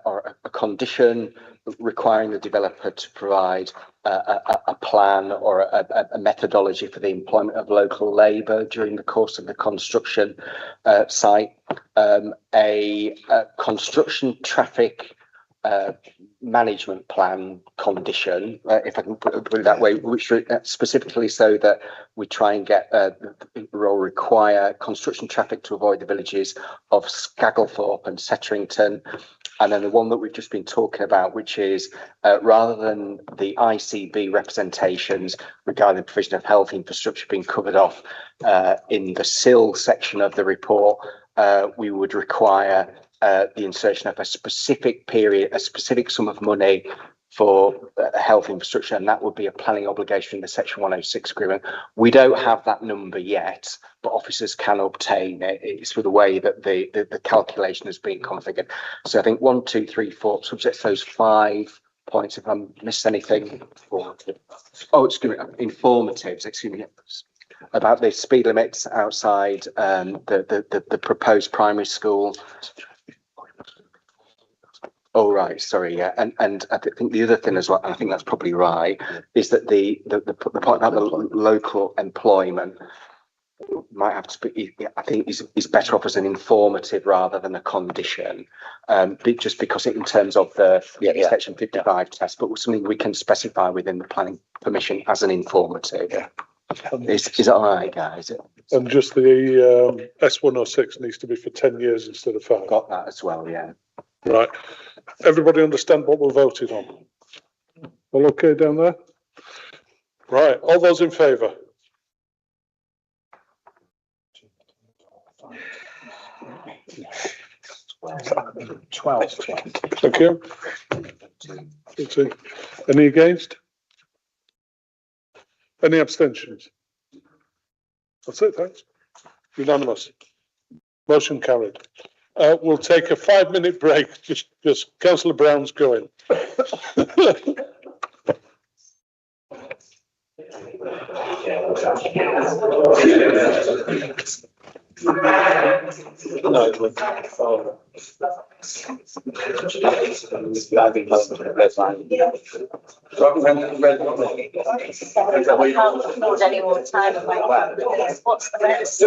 or a condition requiring the developer to provide a plan or a methodology for the employment of local labour during the course of the construction site, a construction traffic management plan condition, if I can put it that way, which specifically so that we try and get or require construction traffic to avoid the villages of Scagglethorpe and Setterington. And then the one that we've just been talking about, which is rather than the ICB representations regarding the provision of health infrastructure being covered off in the SIL section of the report, we would require the insertion of a specific period, a specific sum of money for health infrastructure, and that would be a planning obligation in the Section 106 agreement. We don't have that number yet, but officers can obtain it. It's for the way that the calculation has been configured. So I think 1, 2, 3, 4, subject to those 5 points. If I missed anything, informatives, excuse me, about the speed limits outside the proposed primary school. Oh, right. Sorry. Yeah. And I think the other thing as well, and I think that's probably right, is that the point about the local employment might have to be, I think is better off as an informative rather than a condition, just because in terms of the Section 55 test, but something we can specify within the planning permission as an informative. Yeah. Is that all right, guys? And just the S106 needs to be for 10 years instead of 5. Got that as well, yeah. Right. Everybody understand what we're voting on? All okay down there? Right. All those in favour? Thank you. Any against? Any abstentions? That's it, thanks. Unanimous. Motion carried. We'll take a 5-minute break. Just Councillor Brown's going. What's the best?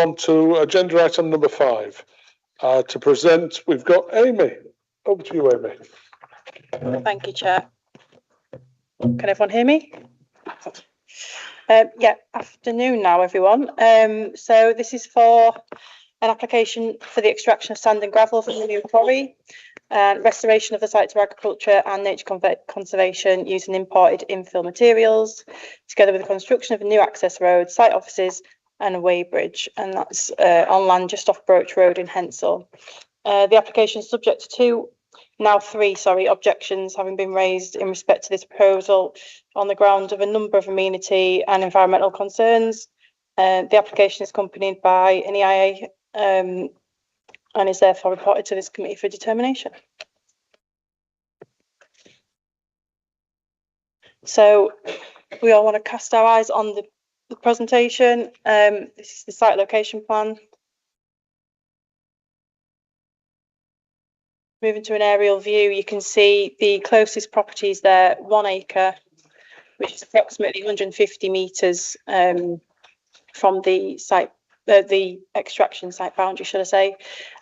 on to agenda item number 5. To present, we've got Amy. Over to you, Amy. Thank you, Chair. Can everyone hear me? Yeah, afternoon now, everyone. So this is for an application for the extraction of sand and gravel from the new quarry, restoration of the site to agriculture and nature conservation using imported infill materials, together with the construction of a new access road, site offices and a weighbridge, and that's on land just off Broach Road in Hensall. The application is subject to three objections having been raised in respect to this proposal on the ground of a number of amenity and environmental concerns. The application is accompanied by an EIA and is therefore reported to this committee for determination. So we all want to cast our eyes on the presentation. This is the site location plan. Moving to an aerial view, you can see the closest properties there, 1 acre, which is approximately 150 metres from the site, the extraction site boundary, should I say,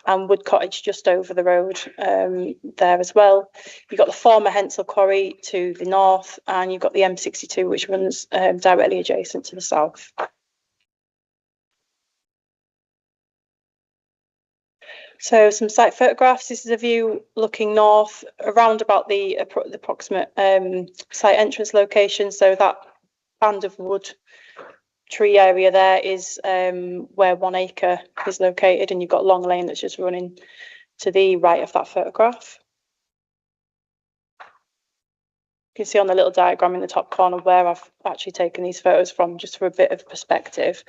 and Wood Cottage just over the road there as well. You've got the former Hensall Quarry to the north, and you've got the M62, which runs directly adjacent to the south. So some site photographs. This is a view looking north around about the approximate site entrance location. So that band of wood tree area there is where 1 acre is located, and you've got Long Lane that's just running to the right of that photograph. You can see on the little diagram in the top corner where I've actually taken these photos from, just for a bit of perspective.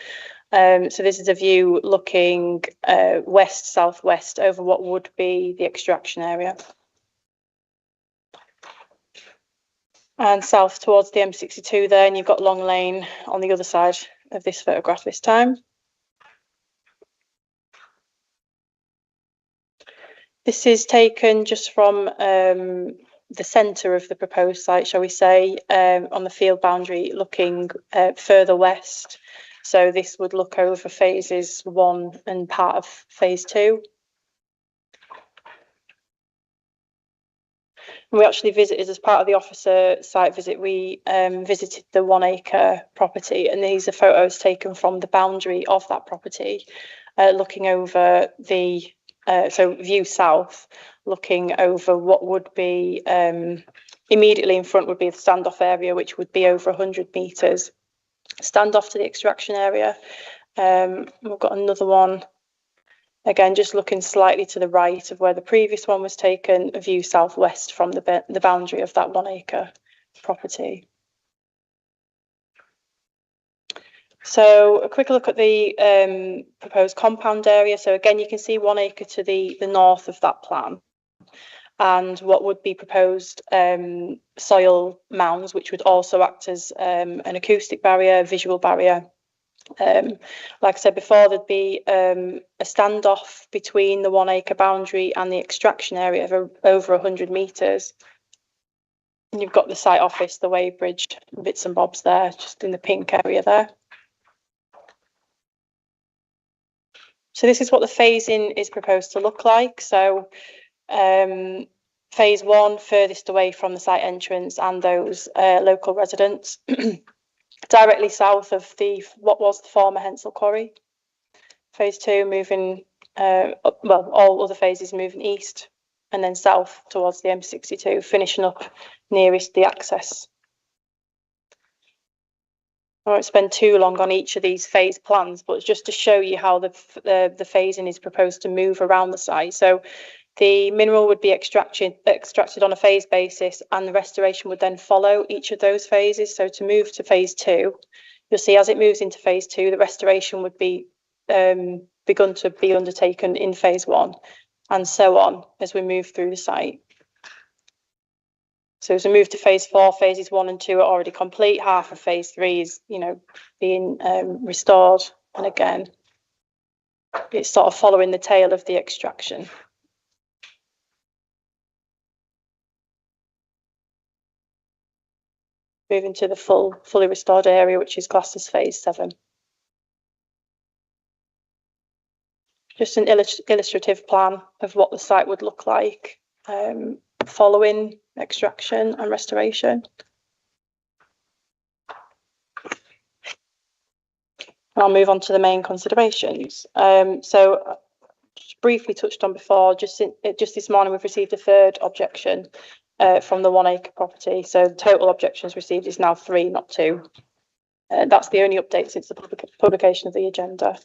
So this is a view looking west-southwest over what would be the extraction area. And south towards the M62 there, and you've got Long Lane on the other side of this photograph this time. This is taken just from the centre of the proposed site, shall we say, on the field boundary looking further west. So this would look over phases 1 and part of phase 2. And we actually visited, as part of the officer site visit, we visited the 1 acre property, and these are photos taken from the boundary of that property, looking over the, so view south, looking over what would be immediately in front would be the standoff area, which would be over 100 metres. Standoff to the extraction area. We've got another one, again, just looking slightly to the right of where the previous one was taken, a view southwest from the boundary of that 1 acre property. So a quick look at the proposed compound area. So again, you can see 1 acre to the north of that plan, and what would be proposed soil mounds, which would also act as an acoustic barrier, visual barrier. Like I said before, there'd be a standoff between the 1 acre boundary and the extraction area of over 100 metres. And you've got the site office, the weighbridge, bits and bobs there, just in the pink area there. So this is what the phasing is proposed to look like. So phase 1 furthest away from the site entrance and those local residents, directly south of what was the former Hensall Quarry. Phase 2 moving, well, all other phases moving east and then south towards the M62, finishing up nearest the access. I won't spend too long on each of these phase plans, but it's just to show you how the phasing is proposed to move around the site. So the mineral would be extracted on a phase basis, and the restoration would then follow each of those phases. So to move to phase 2, you'll see as it moves into phase 2, the restoration would be begun to be undertaken in phase 1, and so on as we move through the site. So as we move to phase 4, phases 1 and 2 are already complete. Half of phase 3 is, being restored, and again, it's sort of following the tail of the extraction. Moving to the fully restored area, which is classed as phase 7. just an illustrative plan of what the site would look like following extraction and restoration. I'll move on to the main considerations. So just briefly touched on before, just this morning we've received a third objection from the 1 acre property. So total objections received is now 3, not 2. That's the only update since the publication of the agenda.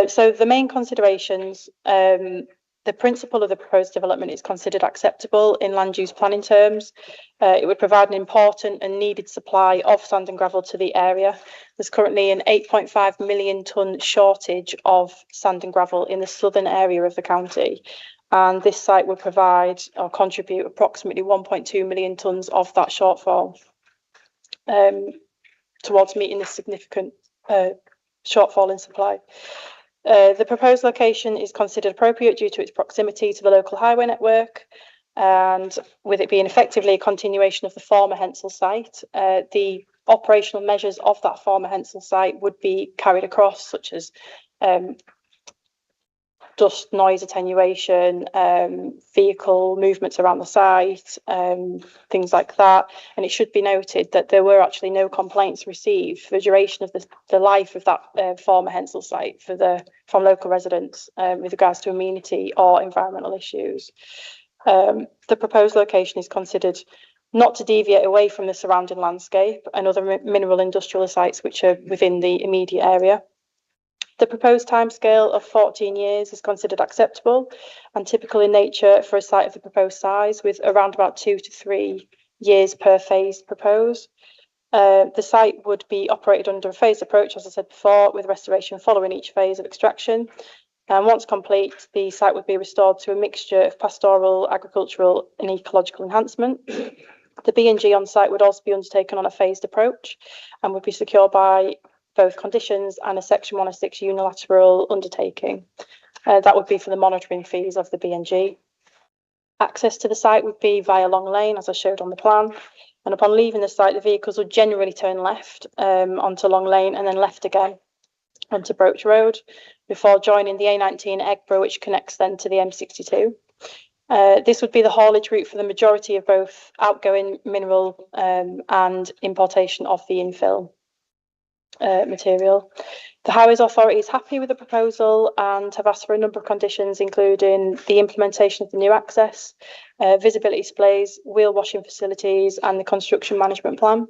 So the main considerations, the principle of the proposed development is considered acceptable in land use planning terms. It would provide an important and needed supply of sand and gravel to the area. There's currently an 8.5 million tonne shortage of sand and gravel in the southern area of the county. And this site would provide or contribute approximately 1.2 million tonnes of that shortfall towards meeting this significant shortfall in supply. The proposed location is considered appropriate due to its proximity to the local highway network, and with it being effectively a continuation of the former Hensel site, the operational measures of that former Hensel site would be carried across, such as dust, noise attenuation, vehicle movements around the site, things like that. And it should be noted that there were actually no complaints received for the duration of the life of that former Hensel site from local residents with regards to amenity or environmental issues. The proposed location is considered not to deviate away from the surrounding landscape and other mineral industrial sites which are within the immediate area. The proposed timescale of 14 years is considered acceptable and typical in nature for a site of the proposed size, with around about 2 to 3 years per phase proposed. The site would be operated under a phased approach, as I said before, with restoration following each phase of extraction. And once complete, the site would be restored to a mixture of pastoral, agricultural and ecological enhancement. The B&G on site would also be undertaken on a phased approach and would be secured by both conditions and a Section 106 unilateral undertaking. That would be for the monitoring fees of the B&G. Access to the site would be via Long Lane, as I showed on the plan. And upon leaving the site, the vehicles would generally turn left onto Long Lane and then left again onto Broach Road before joining the A19 Eggborough, which connects then to the M62. This would be the haulage route for the majority of both outgoing mineral and importation of the infill material. The Highways Authority is happy with the proposal and have asked for a number of conditions, including the implementation of the new access, visibility displays, wheel washing facilities and the construction management plan.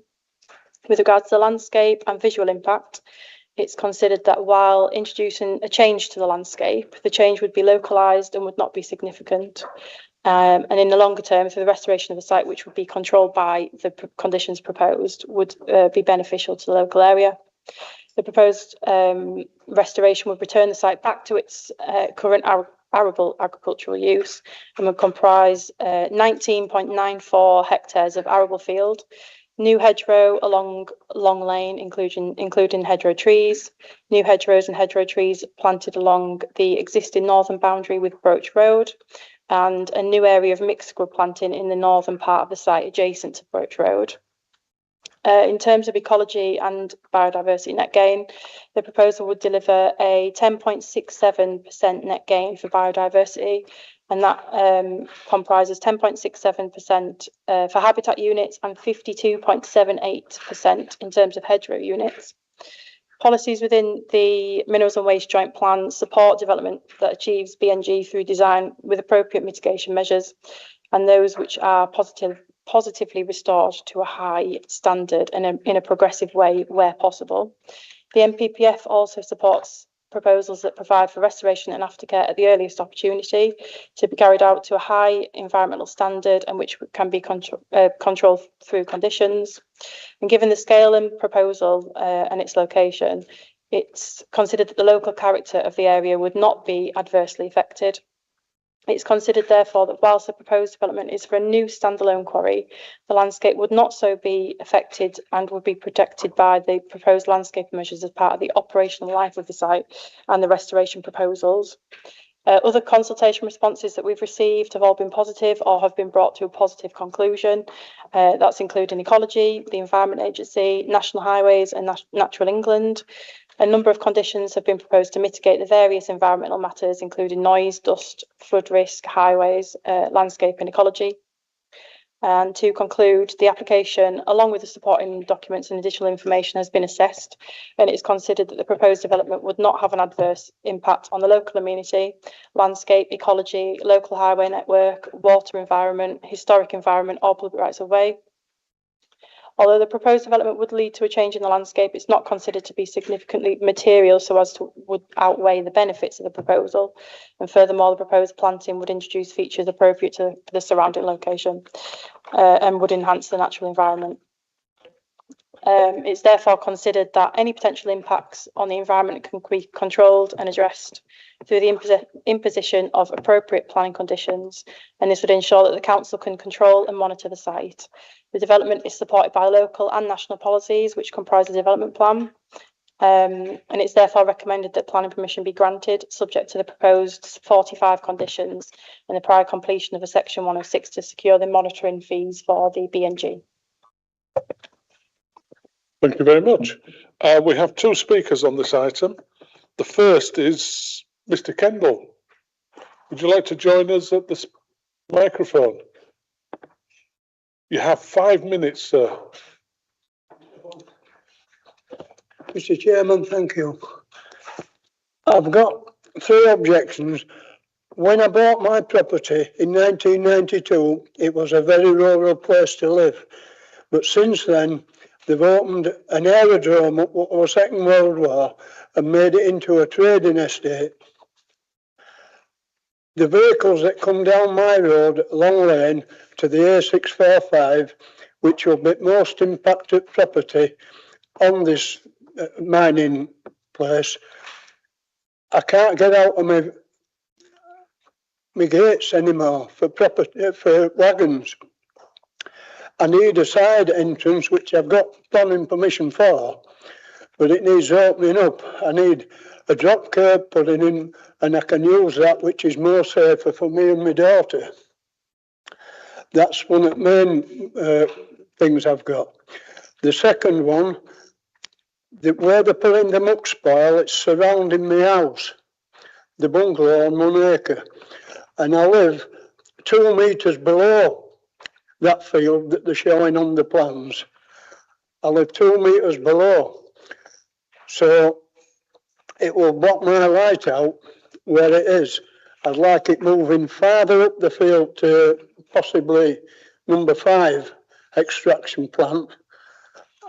With regards to the landscape and visual impact, it's considered that while introducing a change to the landscape, the change would be localised and would not be significant. And in the longer term, for the restoration of the site, which would be controlled by the conditions proposed, would be beneficial to the local area. The proposed restoration would return the site back to its current arable agricultural use and would comprise 19.94 hectares of arable field, new hedgerow along Long Lane, including hedgerow trees, new hedgerows and hedgerow trees planted along the existing northern boundary with Broach Road, and a new area of mixed scrub planting in the northern part of the site adjacent to Broach Road. In terms of ecology and biodiversity net gain, the proposal would deliver a 10.67% net gain for biodiversity, and that comprises 10.67% for habitat units and 52.78% in terms of hedgerow units. Policies within the Minerals and Waste Joint Plan support development that achieves B&G through design with appropriate mitigation measures, and those which are positively restored to a high standard and in a progressive way where possible. The NPPF also supports proposals that provide for restoration and aftercare at the earliest opportunity to be carried out to a high environmental standard and which can be controlled through conditions. And given the scale and proposal and its location, it's considered that the local character of the area would not be adversely affected. It's considered, therefore, that whilst the proposed development is for a new standalone quarry, the landscape would not so be affected and would be protected by the proposed landscape measures as part of the operational life of the site and the restoration proposals. Other consultation responses that we've received have all been positive or have been brought to a positive conclusion. That's including Ecology, the Environment Agency, National Highways and Natural England. A number of conditions have been proposed to mitigate the various environmental matters, including noise, dust, flood risk, highways, landscape and ecology. And to conclude, the application, along with the supporting documents and additional information, has been assessed, and it is considered that the proposed development would not have an adverse impact on the local amenity, landscape, ecology, local highway network, water environment, historic environment, or public rights of way. Although the proposed development would lead to a change in the landscape, it's not considered to be significantly material so as to would outweigh the benefits of the proposal. And furthermore, the proposed planting would introduce features appropriate to the surrounding location and would enhance the natural environment. It's therefore considered that any potential impacts on the environment can be controlled and addressed through the imposition of appropriate planning conditions, and this would ensure that the council can control and monitor the site. The development is supported by local and national policies which comprise the development plan, and it's therefore recommended that planning permission be granted subject to the proposed 45 conditions and the prior completion of a section 106 to secure the monitoring fees for the BNG. Thank you very much. We have two speakers on this item. The first is Mr. Kendall. Would you like to join us at this microphone? You have 5 minutes, sir. Mr. Chairman, thank you. I've got 3 objections. When I bought my property in 1992, it was a very rural place to live. But since then, they've opened an aerodrome up what was Second World War and made it into a trading estate. The vehicles that come down my road, Long Lane, to the A645, which will be most impacted property on this mining place, I can't get out of my gates anymore for wagons. I need a side entrance, which I've got planning permission for, but it needs opening up. I need a drop curb putting in, and I can use that, which is more safer for me and my daughter. That's one of the main things I've got. The second one, where they're putting the muck spoil, it's surrounding my house, the bungalow on 1 acre, and I live 2 metres below that field that they're showing on the plans. I live 2 metres below, so it will block my light out where it is. I'd like it moving farther up the field to possibly number 5 extraction plant,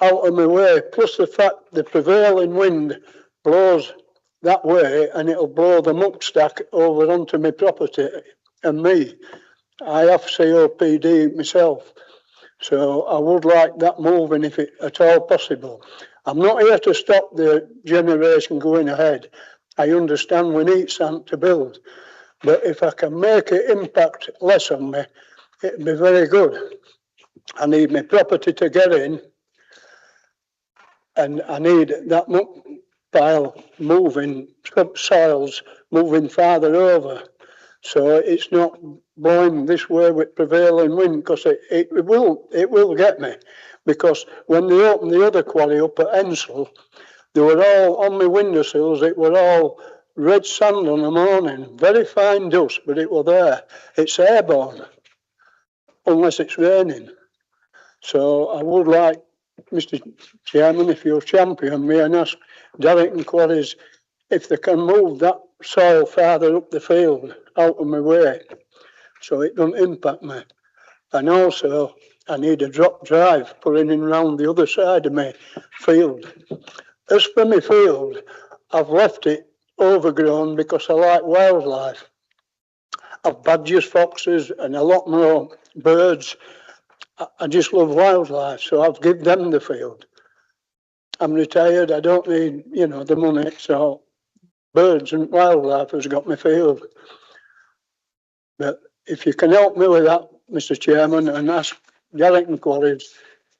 out of my way, plus the fact the prevailing wind blows that way and it'll blow the muck stack over onto my property and me. I have COPD myself, so I would like that moving if it at all possible. I'm not here to stop the generation going ahead. I understand we need something to build, but if I can make it impact less on me, it'd be very good. I need my property to get in, and I need that muck pile moving, soils moving farther over, so it's not blowing this way with prevailing wind, because it will get me. Because when they opened the other quarry up at Ensel, they were all on my windowsills, it were all red sand on the morning, very fine dust, but it was there. It's airborne, unless it's raining. So I would like, Mr. Chairman, if you'll champion me and ask Darrington Quarries if they can move that soil farther up the field, out of my way, so it doesn't impact me. And also, I need a drop drive putting in round the other side of my field. As for my field, I've left it overgrown because I like wildlife. I've badgers, foxes, and a lot more birds. I just love wildlife, so I've given them the field. I'm retired, I don't need, the money, so birds and wildlife has got my field. But if you can help me with that, Mr. Chairman, and ask Darrington Quarries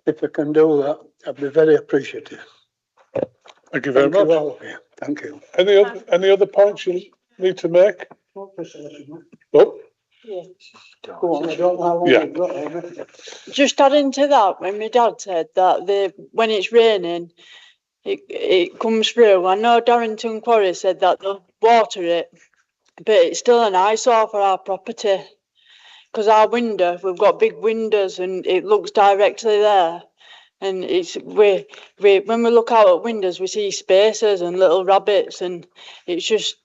if I can do that, I'd be very appreciative. Thank you very much. All of you. Thank you. Any other points you need to make? Oh, go on, I don't know how long yeah. I've got on it. Just adding to that, when my dad said that when it's raining, it comes through. I know Darrington Quarry said that they'll water it, but it's still an eyesore for our property. Because our window, we've got big windows and it looks directly there. And it's when we look out at windows, we see spacers and little rabbits, and it's just,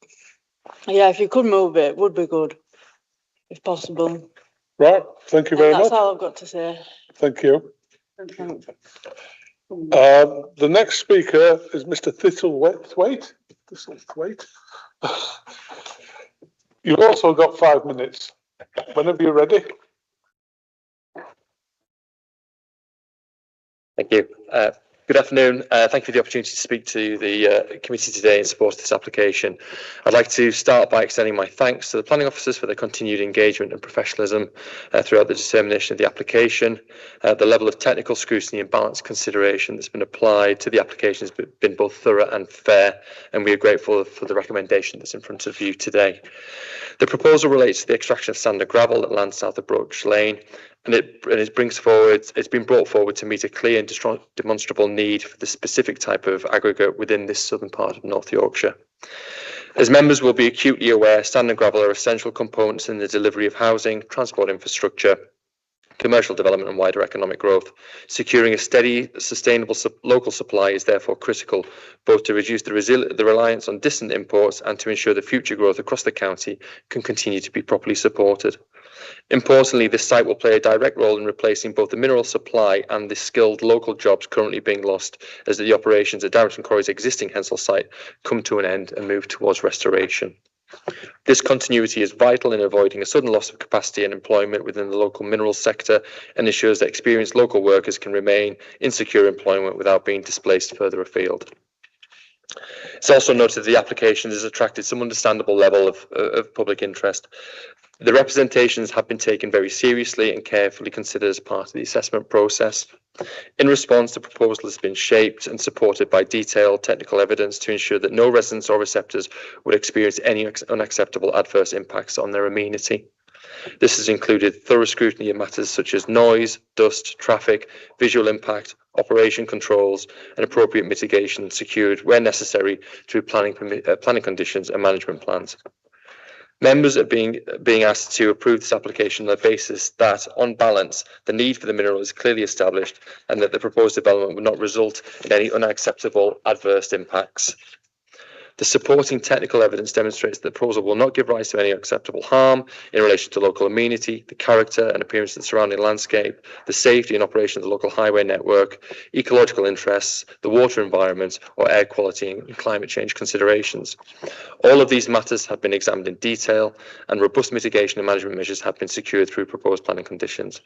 yeah, if you could move it, would be good, if possible. Right, thank you very much. That's all I've got to say. Thank you. Thanks. The next speaker is Mr. Thistlethwaite. Thistlethwaite. You've also got 5 minutes. Whenever you're ready. Thank you. Good afternoon. Thank you for the opportunity to speak to the committee today in support of this application. I'd like to start by extending my thanks to the planning officers for their continued engagement and professionalism throughout the determination of the application. The level of technical scrutiny and balanced consideration that's been applied to the application has been both thorough and fair, and we are grateful for the recommendation that's in front of you today. The proposal relates to the extraction of sand and gravel that lands south of Broach Lane, and it's been brought forward to meet a clear and demonstrable need for the specific type of aggregate within this southern part of North Yorkshire. As members will be acutely aware, sand and gravel are essential components in the delivery of housing, transport infrastructure, commercial development and wider economic growth. Securing a steady, sustainable local supply is therefore critical, both to reduce the reliance on distant imports and to ensure the future growth across the county can continue to be properly supported. Importantly, this site will play a direct role in replacing both the mineral supply and the skilled local jobs currently being lost as the operations at Darrington Quarry's existing Hensall site come to an end and move towards restoration. This continuity is vital in avoiding a sudden loss of capacity and employment within the local minerals sector and ensures that experienced local workers can remain in secure employment without being displaced further afield. It's also noted that the application has attracted some understandable level of public interest. The representations have been taken very seriously and carefully considered as part of the assessment process. In response, the proposal has been shaped and supported by detailed technical evidence to ensure that no residents or receptors would experience any unacceptable adverse impacts on their amenity. This has included thorough scrutiny of matters such as noise, dust, traffic, visual impact, operation controls, and appropriate mitigation secured where necessary through planning conditions and management plans. Members are being asked to approve this application on the basis that, on balance, the need for the mineral is clearly established and that the proposed development will not result in any unacceptable adverse impacts. The supporting technical evidence demonstrates that the proposal will not give rise to any acceptable harm in relation to local amenity, the character and appearance of the surrounding landscape, the safety and operation of the local highway network, ecological interests, the water environment, or air quality and climate change considerations. All of these matters have been examined in detail, and robust mitigation and management measures have been secured through proposed planning conditions.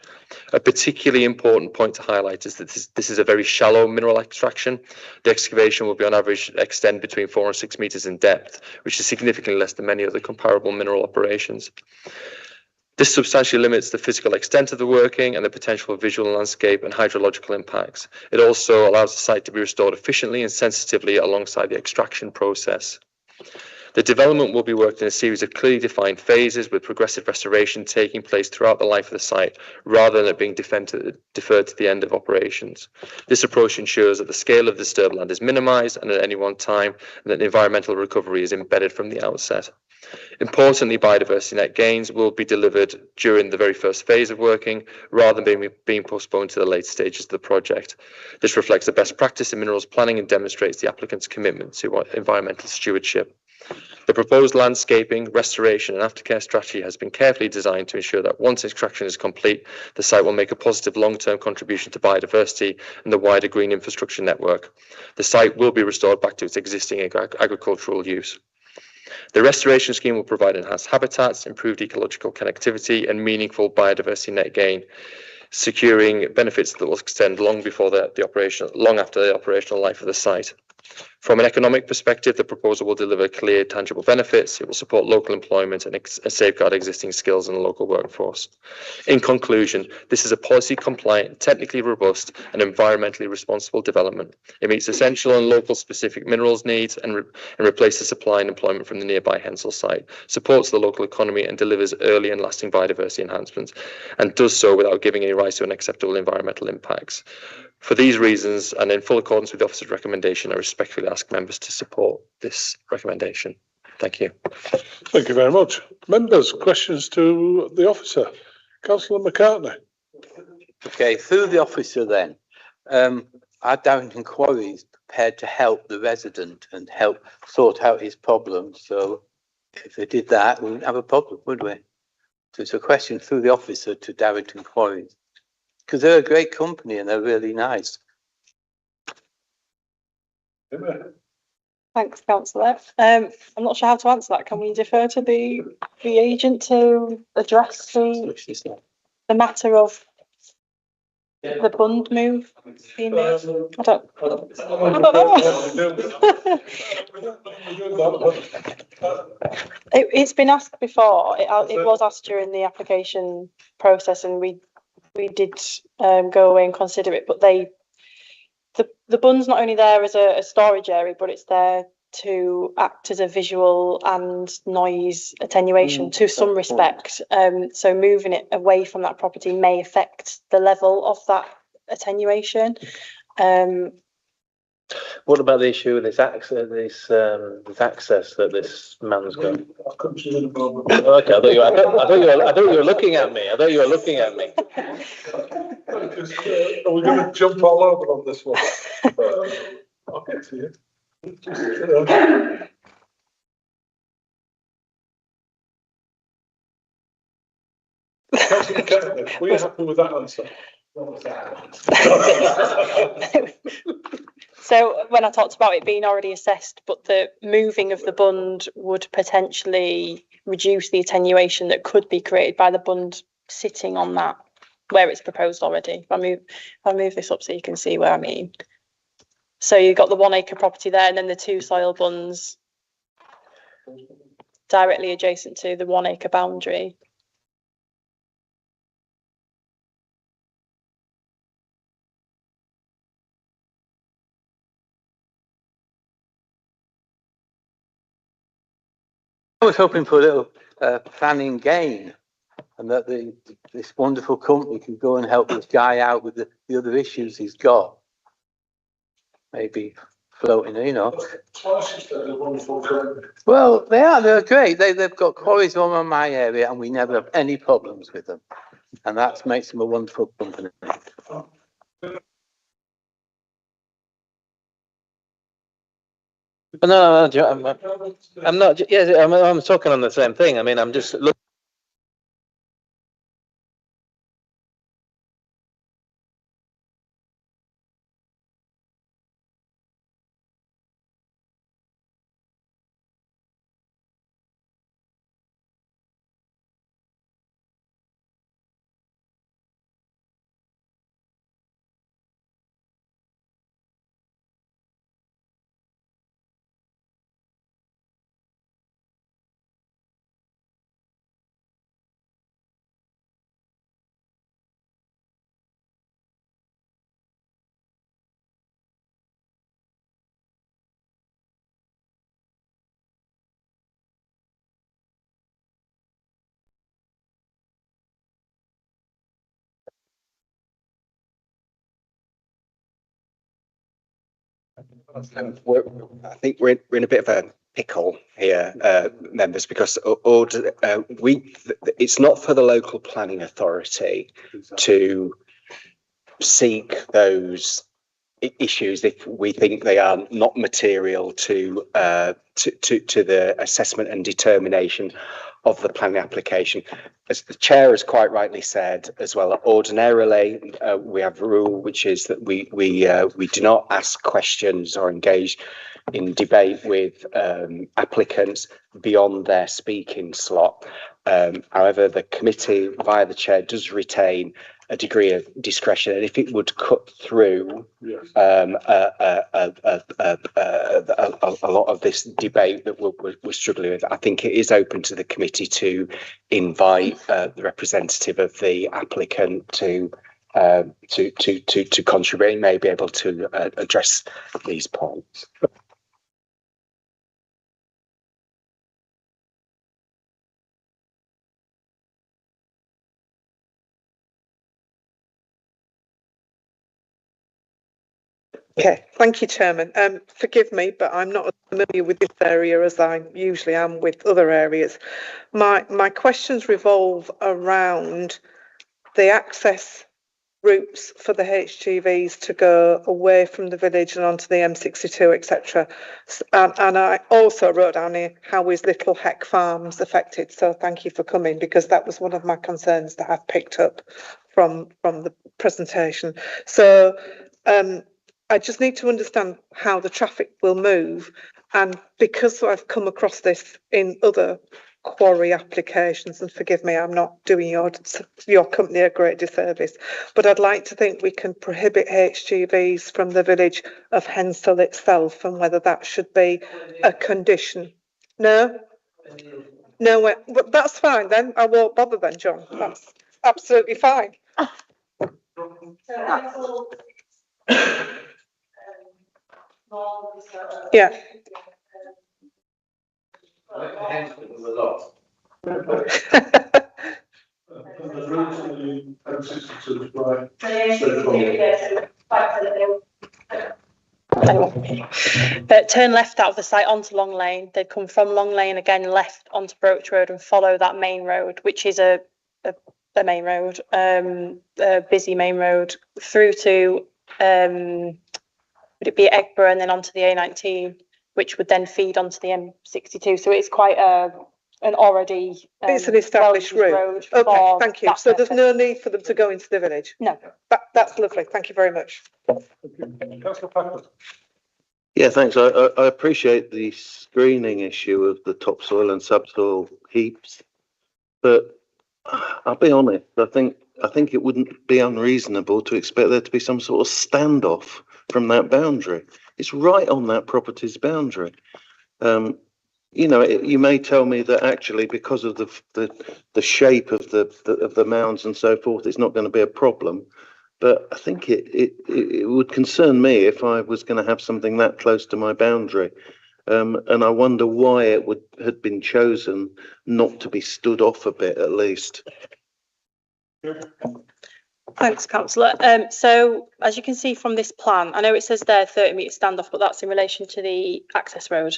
A particularly important point to highlight is that this is a very shallow mineral extraction. The excavation will be on average extend between 4 and 6 meters in depth, which is significantly less than many other comparable mineral operations. This substantially limits the physical extent of the working and the potential for visual landscape and hydrological impacts. It also allows the site to be restored efficiently and sensitively alongside the extraction process. The development will be worked in a series of clearly defined phases with progressive restoration taking place throughout the life of the site rather than it being deferred to the end of operations. This approach ensures that the scale of the disturbed land is minimised and at any one time and that the environmental recovery is embedded from the outset. Importantly, biodiversity net gains will be delivered during the very first phase of working rather than being postponed to the later stages of the project. This reflects the best practice in minerals planning and demonstrates the applicant's commitment to environmental stewardship. The proposed landscaping, restoration and aftercare strategy has been carefully designed to ensure that once extraction is complete, the site will make a positive long-term contribution to biodiversity and the wider green infrastructure network. The site will be restored back to its existing agricultural use. The restoration scheme will provide enhanced habitats, improved ecological connectivity and meaningful biodiversity net gain, securing benefits that will extend long after the operational life of the site. From an economic perspective, the proposal will deliver clear, tangible benefits. It will support local employment and safeguard existing skills in the local workforce. In conclusion, this is a policy-compliant, technically robust and environmentally responsible development. It meets essential and local specific minerals needs and replaces supply and employment from the nearby Hensall site, supports the local economy and delivers early and lasting biodiversity enhancements, and does so without giving any rise to unacceptable environmental impacts. For these reasons, and in full accordance with the officer's recommendation, I respectfully ask members to support this recommendation. Thank you. Thank you very much. Members, questions to the officer? Councillor McCartney. Okay, through the officer then, are Darrington Quarries prepared to help the resident and help sort out his problems? So if they did that, we wouldn't have a problem, would we? So it's a question through the officer to Darrington Quarries, because they're a great company and they're really nice. Thanks, councillor. I'm not sure how to answer that. Can we defer to the agent to address the matter of the bund move being made? I don't know. It's been asked before. It was asked during the application process, and we did go away and consider it. But the bund's not only there as a storage area, but it's there to act as a visual and noise attenuation to some respect. So moving it away from that property may affect the level of that attenuation. What about the issue with this access, this that this man's got? Okay, I thought you were looking at me. Are we going to jump all over on this one? I'll get to you. Councillor McCartney, were you happy with that answer? So when I talked about it being already assessed, but the moving of the bund would potentially reduce the attenuation that could be created by the bund sitting on that where it's proposed already. If I move this up so you can see where I mean. So you've got the 1 acre property there, and then the 2 soil bunds directly adjacent to the 1 acre boundary. I was hoping for a little planning gain, and that this wonderful company can go and help this guy out with the other issues he's got. Maybe floating, you know. Well, they're great. They've got quarries all around my area, and we never have any problems with them. And that makes them a wonderful company. No, I'm not. Yes, I'm talking on the same thing. I mean, I'm just looking. I think we're in a bit of a pickle here, members, because it's not for the local planning authority to seek those issues if we think they are not material to the assessment and determination of the planning application. As the chair has quite rightly said as well, ordinarily we have a rule which is that we do not ask questions or engage in debate with applicants beyond their speaking slot. However, the committee via the chair does retain a degree of discretion, and if it would cut through a lot of this debate that we're struggling with, I think it is open to the committee to invite the representative of the applicant to contribute and may be able to address these points. Okay, thank you, Chairman. Forgive me, but I'm not as familiar with this area as I usually am with other areas. My questions revolve around the access routes for the HGVs to go away from the village and onto the M62, etc. And I also wrote down here, how is Little Heck Farms affected? So thank you for coming, because that was one of my concerns that I've picked up from the presentation. So I just need to understand how the traffic will move, and because I've come across this in other quarry applications, and forgive me, I'm not doing your company a great disservice, but I'd like to think we can prohibit HGVs from the village of Hensall itself, and whether that should be a condition. No? No, but that's fine then. I won't bother then, John. That's absolutely fine. Yeah. Turn left out of the site onto Long Lane. They'd come from Long Lane again left onto Broach Road and follow that main road, which is a main road, a busy main road, through to would it be Eggborough and then onto the A19, which would then feed onto the M62. So it's quite an already it's an established route. Okay, thank you. So there's no need for them to go into the village? No. That's lovely. Thank you very much. Councillor Packard. Yeah, thanks. I appreciate the screening issue of the topsoil and subsoil heaps, but I'll be honest, I think it wouldn't be unreasonable to expect there to be some sort of standoff from that boundary. It's right on that property's boundary. You know, you may tell me that actually because of the shape of the mounds and so forth, it's not going to be a problem. But I think it would concern me if I was going to have something that close to my boundary. And I wonder why it had been chosen not to be stood off a bit at least. Thanks, Councillor. So as you can see from this plan, I know it says there 30-metre standoff, but that's in relation to the access road.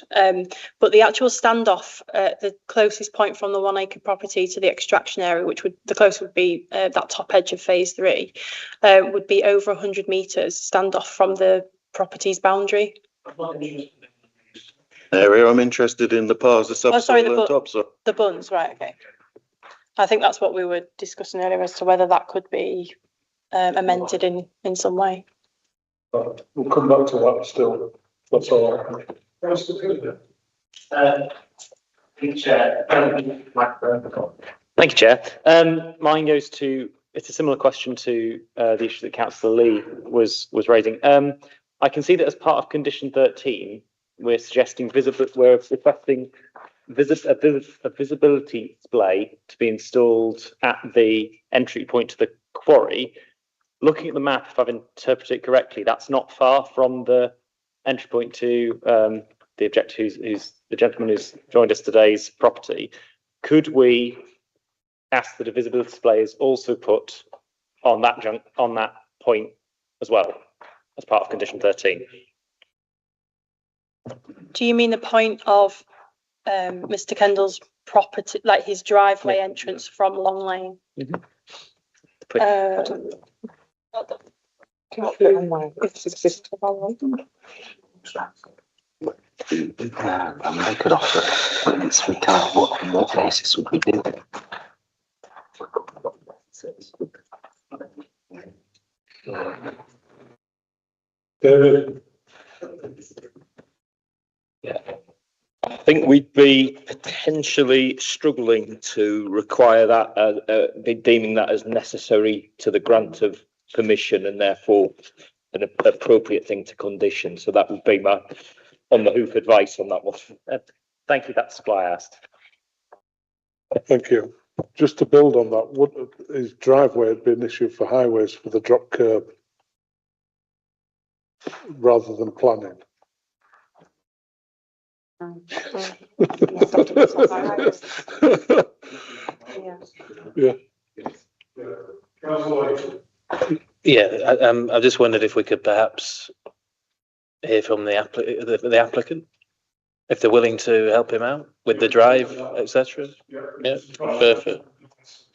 But the actual standoff, the closest point from the 1 acre property to the extraction area, which the closest would be that top edge of phase 3, would be over 100 metres standoff from the property's boundary. Area, I'm interested in the piles of subsoil and topsoil. The buns, right, okay. I think that's what we were discussing earlier as to whether that could be amended in some way. We'll come back to that still. That's all right. Thank you, Chair. Mine goes to, it's a similar question to the issue that Councillor Lee was raising. I can see that as part of condition 13, we're suggesting we're requesting a visibility display to be installed at the entry point to the quarry. Looking at the map, if I've interpreted it correctly, that's not far from the entry point to the objector, who's the gentleman who's joined us today's property. Could we ask that a visibility display is also put on that point as well as part of condition 13? Do you mean the point of Mr. Kendall's property, like his driveway entrance from Long Lane? Mm-hmm. They could offer evidence. We can't. On what basis would we do it? David. Yeah. I think we'd be potentially struggling to require that, be deeming that as necessary to the grant of permission and therefore an appropriate thing to condition. So that would be my on the hoof advice on that one. Thank you, that's why I asked. Thank you. Just to build on that, would his driveway had been an issue for highways for the drop curb rather than planning? Yeah. Yeah, I just wondered if we could perhaps hear from the applicant, if they're willing to help him out with the drive, etc. Yeah, perfect.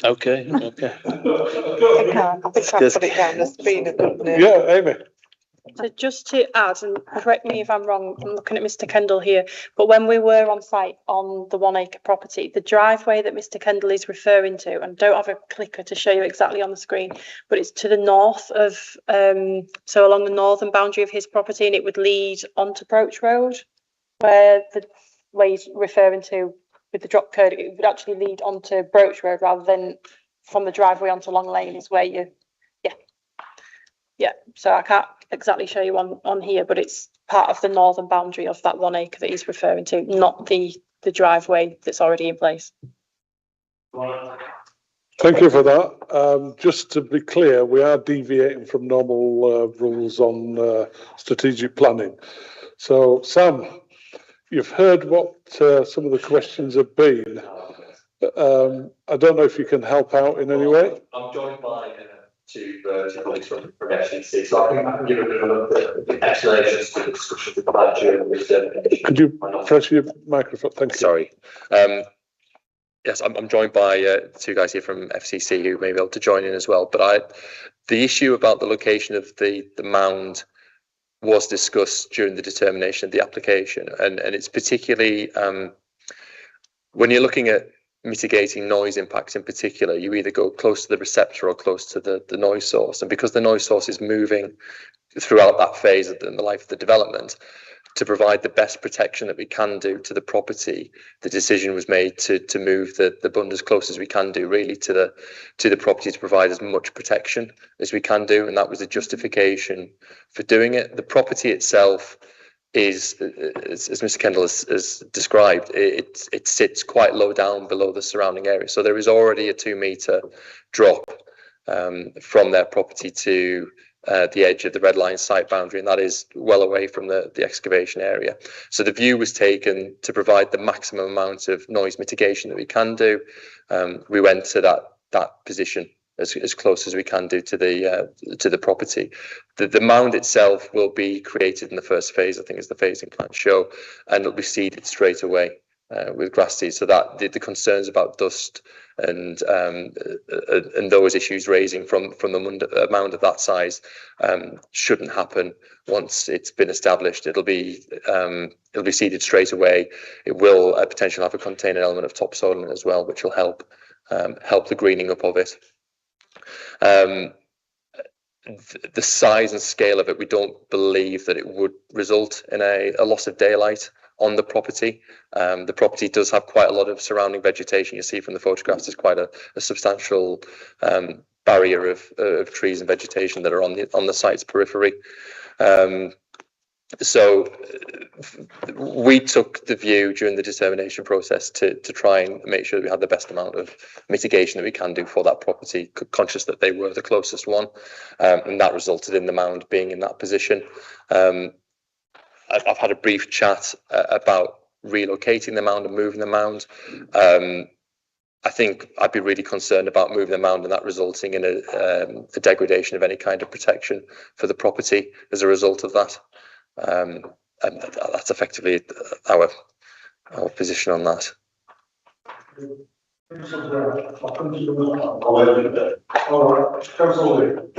Okay. I think I put it down as being a good name. Yeah, Amy. So just to add, and correct me if I'm wrong, I'm looking at Mr. Kendall here, but when we were on site on the 1 acre property, the driveway that Mr. Kendall is referring to, and don't have a clicker to show you exactly on the screen, but it's to the north of, so along the northern boundary of his property, and it would lead onto Broach Road, where he's referring to with the drop code, it would actually lead onto Broach Road rather than from the driveway onto Long Lane is where you, yeah. So I can't exactly show you on here, but it's part of the northern boundary of that 1 acre that he's referring to, not the driveway that's already in place. Thank you for that. Just to be clear, we are deviating from normal rules on strategic planning. So, Sam, you've heard what some of the questions have been. I don't know if you can help out in any way. I'm joined by two colleagues from FCC, so I can give a bit of an explanations to the discussion we've had during this. Could you press your microphone? Thank you. Sorry. Yes, I'm joined by two guys here from FCC who may be able to join in as well. But the issue about the location of the mound was discussed during the determination of the application, and it's particularly when you're looking at mitigating noise impacts in particular, you either go close to the receptor or close to the noise source. And because the noise source is moving throughout that phase in the life of the development, to provide the best protection that we can do to the property, the decision was made to move the bund as close as we can do really to the property to provide as much protection as we can do. And that was the justification for doing it. The property itself is, as Mr. Kendall has described, it sits quite low down below the surrounding area. So there is already a 2 metre drop from their property to the edge of the red line site boundary, and that is well away from the excavation area. So the view was taken to provide the maximum amount of noise mitigation that we can do. We went to that position as close as we can do to the property. The mound itself will be created in the first phase, I think, as the phasing plans show, and it'll be seeded straight away with grass seed, so that the concerns about dust and those issues raising from the mound of that size shouldn't happen once it's been established. It'll be seeded straight away. It will potentially have a contained element of topsoil in it as well, which will help the greening up of it. The size and scale of it, we don't believe that it would result in a loss of daylight on the property. The property does have quite a lot of surrounding vegetation. You see from the photographs, there's quite a substantial barrier of trees and vegetation that are on the site's periphery. So we took the view during the determination process to try and make sure that we had the best amount of mitigation that we can do for that property, conscious that they were the closest one, and that resulted in the mound being in that position. I've had a brief chat about relocating the mound and moving the mound. I think I'd be really concerned about moving the mound and that resulting in a degradation of any kind of protection for the property as a result of that. And that's effectively our position on that.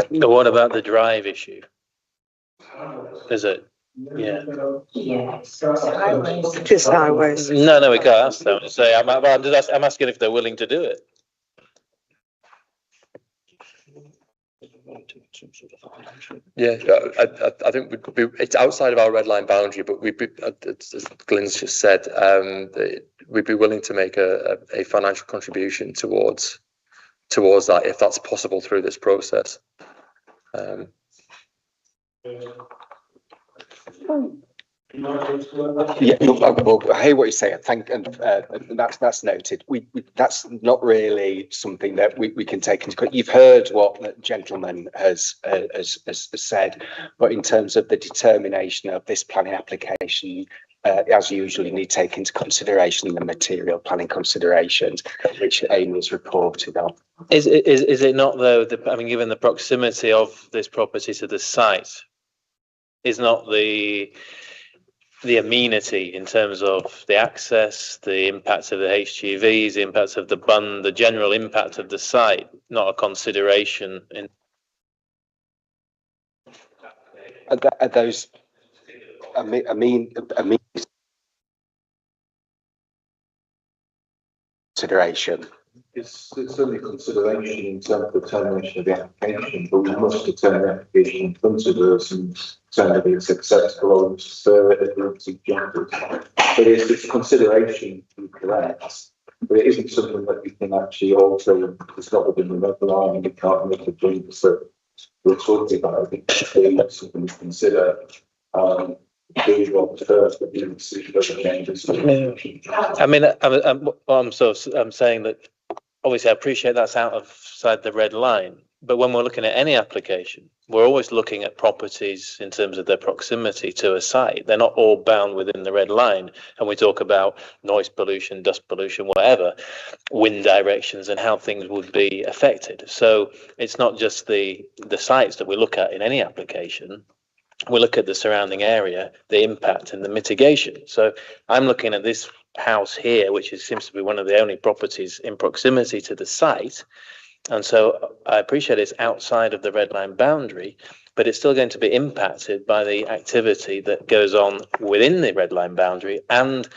What about the drive issue? Is it? Yeah. Just highways. No, we can't ask them. Say, I'm asking if they're willing to do it. Yeah, I think it's outside of our red line boundary, but we'd be, as Glyn's just said, we'd be willing to make a financial contribution towards that if that's possible through this process. Yeah, well, I hear what you say. I think, and that's noted. That's not really something that we can take into account. You've heard what the gentleman has said, but in terms of the determination of this planning application, as usual, you need to take into consideration the material planning considerations, which Amy's reported on. Is it not though? I mean, given the proximity of this property to the site, is not the amenity in terms of the access, the impacts of the HGVs, the impacts of the bund, the general impact of the site, not a consideration in. Are those, I mean, consideration? It's certainly consideration in terms of determination of the application, but we must determine the application in front of us and determine if it's acceptable or suggested. But it's a consideration, correct, but it isn't something that we can actually alter. It's not within the red line, and we can't make a change that we're talking about. I think it's something to consider. I mean, I'm saying that obviously I appreciate that's outside the red line, but when we're looking at any application, we're always looking at properties in terms of their proximity to a site. They're not all bound within the red line, and we talk about noise pollution, dust pollution, whatever, wind directions and how things would be affected. So it's not just the sites that we look at in any application. We look at the surrounding area, the impact and the mitigation. So I'm looking at this house here, which seems to be one of the only properties in proximity to the site. And so I appreciate it's outside of the red line boundary, but it's still going to be impacted by the activity that goes on within the red line boundary and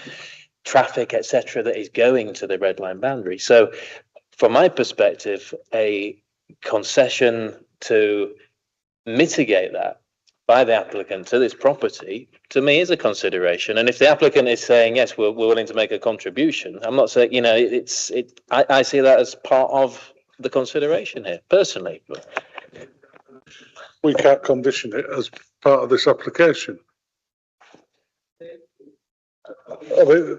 traffic, etc., that is going to the red line boundary. So from my perspective, a concession to mitigate that by the applicant to this property, to me, is a consideration. And if the applicant is saying, yes, we're willing to make a contribution, I'm not saying, I see that as part of the consideration here, personally. We can't condition it as part of this application. I mean,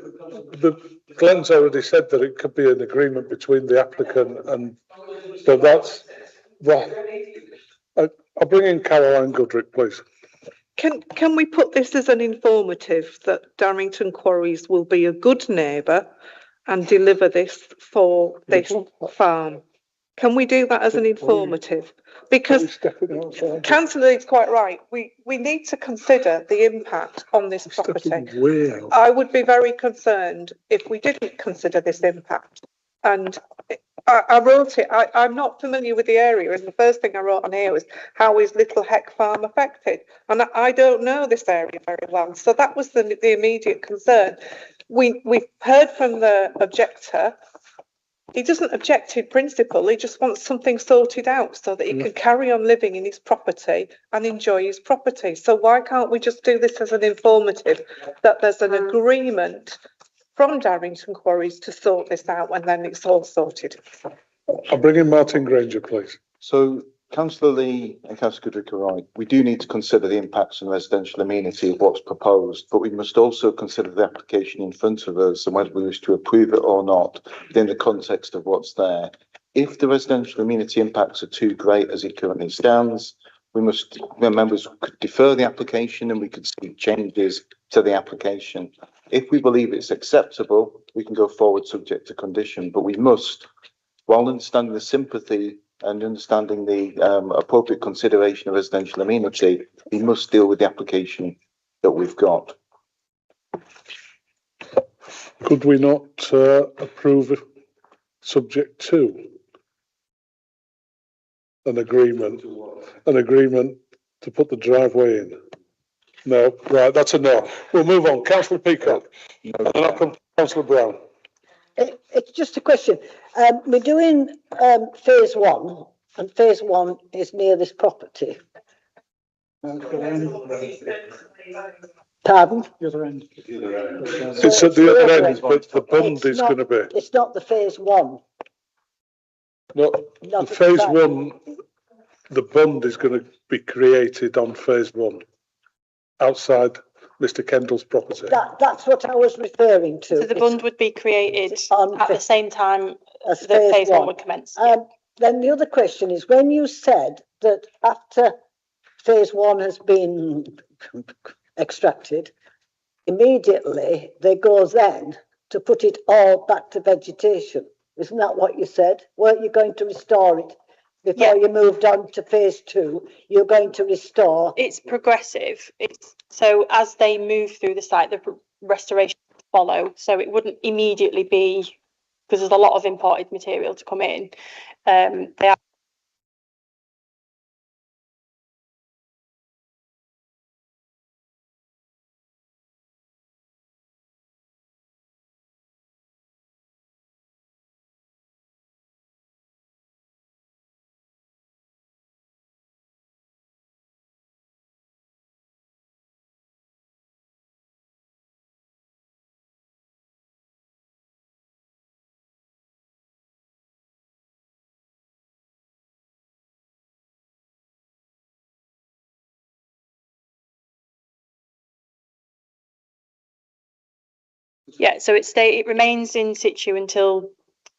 Glenn's already said that it could be an agreement between the applicant and, so that's, I'll bring in Caroline Goodrick, please. Can we put this as an informative that Darrington Quarries will be a good neighbour and deliver this for this farm? Can we do that as an informative? Because Councillor is quite right. We need to consider the impact on this property. I would be very concerned if we didn't consider this impact. And I wrote it, I'm not familiar with the area, and the first thing I wrote on here was, how is Little Heck Farm affected? And I don't know this area very well, so that was the immediate concern. We've heard from the objector. He doesn't object in principle, he just wants something sorted out so that he can carry on living in his property and enjoy his property. So why can't we just do this as an informative, that there's an agreement from Darrington Quarries to sort this out, and then it's all sorted? I'll bring in Martin Granger, please. So Councillor Lee and Councillor Goodrick are right. We do need to consider the impacts on residential amenity of what's proposed, but we must also consider the application in front of us and whether we wish to approve it or not within the context of what's there. If the residential amenity impacts are too great as it currently stands, members could defer the application and we could see changes to the application. If we believe it's acceptable, we can go forward subject to condition, but we must, while understanding the sympathy and understanding the appropriate consideration of residential amenity, we must deal with the application that we've got. Could we not approve it subject to an agreement to put the driveway in? No, right, that's a no. We'll move on. Councillor Peacock, and then I'll come to Councillor Brown. It's just a question. We're doing phase one, and phase one is near this property. Pardon? The other end. It's at the other end, but the bund is going to be. It's not the phase one. No, the phase one, the bund is going to be created on phase one, outside Mr. Kendall's property. That's what I was referring to. So the bund would be created at the same time as that phase one would commence. Then the other question is, when you said that after phase one has been extracted, immediately they go then to put it all back to vegetation. Isn't that what you said? Weren't you going to restore it before you moved on to phase 2, you're going to restore. It's progressive. It's so as they move through the site, the restoration follow. So it wouldn't immediately be, because there's a lot of imported material to come in. They are so it remains in situ until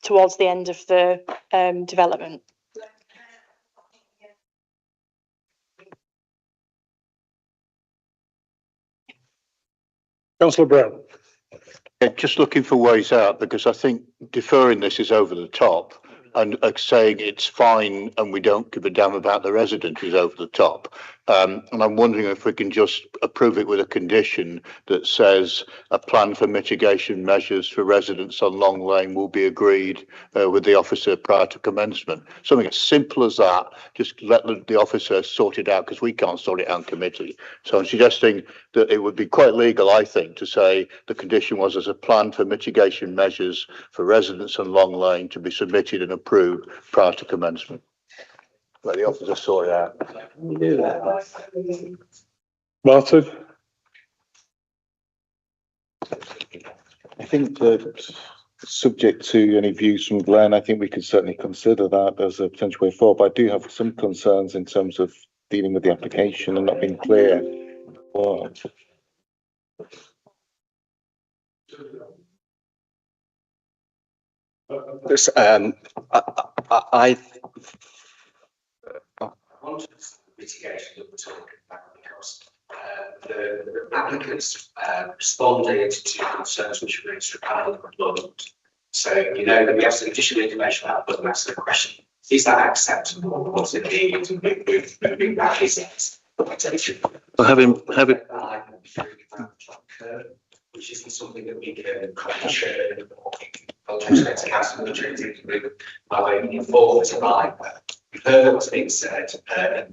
towards the end of the development. Councillor Brown. Yeah, just looking for ways out, because I think deferring this is over the top, and saying it's fine and we don't give a damn about the resident is over the top. And I'm wondering if we can just approve it with a condition that says a plan for mitigation measures for residents on Long Lane will be agreed with the officer prior to commencement. Something as simple as that, just let the officer sort it out, because we can't sort it out in committee. So I'm suggesting that it would be quite legal, I think, to say the condition was as a plan for mitigation measures for residents on Long Lane to be submitted and approved prior to commencement. Let the officer sort it out. Martin? I think that subject to any views from Glenn, I think we could certainly consider that as a potential way forward. But I do have some concerns in terms of dealing with the application and not being clear. What? This, I mitigation that we're talking about, because the applicants responded to concerns which were raised regarding the employment. So, you know, that we have some additional information about, but that's the question: is that acceptable? What's the need moving back? Is it? Which isn't something that we can concentrate or concentrate to council opportunity to move my way forward tonight. We've heard what's being said and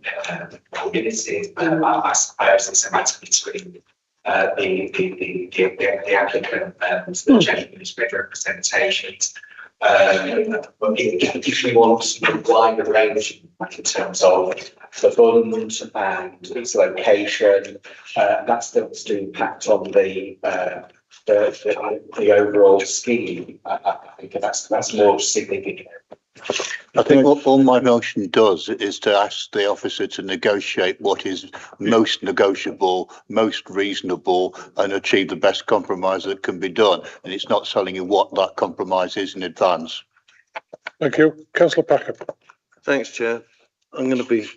community. I suppose it's a matter between the applicant and the gentleman who's made representations. But if we want some wider range in terms of the fund and its location, that still has to impact on the overall scheme. I think that's more significant. I think all my motion does is to ask the officer to negotiate what is most negotiable, most reasonable, and achieve the best compromise that can be done. And it's not telling you what that compromise is in advance. Thank you. Councillor Packer. Thanks, Chair. I'm going to be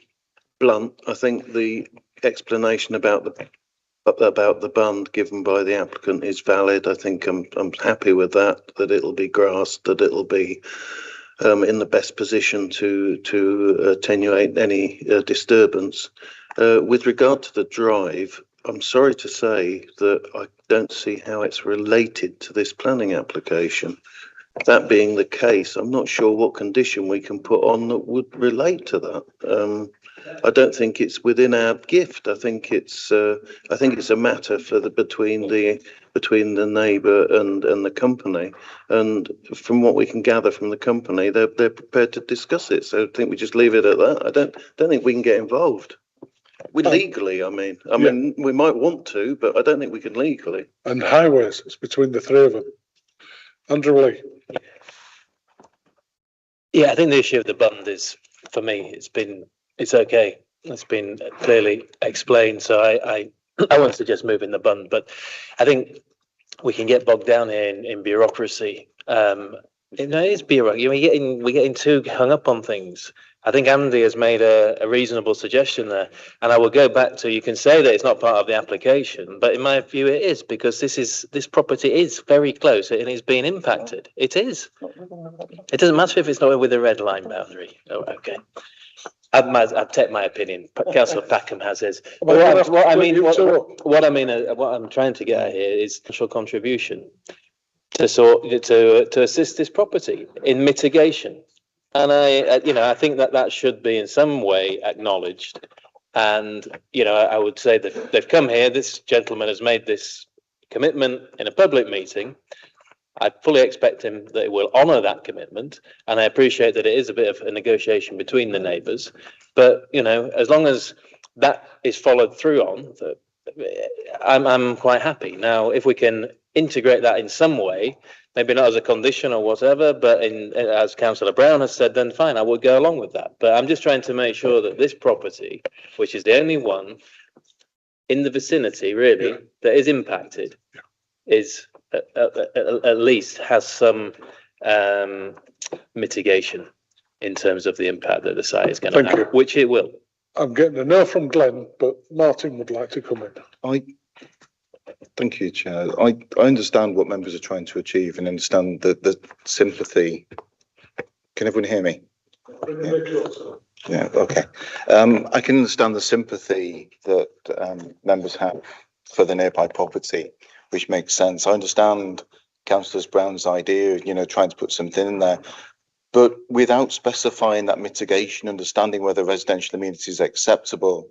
blunt. I think the explanation about the bund given by the applicant is valid. I think I'm happy with that it'll be grassed, that it'll be in the best position to attenuate any disturbance. With regard to the drive, I'm sorry to say that I don't see how it's related to this planning application. That being the case, I'm not sure what condition we can put on that would relate to that. I don't think it's within our gift. I think it's a matter for between the neighbour and the company. And from what we can gather from the company, they're prepared to discuss it. So I think we just leave it at that. I don't think we can get involved. Legally, I mean, we might want to, but I don't think we can legally. And highways, it's between the three of them. Andrew Lee. Yeah, I think the issue of the bund is, for me, it's okay. It's been clearly explained. So I won't suggest moving the bund, but I think we can get bogged down in bureaucracy. It is bureaucracy. We're getting too hung up on things. I think Andy has made a reasonable suggestion there. And I will go back to, you can say that it's not part of the application, but in my view it is, because this property is very close and it's being impacted. It is. It doesn't matter if it's not with a red line boundary. Oh, okay. I'd take my opinion. Councillor Packham has his. What I'm trying to get at here is financial contribution to assist this property in mitigation. And I think that should be in some way acknowledged. And, I would say that they've come here, this gentleman has made this commitment in a public meeting. I fully expect him that he will honour that commitment. And I appreciate that it is a bit of a negotiation between the neighbours. But, as long as that is followed through on, I'm quite happy. Now, if we can integrate that in some way, maybe not as a condition or whatever, but as Councillor Brown has said, then fine, I would go along with that. But I'm just trying to make sure that this property, which is the only one in the vicinity really that is impacted, is at least has some mitigation in terms of the impact that the site is going to have, which it will. I'm getting a no from Glenn, but Martin would like to come in. Thank you, Chair. I understand what members are trying to achieve and understand the sympathy. Can everyone hear me? Yeah, okay. I can understand the sympathy that members have for the nearby property, which makes sense. I understand Councillor Brown's idea, trying to put something in there, but without specifying that mitigation, understanding whether residential amenity is acceptable,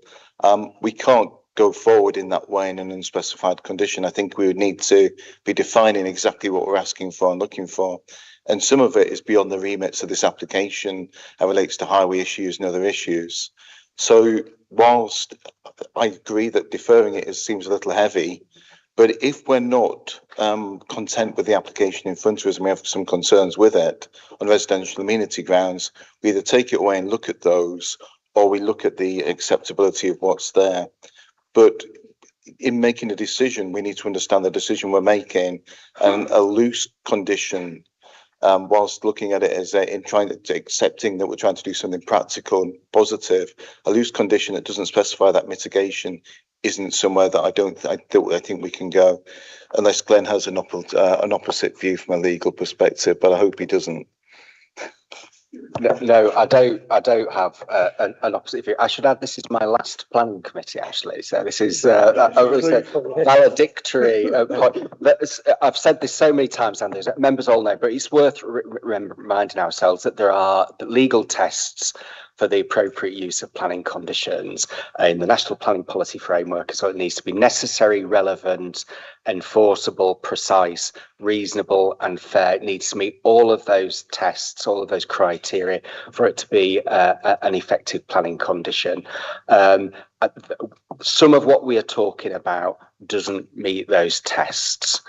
we can't go forward in that way in an unspecified condition. I think we would need to be defining exactly what we're asking for and looking for. And some of it is beyond the remits of this application and relates to highway issues and other issues. So whilst I agree that deferring it seems a little heavy, but if we're not content with the application in front of us and we have some concerns with it on residential amenity grounds, we either take it away and look at those, or we look at the acceptability of what's there. But in making a decision, we need to understand the decision we're making, and a loose condition, whilst looking at it as accepting that we're trying to do something practical and positive, a loose condition that doesn't specify that mitigation isn't somewhere that I think we can go, unless Glenn has an opposite view from a legal perspective, but I hope he doesn't. No, I don't have an opposite view. I should add, this is my last planning committee, actually. So this is valedictory. I've said this so many times, and members all know, but it's worth reminding ourselves that there are legal tests for the appropriate use of planning conditions in the National Planning Policy Framework. So it needs to be necessary, relevant, enforceable, precise, reasonable and fair. It needs to meet all of those tests, all of those criteria for it to be an effective planning condition. Some of what we are talking about doesn't meet those tests,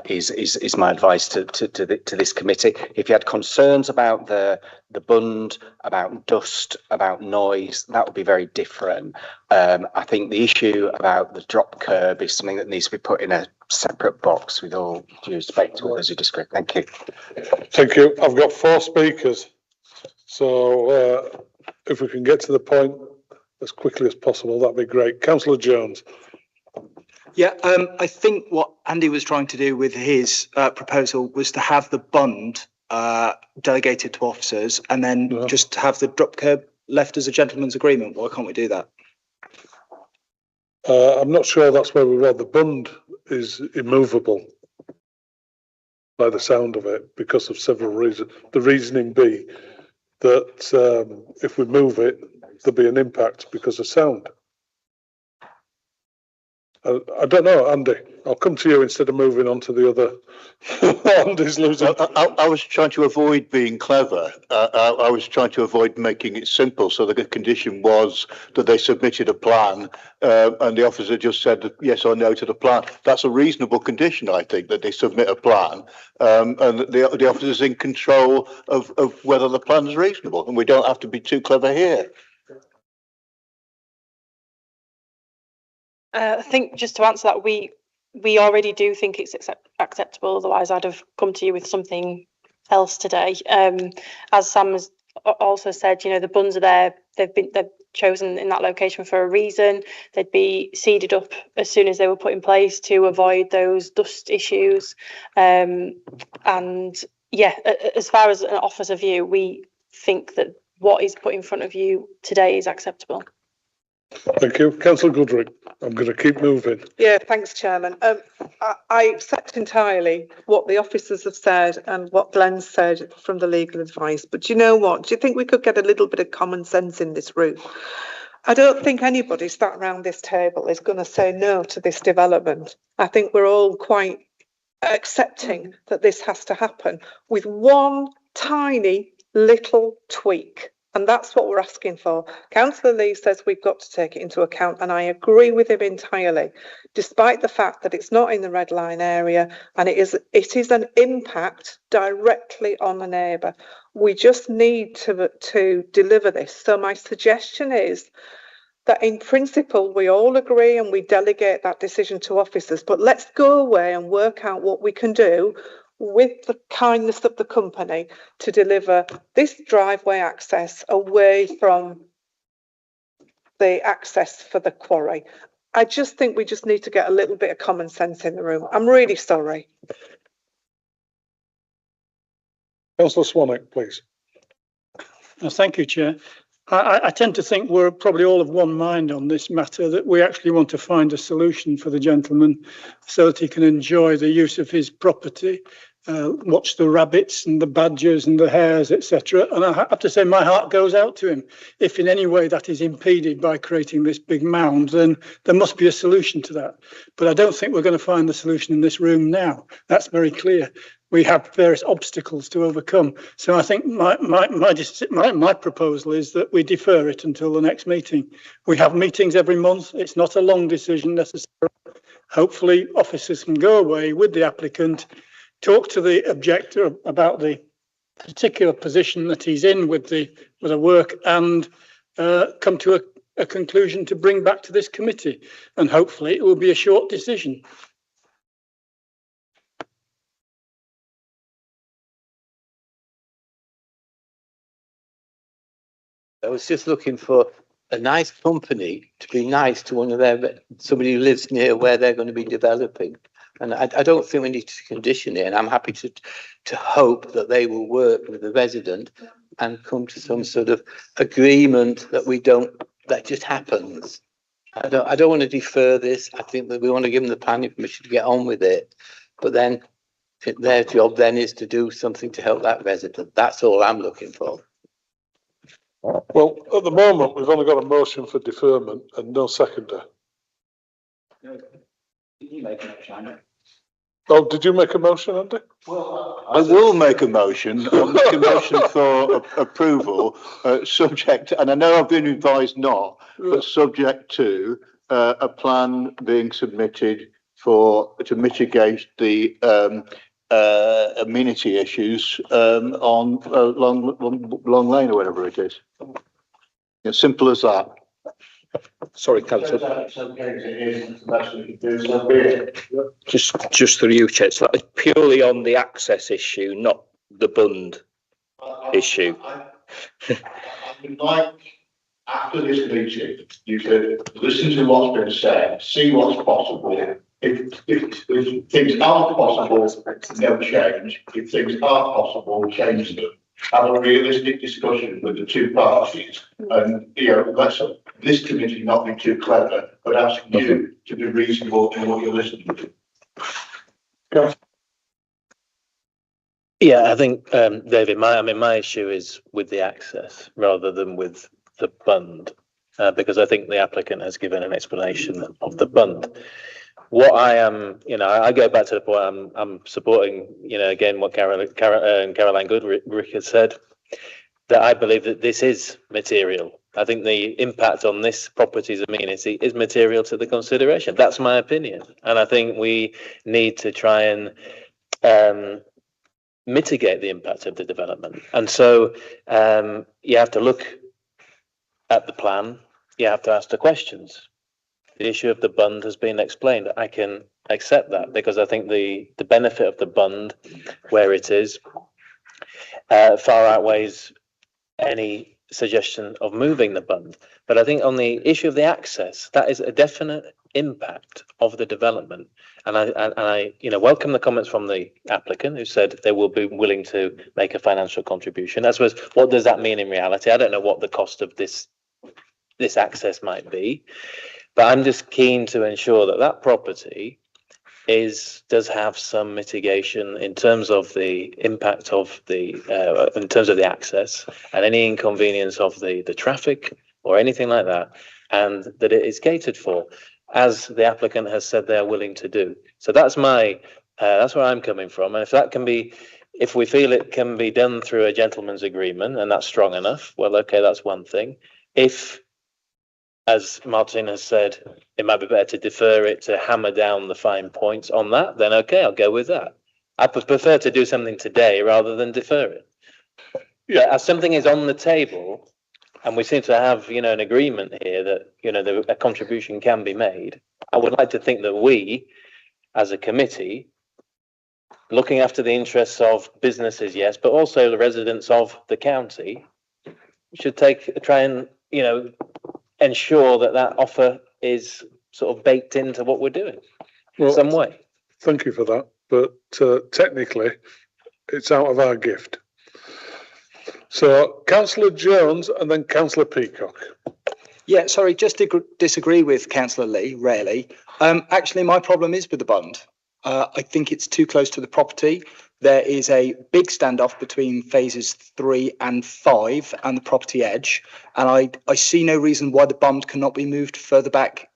is my advice to this committee. If you had concerns about the bund, about dust, about noise, that would be very different. I think the issue about the drop curb is something that needs to be put in a separate box, with all due respect to others who disagree. Thank you. Thank you. I've got 4 speakers, so if we can get to the point as quickly as possible, that'd be great. Councillor Jones. Yeah, I think what Andy was trying to do with his proposal was to have the bund delegated to officers and then just have the drop curb left as a gentleman's agreement. Why can't we do that? I'm not sure that's where we read. The bund is immovable by the sound of it because of several reasons. The reasoning be that if we move it, there'll be an impact because of sound. I don't know, Andy. I'll come to you instead of moving on to the other. Andy's losing. I was trying to avoid being clever. I was trying to avoid making it simple. So the condition was that they submitted a plan, and the officer just said yes or no to the plan. That's a reasonable condition, I think, that they submit a plan, and the officer's in control of whether the plan is reasonable, and we don't have to be too clever here. I think just to answer that, we already do think it's acceptable. Otherwise, I'd have come to you with something else today. As Sam has also said, you know, the bunds are there. They're chosen in that location for a reason. They'd be seeded up as soon as they were put in place to avoid those dust issues. And yeah, as far as an officer view, we think that what is put in front of you today is acceptable. Thank you. Councillor Goodrick, I'm going to keep moving. Yeah, thanks, Chairman. I accept entirely what the officers have said and what Glenn said from the legal advice. But do you know what? Do you think we could get a little bit of common sense in this room? I don't think anybody sat around this table is going to say no to this development. I think we're all quite accepting that this has to happen with one tiny little tweak. And that's what we're asking for. Councillor Lee says we've got to take it into account, and I agree with him entirely, despite the fact that it's not in the red line area and it is an impact directly on the neighbour. We just need to deliver this. So my suggestion is that in principle we all agree and we delegate that decision to officers, but let's go away and work out what we can do with the kindness of the company to deliver this driveway access away from the access for the quarry. I just think we just need to get a little bit of common sense in the room. I'm really sorry. Councillor Swanwick, please. Thank you, Chair. I tend to think we're probably all of one mind on this matter, that we actually want to find a solution for the gentleman so that he can enjoy the use of his property, watch the rabbits and the badgers and the hares, etc. And I have to say my heart goes out to him. If in any way that is impeded by creating this big mound, then there must be a solution to that. But I don't think we're going to find the solution in this room now. That's very clear. We have various obstacles to overcome. So I think my proposal is that we defer it until the next meeting. We have meetings every month. It's not a long decision necessarily. Hopefully officers can go away with the applicant, talk to the objector about the particular position that he's in with the work, and come to a conclusion to bring back to this committee. And hopefully it will be a short decision. I was just looking for a nice company to be nice to somebody who lives near where they're going to be developing. And I don't think we need to condition it. And I'm happy to hope that they will work with the resident and come to some sort of agreement that just happens. I don't want to defer this. I think that we want to give them the planning permission to get on with it. But then their job then is to do something to help that resident. That's all I'm looking for. Well, at the moment, we've only got a motion for deferment and no seconder. Oh, did you make a motion, Andy? I will make a motion. I'll make a motion for approval, subject, and I know I've been advised not, but subject to a plan being submitted to mitigate the amenity issues on Long Lane or whatever it is. As simple as that. Sorry, Councillor. Just through you, Chair. So it's purely on the access issue, not the bund issue. I would like, after this meeting, you could listen to what's been said, see what's possible. If things aren't possible, no change. If things are possible, change them. Have a realistic discussion with the two parties, and let this committee not be too clever, but ask you to be reasonable in what you're listening to. Yeah, I think, David, my issue is with the access rather than with the bund, because I think the applicant has given an explanation of the bund. What I am, I go back to the point I'm supporting, again, what Caroline Goodrick has said, that I believe that this is material. I think the impact on this property's amenity is material to the consideration. That's my opinion. And I think we need to try and mitigate the impact of the development. And so you have to look at the plan, you have to ask the questions. The issue of the bund has been explained. I can accept that because I think the benefit of the bund where it is far outweighs any suggestion of moving the bund. But I think on the issue of the access, that is a definite impact of the development. And I welcome the comments from the applicant who said they will be willing to make a financial contribution. As was, what does that mean in reality? I don't know what the cost of this access might be, but I'm just keen to ensure that that property does have some mitigation in terms of the impact of in terms of the access and any inconvenience of the traffic or anything like that, and that it is catered for, as the applicant has said they are willing to do. So that's that's where I'm coming from. And if we feel it can be done through a gentleman's agreement and that's strong enough, well, okay, that's one thing. If, as Martin has said, it might be better to defer it to hammer down the fine points on that, then okay, I'll go with that. I prefer to do something today rather than defer it. Yeah, as something is on the table, and we seem to have, an agreement here that, a contribution can be made, I would like to think that we, as a committee, looking after the interests of businesses, yes, but also the residents of the county, should try and, ensure that offer is sort of baked into what we're doing in some way. Thank you for that. But technically, it's out of our gift. So, Councillor Jones and then Councillor Peacock. Yeah, sorry, just to disagree with Councillor Lee, really. Actually, my problem is with the bund. I think it's too close to the property. There is a big standoff between phases 3 and 5 and the property edge. And I see no reason why the bund cannot be moved further back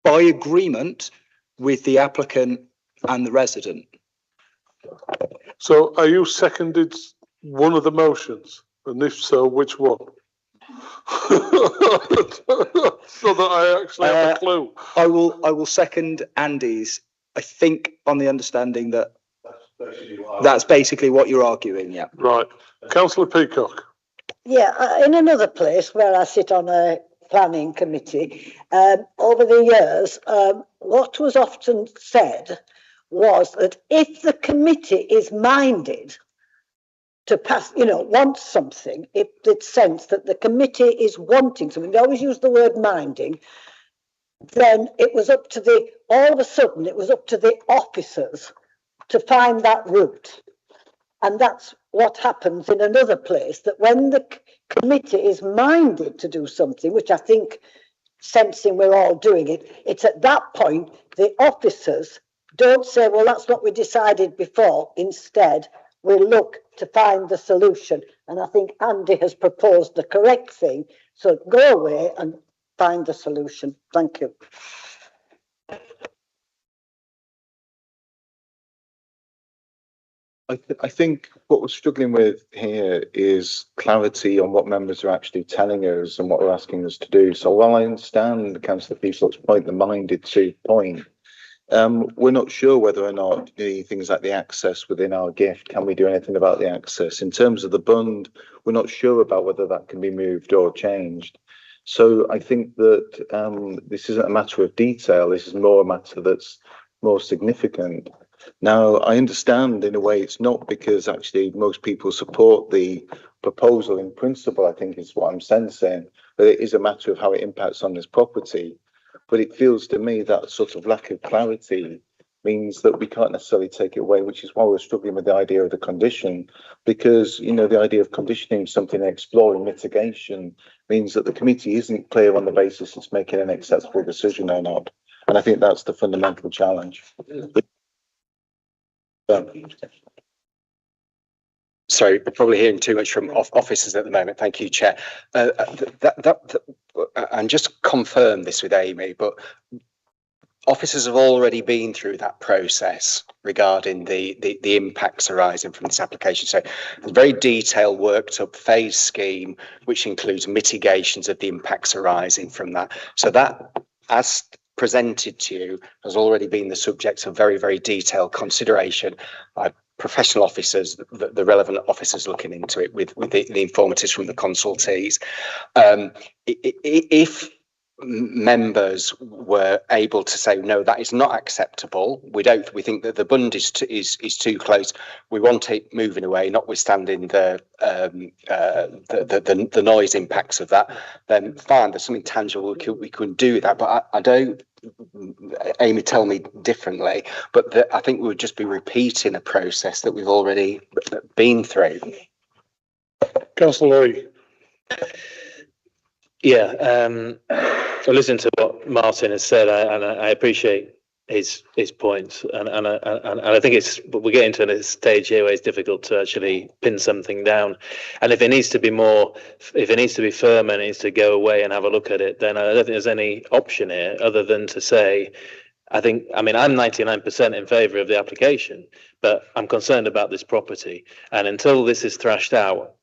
by agreement with the applicant and the resident. So are you seconded one of the motions? And if so, which one? So that I actually have a clue. I will second Andy's. I think on the understanding that that's basically what you're arguing, yeah. Right. Councillor Peacock. Yeah, in another place where I sit on a planning committee, over the years, what was often said was that if the committee is minded to pass, wants something, if it's sense that the committee is wanting something, they always use the word minding, then it was up to all of a sudden, it was up to the officers to find that route. And that's what happens in another place, that when the committee is minded to do something, which I think, sensing we're all doing it, it's at that point the officers don't say, well, that's what we decided before. Instead, we look to find the solution. And I think Andy has proposed the correct thing. So go away and find the solution. Thank you. I think what we're struggling with here is clarity on what members are actually telling us and what they're asking us to do. So while I understand Councillor Peacock's point, the minded to point, we're not sure whether or not the things like the access within our gift, can we do anything about the access? In terms of the bund, we're not sure about whether that can be moved or changed. So I think that this isn't a matter of detail, this is more a matter that's more significant. Now, I understand in a way it's not, because actually most people support the proposal in principle, I think is what I'm sensing, but it is a matter of how it impacts on this property. But it feels to me that sort of lack of clarity means that we can't necessarily take it away, which is why we're struggling with the idea of the condition, because, the idea of conditioning something and exploring mitigation means that the committee isn't clear on the basis it's making an acceptable decision or not. And I think that's the fundamental challenge. Sorry, we're probably hearing too much from officers at the moment. Thank you, Chair. And just confirm this with Amy, but officers have already been through that process regarding the impacts arising from this application. So a very detailed worked up phase scheme, which includes mitigations of the impacts arising from that. So that, as presented to you, has already been the subject of very, very detailed consideration by professional officers, the relevant officers looking into it with the informatives from the consultees. If members were able to say, no, that is not acceptable. We think that the bund is too close. We want it moving away, notwithstanding the noise impacts of that. Then fine, there's something tangible we can do with that. But I don't. Amy, tell me differently. But I think we would just be repeating a process that we've already been through. Councillor Lee. Yeah, I listened to what Martin has said, and I appreciate his points, and I think we're getting to a stage here where it's difficult to actually pin something down. And if it needs to be firm and it needs to go away and have a look at it, then I don't think there's any option here other than to say, I'm 99% in favour of the application, but I'm concerned about this property, and until this is thrashed out,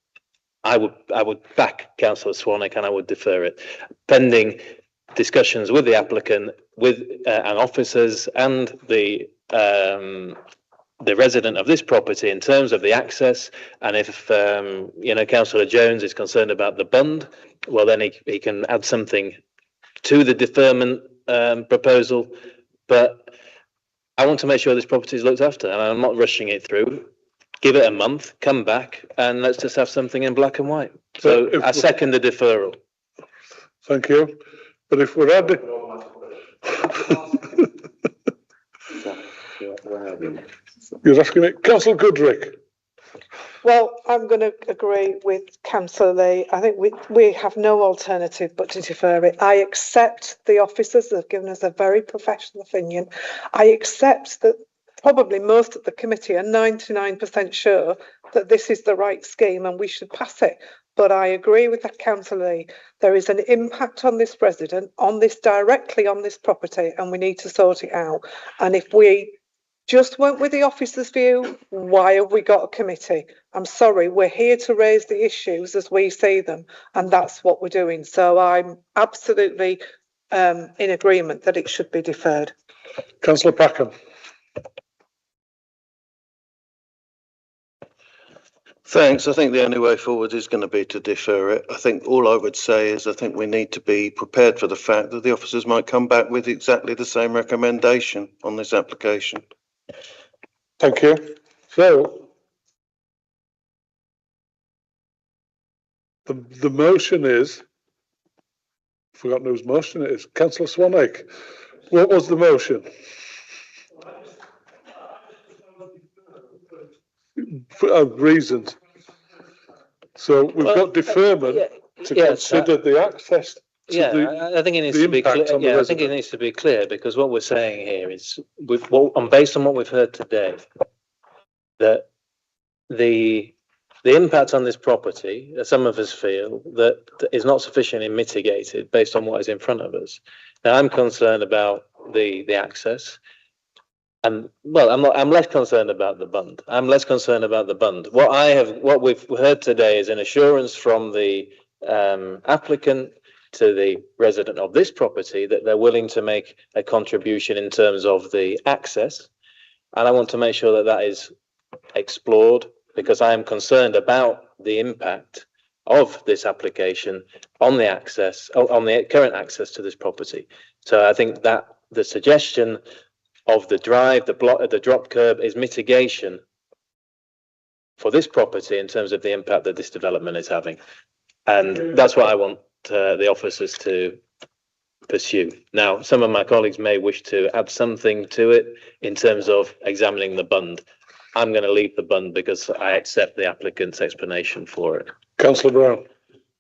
I would back Councillor Swanwick and I would defer it, pending discussions with the applicant, with and officers and the resident of this property in terms of the access. And if Councillor Jones is concerned about the bund, well then he can add something to the deferment proposal. But I want to make sure this property is looked after, and I'm not rushing it through. Give it a month, come back, and let's just have something in black and white. So I second the deferral. Thank you. But if we're adding... You're asking me, Councillor Goodrick. Well, I'm going to agree with Councillor Lee. I think we have no alternative but to defer it. I accept the officers have given us a very professional opinion. I accept that probably most of the committee are 99% sure that this is the right scheme and we should pass it. But I agree with that, Councillor Lee. There is an impact on this resident, directly on this property, and we need to sort it out. And if we just went with the officer's view, why have we got a committee? I'm sorry, we're here to raise the issues as we see them, and that's what we're doing. So I'm absolutely in agreement that it should be deferred. Councillor Packham. Thanks. I think the only way forward is going to be to defer it. I think all I would say is I think we need to be prepared for the fact that the officers might come back with exactly the same recommendation on this application. Thank you. So the motion is, I've forgotten whose motion it is. Councillor Swanwick. What was the motion? For reasons. So we've got deferment to consider the access. I think it needs to be clear. Yeah, I think it needs to be clear, because what we're saying here is, based on what we've heard today, that the impact on this property, some of us feel that is not sufficiently mitigated based on what is in front of us. Now, I'm concerned about the access. I'm less concerned about the bund. What we've heard today is an assurance from the applicant to the resident of this property that they're willing to make a contribution in terms of the access. And I want to make sure that that is explored, because I am concerned about the impact of this application on the access, on the current access to this property. So I think that the suggestion of the drive, the drop curb is mitigation for this property in terms of the impact that this development is having. And that's what I want the officers to pursue. Now, some of my colleagues may wish to add something to it in terms of examining the bund. I'm going to leave the bund because I accept the applicant's explanation for it. Councillor Brown.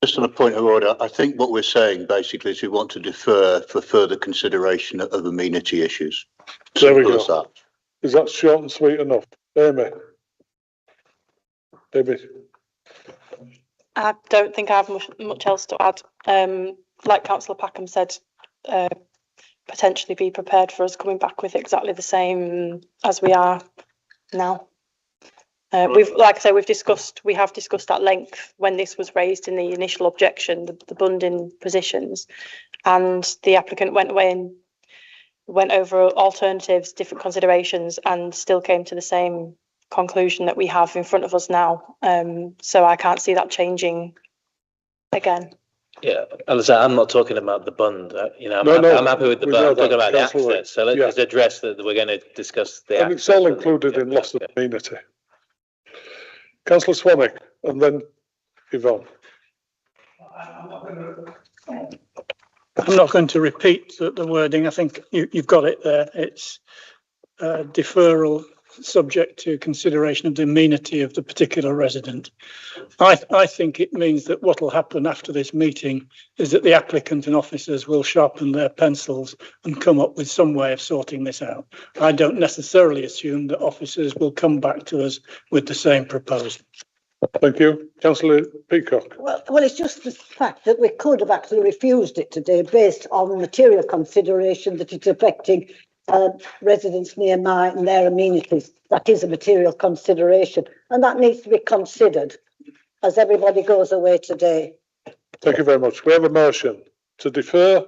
Just on a point of order, I think what we're saying basically is we want to defer for further consideration of amenity issues. There we go. Is that short and sweet enough? Amy? I don't think I have much else to add. Like Councillor Packham said, potentially be prepared for us coming back with exactly the same as we are now. We have discussed at length when this was raised in the initial objection, the bunding positions, and the applicant went away and went over alternatives, different considerations, and still came to the same conclusion that we have in front of us now. So I can't see that changing again. Yeah, as I say, I'm not talking about the bund, I'm happy with the we bund, know I'm talking that, about the Councillor access, so let's yeah. just address that we're going to discuss the And access. it's all included in loss of amenity. Councillor Swanwick and then Yvonne. I'm not going to repeat the wording. I think you've got it there. It's deferral subject to consideration of the amenity of the particular resident. I think it means that what will happen after this meeting is that the applicant and officers will sharpen their pencils and come up with some way of sorting this out. I don't necessarily assume that officers will come back to us with the same proposal. Thank you. Councillor Peacock. Well, it's just the fact that we could have actually refused it today based on material consideration that it's affecting residents nearby and their amenities. That is a material consideration, and that needs to be considered as everybody goes away today. Thank you very much. We have a motion to defer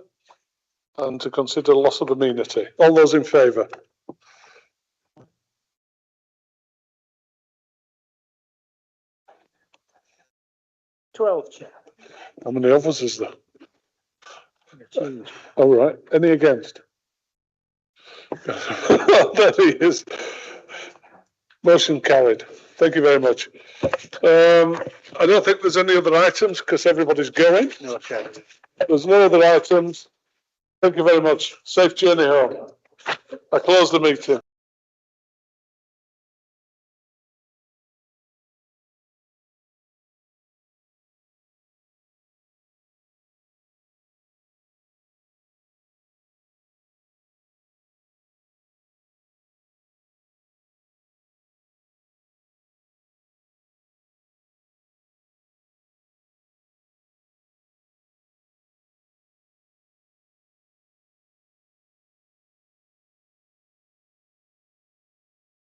and to consider loss of amenity. All those in favour? Chair. How many officers there? All right. Any against? There he is. Motion carried. Thank you very much. I don't think there's any other items because everybody's going. No, Chair. There's no other items. Thank you very much. Safe journey home. I close the meeting.